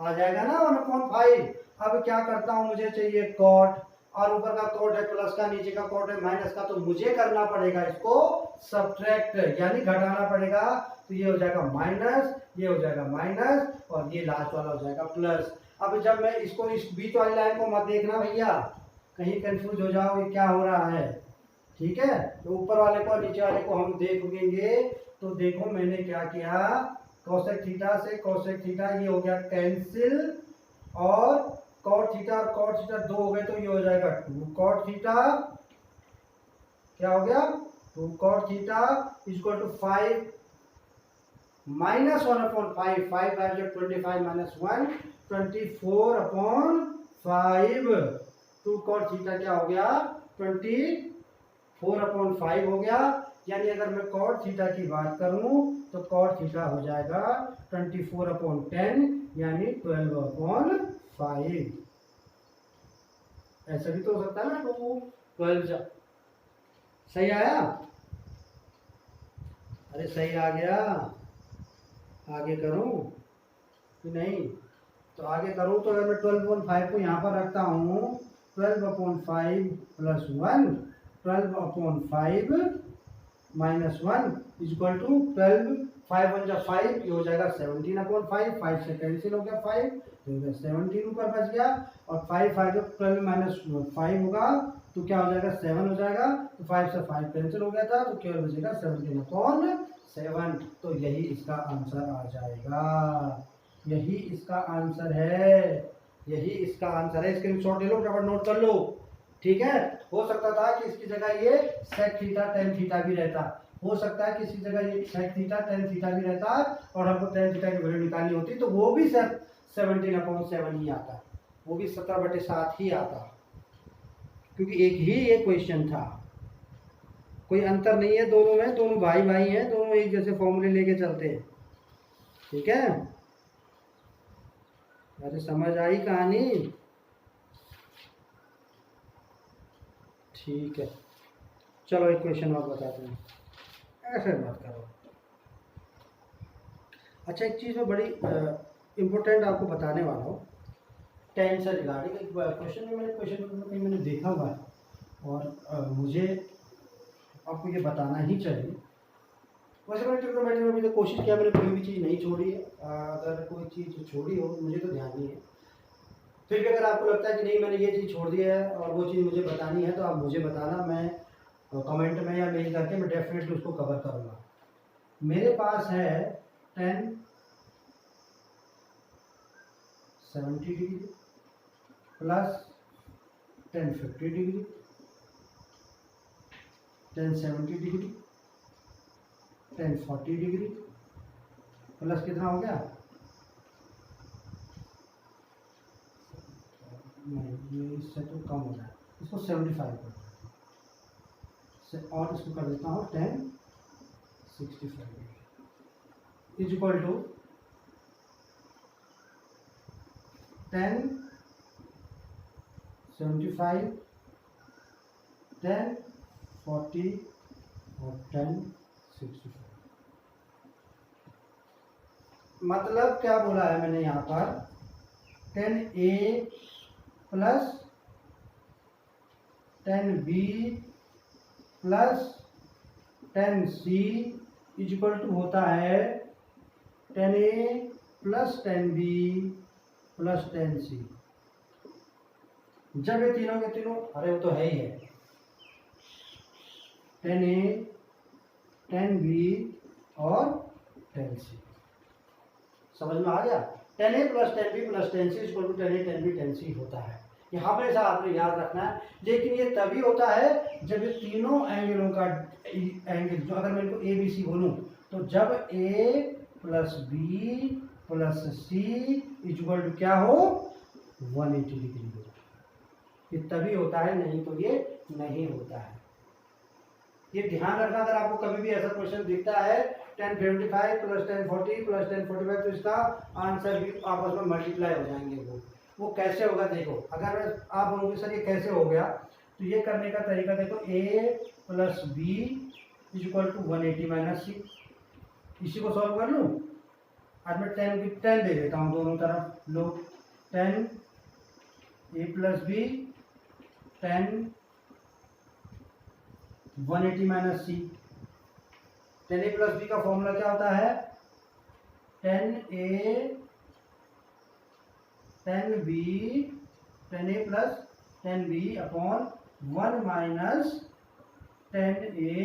आ जाएगा ना 1/5। अब क्या करता हूं, मुझे चाहिए कॉट और ऊपर का कॉट है प्लस का, नीचे का कॉट है माइनस का, तो मुझे करना पड़ेगा इसको सब्ट्रैक्ट यानी घटाना पड़ेगा। तो ये हो जाएगा माइनस, ये हो जाएगा माइनस और ये लास्ट वाला हो जाएगा प्लस। अब जब मैं इसको इस बीच वाली लाइन को मत देखना भैया, कहीं कंफ्यूज हो जाओ ये क्या हो रहा है। ठीक है, तो ऊपर वाले को नीचे वाले को हम देखेंगे। तो देखो मैंने क्या किया, कॉसेक थीटा से कॉसेक थीटा ये हो गया कैंसिल और कॉट थीटा और कॉट थीटा 2 हो गए तो ये हो जाएगा 2 कॉट थीटा। क्या हो गया? 2 cot theta is equal to 5 minus 1/5, 5 5 जो 25 माइनस 1 24/5। 2 कॉट थीटा क्या हो गया? 24/5 हो गया। यानी अगर मैं कॉट थीटा की बात करूं तो कॉट थीटा हो जाएगा 24/10 यानी 12/5। ऐसा भी तो हो सकता है ना, 2 12 सही आया? अरे सही आ गया। आगे करूं कि नहीं? तो आगे करूं तो अगर मैं 12/5 को यहाँ पर रखता हूँ, 12/5 plus 1 12/5 minus 1 is equal to 12 5 1 जा 5, ये हो जाएगा 17/5। 5 से कैंसिल हो गया 5 तो 17 ऊपर बच गया और 5 5 जब 12 माइनस 5 होगा तो क्या हो जाएगा? 7 हो जाएगा। तो 5 से 5 कैंसिल हो गया था तो केवल बचेगा 17/7। तो यही इसका आंसर आ जाएगा। यही इसका आंसर है, यही इसका आंसर है। स्क्रीनशॉट ले लो, फटाफट नोट कर लो। ठीक है, हो सकता था कि इसकी जगह ये सेक थीटा टेन थीटा भी रहता, हो सकता है कि इसकी जगह ये सेक थीटा टेन थीटा भी रहता और हमको टेन थीटा की वैल्यू निकालनी होती तो वो भी 17/7 ही आता, वो भी 17/7 ही आता, क्योंकि एक ही ये क्वेश्चन था। कोई अंतर नहीं है दोनों में, दोनों भाई भाई हैं, दोनों एक जैसे फॉर्मूले लेके चलते हैं। ठीक है, अरे समझ आई कहानी? ठीक है, चलो एक क्वेश्चन और बताते हैं। ऐसे मत करो। अच्छा, एक चीज़ मैं बड़ी इम्पोर्टेंट आपको बताने वाला हूँ टेन से रिगार्डिंग। एक क्वेश्चन में मैंने कहीं मैंने देखा हुआ है और मुझे आपको ये बताना ही चाहिए। वैसे मैंने ट्रिग्नोमेट्री में अभी तो कोशिश किया, मैंने कोई भी चीज़ नहीं छोड़ी है। अगर कोई चीज़ छोड़ी हो मुझे तो ध्यान नहीं है। फिर भी अगर आपको लगता है कि नहीं मैंने ये चीज़ छोड़ दी है और वो चीज़ मुझे बतानी है तो आप मुझे बताना, मैं कमेंट में या मेल करके मैं डेफिनेटली उसको कवर करूँगा। मेरे पास है 10 70 degree plus 10 50 degree 10 70 degree 10 40 degree plus कितना हो गया, नहीं ये इससे तो कम हो रहा है, इसको 75 कर और इसको कर देता हूँ 10 65 इज इक्वल टू 10 75 10 40 और 10 65। मतलब क्या बोला है मैंने यहाँ पर 10A plus 10B plus 10C is equal to होता है 10A plus 10B plus 10C। जब ये तीनों के तीनों, अरे वो तो है ही है, 10A 10B और 10C, समझ में आ गया। 10A plus 10B plus 10C equal to 10A 10B 10C होता है। यहाँ पर ऐसा आपने याद रखना है, लेकिन ये तभी होता है जब ये तीनों एंगलों का एंगल, जो अगर मैं इनको ए बी सी बोलूँ तो जब A plus B plus C equal to क्या हो 180 डिग्री हो, ये तभी होता है, नहीं तो ये नहीं होता है। ये ध्यान रखना, अगर आपको कभी भी ऐसा क्वेश्चन दिखता है 1055 प्लस 1040 प्लस 1045 तो इसका आंसर भी आपस में मल्टीप्लाई हो जाएंगे। वो कैसे होगा देखो, अगर आप बोलोगे सर ये कैसे हो गया, तो ये करने का तरीका देखो, A plus B is equal to 180 minus C. इसी को सॉल्व कर लूँ, आज मैं 10 दे देता हूँ दोनों तरफ, लो 10 A plus B 10 180 minus C. 10A plus B का फॉर्मूला क्या होता है 10A 10B 10A plus 10B upon 1 minus 10A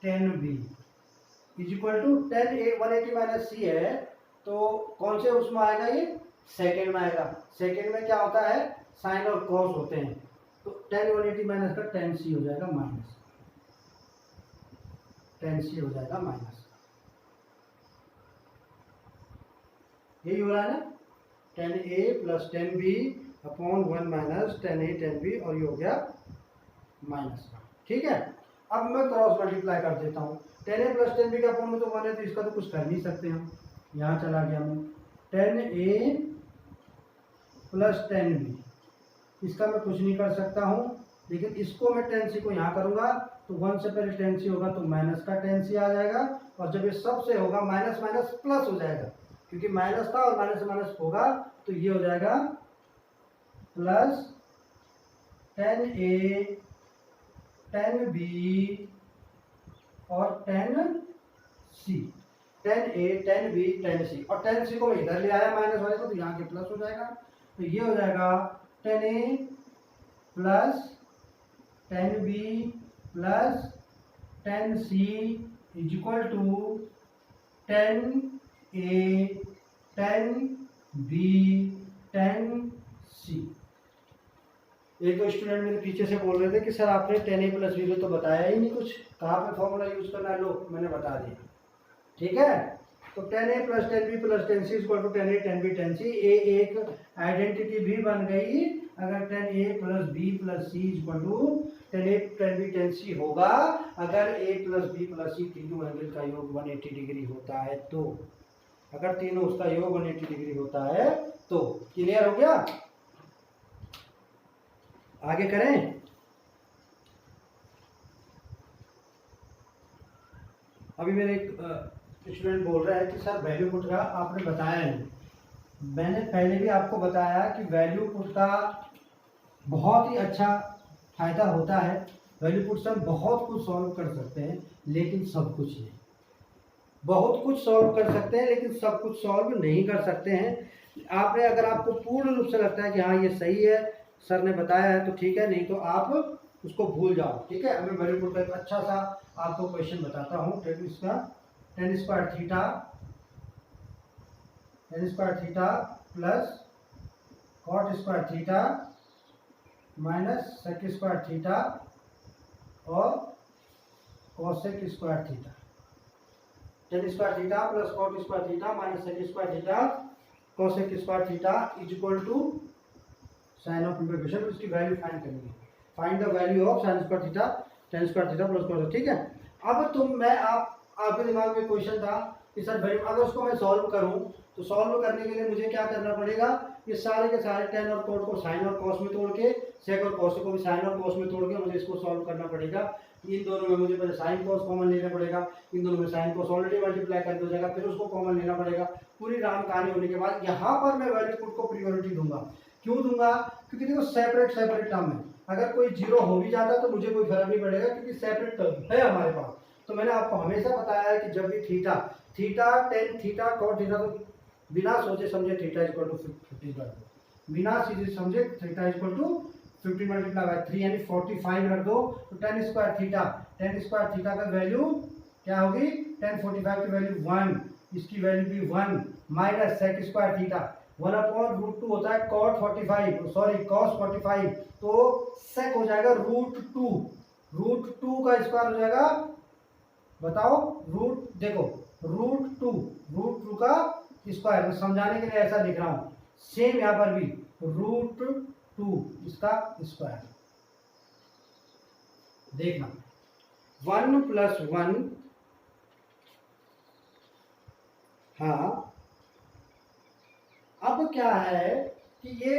10B is equal to 10A 180 minus C है, तो कौन से उसमें आएगा, ये सेकेंड में आएगा। सेकेंड में क्या होता है साइन और कॉस होते हैं, तो 10 180 माइनस का 10C हो जाएगा माइनस, 10C हो जाएगा माइनस, यही हो रहा है ना 10A plus 10B upon 1 minus 10A 10B और ये हो गया माइनस का। ठीक है, अब मैं क्रॉस मल्टीप्लाई कर देता हूँ। 10A प्लस 10B का अपॉन में तो 1 है, तो इसका तो कुछ कर नहीं सकते हम, यहाँ चला गया मैं 10A प्लस 10B, इसका मैं कुछ नहीं कर सकता हूँ, लेकिन इसको मैं 10C को यहाँ करूँगा तो 1 से पहले 10C होगा तो माइनस का 10C आ जाएगा, और जब ये सब से होगा माइनस माइनस प्लस हो जाएगा, क्योंकि माइनस था और माइनस से माइनस होगा तो ये हो जाएगा प्लस 10A 10B और 10C, 10A 10B 10C, और 10C को इधर ले आया माइनस वाले को तो यहाँ के प्लस हो जाएगा, तो ये हो जाएगा 10A plus 10B plus 10C is equal to 10A 10B 10C। एक दो स्टूडेंट मेरे पीछे से बोल रहे थे कि सर आपने 10A प्लस बी तो बताया ही नहीं कुछ, कहाँ पे फॉर्मूला यूज करना है, लो मैंने बता दिया। ठीक है, तो 10A plus 10B plus 10C equal to 10A 10B 10C, ये एक आइडेंटिटी भी बन गई। अगर 10A plus B plus C equal to 10A 10B 10C होगा, अगर A plus B plus C तीनों एंगल का योग 180 डिग्री होता है तो, अगर तीनों उसका योग 180 डिग्री होता है तो। क्लियर हो गया, आगे करें। अभी मेरे एक स्टूडेंट बोल रहा है कि सर वैल्यू पुट का आपने बताया नहीं। मैंने पहले भी आपको बताया कि वैल्यू पुट का बहुत ही अच्छा फायदा होता है। वैल्यू पुट से हम बहुत कुछ सॉल्व कर सकते हैं, लेकिन सब कुछ नहीं। बहुत कुछ सॉल्व कर सकते हैं लेकिन सब कुछ सॉल्व नहीं कर सकते हैं। आपने अगर आपको पूर्ण रूप से लगता है कि हाँ ये सही है, सर ने बताया है, तो ठीक है, नहीं तो आप उसको भूल जाओ। ठीक है, मैं वेरी गुड का एक अच्छा सा आपको क्वेश्चन बताता हूँ। इसका tan square theta plus cot square theta minus sec square theta और cosec square theta. Tan square theta plus cot square theta minus sec square theta cosec square theta is equal to sign of equation. उसकी वैल्यू फाइंड करनी है। Find the value of sine square theta tan square theta plus cos. ठीक है, अब मैं आपके दिमाग में क्वेश्चन था कि सर वैल्यू, अगर उसको मैं सॉल्व करूं तो सॉल्व करने के लिए मुझे क्या करना पड़ेगा, ये सारे के सारे टेन और कॉट को साइन और कॉस में तोड़ के, सेक और कॉस को भी साइन और कॉस में तोड़ के मुझे इसको सॉल्व करना पड़ेगा। इन दोनों में मुझे पहले साइन कॉस कॉमन लेना पड़ेगा, इन दोनों में साइन कॉस ऑलरेडी मल्टीप्लाई करके हो जाएगा, फिर उसको कॉमन लेना पड़ेगा। पूरी राम कहानी होने के बाद यहाँ पर मैं वैल्यू पुट को प्रियोरिटी दूंगा। क्यों दूंगा? क्योंकि देखो सेपरेट टर्म है, अगर कोई जीरो हो भी जाता तो मुझे कोई फर्क नहीं पड़ेगा, क्योंकि सेपरेट टर्म है हमारे पास। तो मैंने आपको हमेशा बताया है कि जब भी theta tan theta cot theta, तो बिना सोचे समझे थीटा इक्वल टू 50 कर दो, बिना सीधे समझे theta equal to 50 multiply by 3 यानी 45 रख दो। तो टेन स्क्वायर थीटा का वैल्यू क्या होगी, टेन 45 की वैल्यू 1, इसकी वैल्यू भी 1 माइनस सेक स्क्वायर थीटा 1/√2 होता है cos 45, तो सेक हो जाएगा √2 का स्क्वायर हो जाएगा। बताओ देखो √2 का स्क्वायर, मैं समझाने के लिए ऐसा लिख रहा हूं। सेम यहां पर भी √2 इसका स्क्वायर। देखना 1 + 1, हाँ अब क्या है कि ये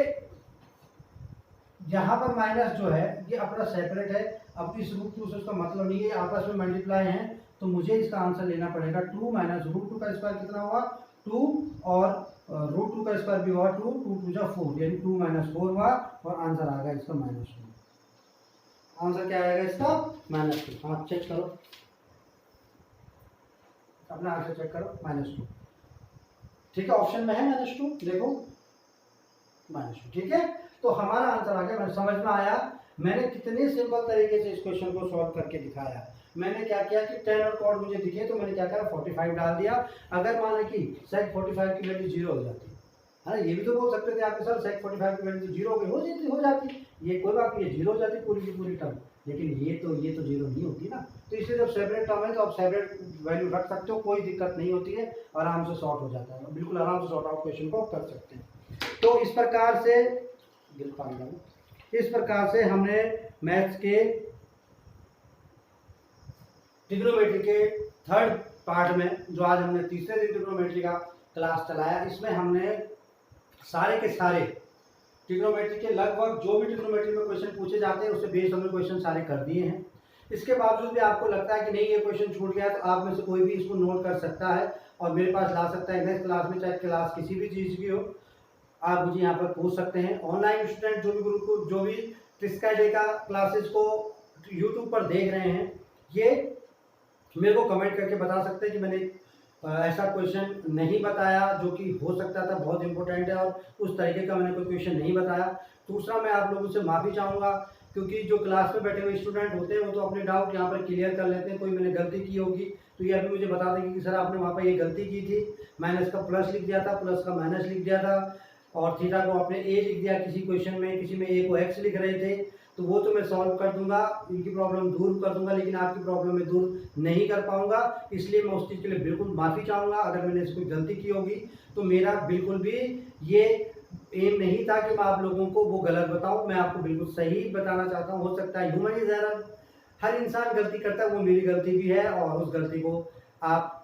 यहाँ पर माइनस जो है ये अपना सेपरेट है। अब इस √2 से उसका मतलब नहीं है, आपस में मल्टीप्लाई है, तो मुझे इसका आंसर लेना पड़ेगा 2 माइनस √2 का स्क्वायर कितना हुआ 2, और √2 का स्क्वायर भी हुआ 2, 2 2 जा 4 यानी 2 - 4 हुआ, और आंसर आ गया इसका -2। आंसर क्या आएगा इसका -2। हाँ चेक करो, अपना आंसर चेक करो, -2। ठीक है, ऑप्शन में है -2, देखो -2। ठीक है, तो हमारा आंसर आ गया। मैंने समझ में आया मैंने कितने सिंपल तरीके से इस क्वेश्चन को सॉल्व करके दिखाया। मैंने क्या किया कि टेन और कॉट मुझे दिखे तो मैंने क्या करा 45 डाल दिया। अगर माना कि सेक 45 की वैल्यू 0 हो जाती है, ये भी तो बोल सकते थे आपके सर सेक 45 की वैल्यू 0 हो जाती, ये कोई बात नहीं, 0 हो जाती पूरी की पूरी टर्म, लेकिन ये तो 0 नहीं होती ना। तो इसलिए जब सेपरेट टर्म है तो आप सेपरेट वैल्यू रख सकते हो, कोई दिक्कत नहीं होती है, आराम से सॉर्ट हो जाता है, बिल्कुल आराम से सॉर्ट आउट क्वेश्चन को कर सकते हैं। तो इस प्रकार से हमने मैथ्स के ट्रिग्नोमेट्री के थर्ड पार्ट में, जो आज हमने तीसरे दिन ट्रिग्नोमेट्री का क्लास चलाया, इसमें हमने सारे के सारे ट्रिग्नोमेट्री के लगभग जो भी ट्रिग्नोमेट्री में क्वेश्चन पूछे जाते हैं उससे बेस्ड हमने क्वेश्चन सारे कर दिए हैं। इसके बावजूद भी आपको लगता है कि नहीं ये क्वेश्चन छूट गया, तो आप में से कोई भी इसको नोट कर सकता है और मेरे पास ला सकता है। नेक्स्ट क्लास में, चाहे क्लास किसी भी चीज़ की हो, आप मुझे यहाँ पर पूछ सकते हैं। ऑनलाइन स्टूडेंट जो भी ग्रुप को, जो भी ट्रिस्का डे का क्लासेस को यूट्यूब पर देख रहे हैं, ये मेरे को कमेंट करके बता सकते हैं कि मैंने ऐसा क्वेश्चन नहीं बताया जो कि हो सकता था, बहुत इंपॉर्टेंट है, और उस तरीके का मैंने कोई क्वेश्चन नहीं बताया। दूसरा, मैं आप लोगों से माफ़ी चाहूँगा, क्योंकि जो क्लास में बैठे हुए स्टूडेंट होते हैं वो तो अपने डाउट यहाँ पर क्लियर कर लेते हैं। कोई मैंने गलती की होगी तो ये अभी मुझे बता देंगे कि सर आपने वहाँ पर ये गलती की थी, मैंने इसका प्लस लिख दिया था, प्लस का माइनस लिख दिया था, और थीटा को आपने ए लिख दिया किसी क्वेश्चन में, किसी में ए को एक्स लिख रहे थे, तो वो तो मैं सॉल्व कर दूंगा, इनकी प्रॉब्लम दूर कर दूंगा, लेकिन आपकी प्रॉब्लम मैं दूर नहीं कर पाऊंगा। इसलिए मैं उस चीज़ के लिए बिल्कुल माफ़ी चाहूँगा। अगर मैंने इसको गलती की होगी तो मेरा बिल्कुल भी ये एम नहीं था कि मैं आप लोगों को वो गलत बताऊं, मैं आपको बिल्कुल सही बताना चाहता हूं। हो सकता है ह्यूमन इज एरर, हर इंसान गलती करता है, वो मेरी गलती भी है, और उस गलती को आप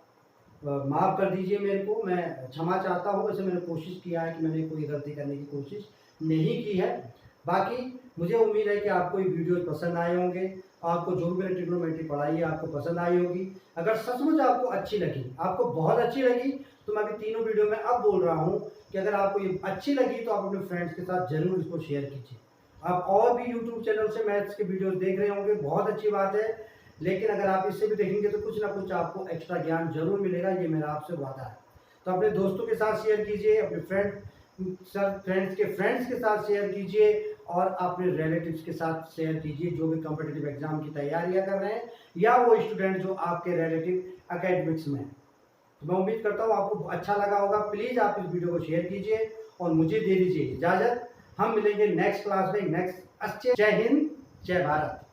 माफ़ कर दीजिए मेरे को, मैं क्षमा चाहता हूं। वैसे मैंने कोशिश किया है कि मैंने कोई गलती करने की कोशिश नहीं की है। बाकी मुझे उम्मीद है कि आपको ये वीडियो पसंद आए होंगे, आपको जो भी मैंने ट्रिग्नोमेट्री पढ़ाई है आपको पसंद आई होगी। अगर सचमुच आपको अच्छी लगी, आपको बहुत अच्छी लगी, तो मैं अभी तीनों वीडियो में अब बोल रहा हूँ कि अगर आपको ये अच्छी लगी तो आप अपने फ्रेंड्स के साथ जरूर इसको शेयर कीजिए। आप और भी यूट्यूब चैनल से मैथ्स के वीडियोस देख रहे होंगे, बहुत अच्छी बात है, लेकिन अगर आप इससे भी देखेंगे तो कुछ ना कुछ आपको एक्स्ट्रा ज्ञान जरूर मिलेगा, ये मेरा आपसे वादा है। तो अपने दोस्तों के साथ शेयर कीजिए, अपने फ्रेंड फ्रेंड्स के साथ शेयर कीजिए और अपने रिलेटिव्स के साथ शेयर कीजिए जो भी कॉम्पिटिटिव एग्जाम की तैयारियां कर रहे हैं या वो स्टूडेंट जो आपके रिलेटिव एकेडमिक्स में हैं। तो मैं उम्मीद करता हूँ आपको अच्छा लगा होगा। प्लीज़ आप इस वीडियो को शेयर कीजिए और मुझे दे दीजिए इजाज़त। हम मिलेंगे नेक्स्ट क्लास में नेक्स्ट अच्छे। जय हिंद, जय भारत।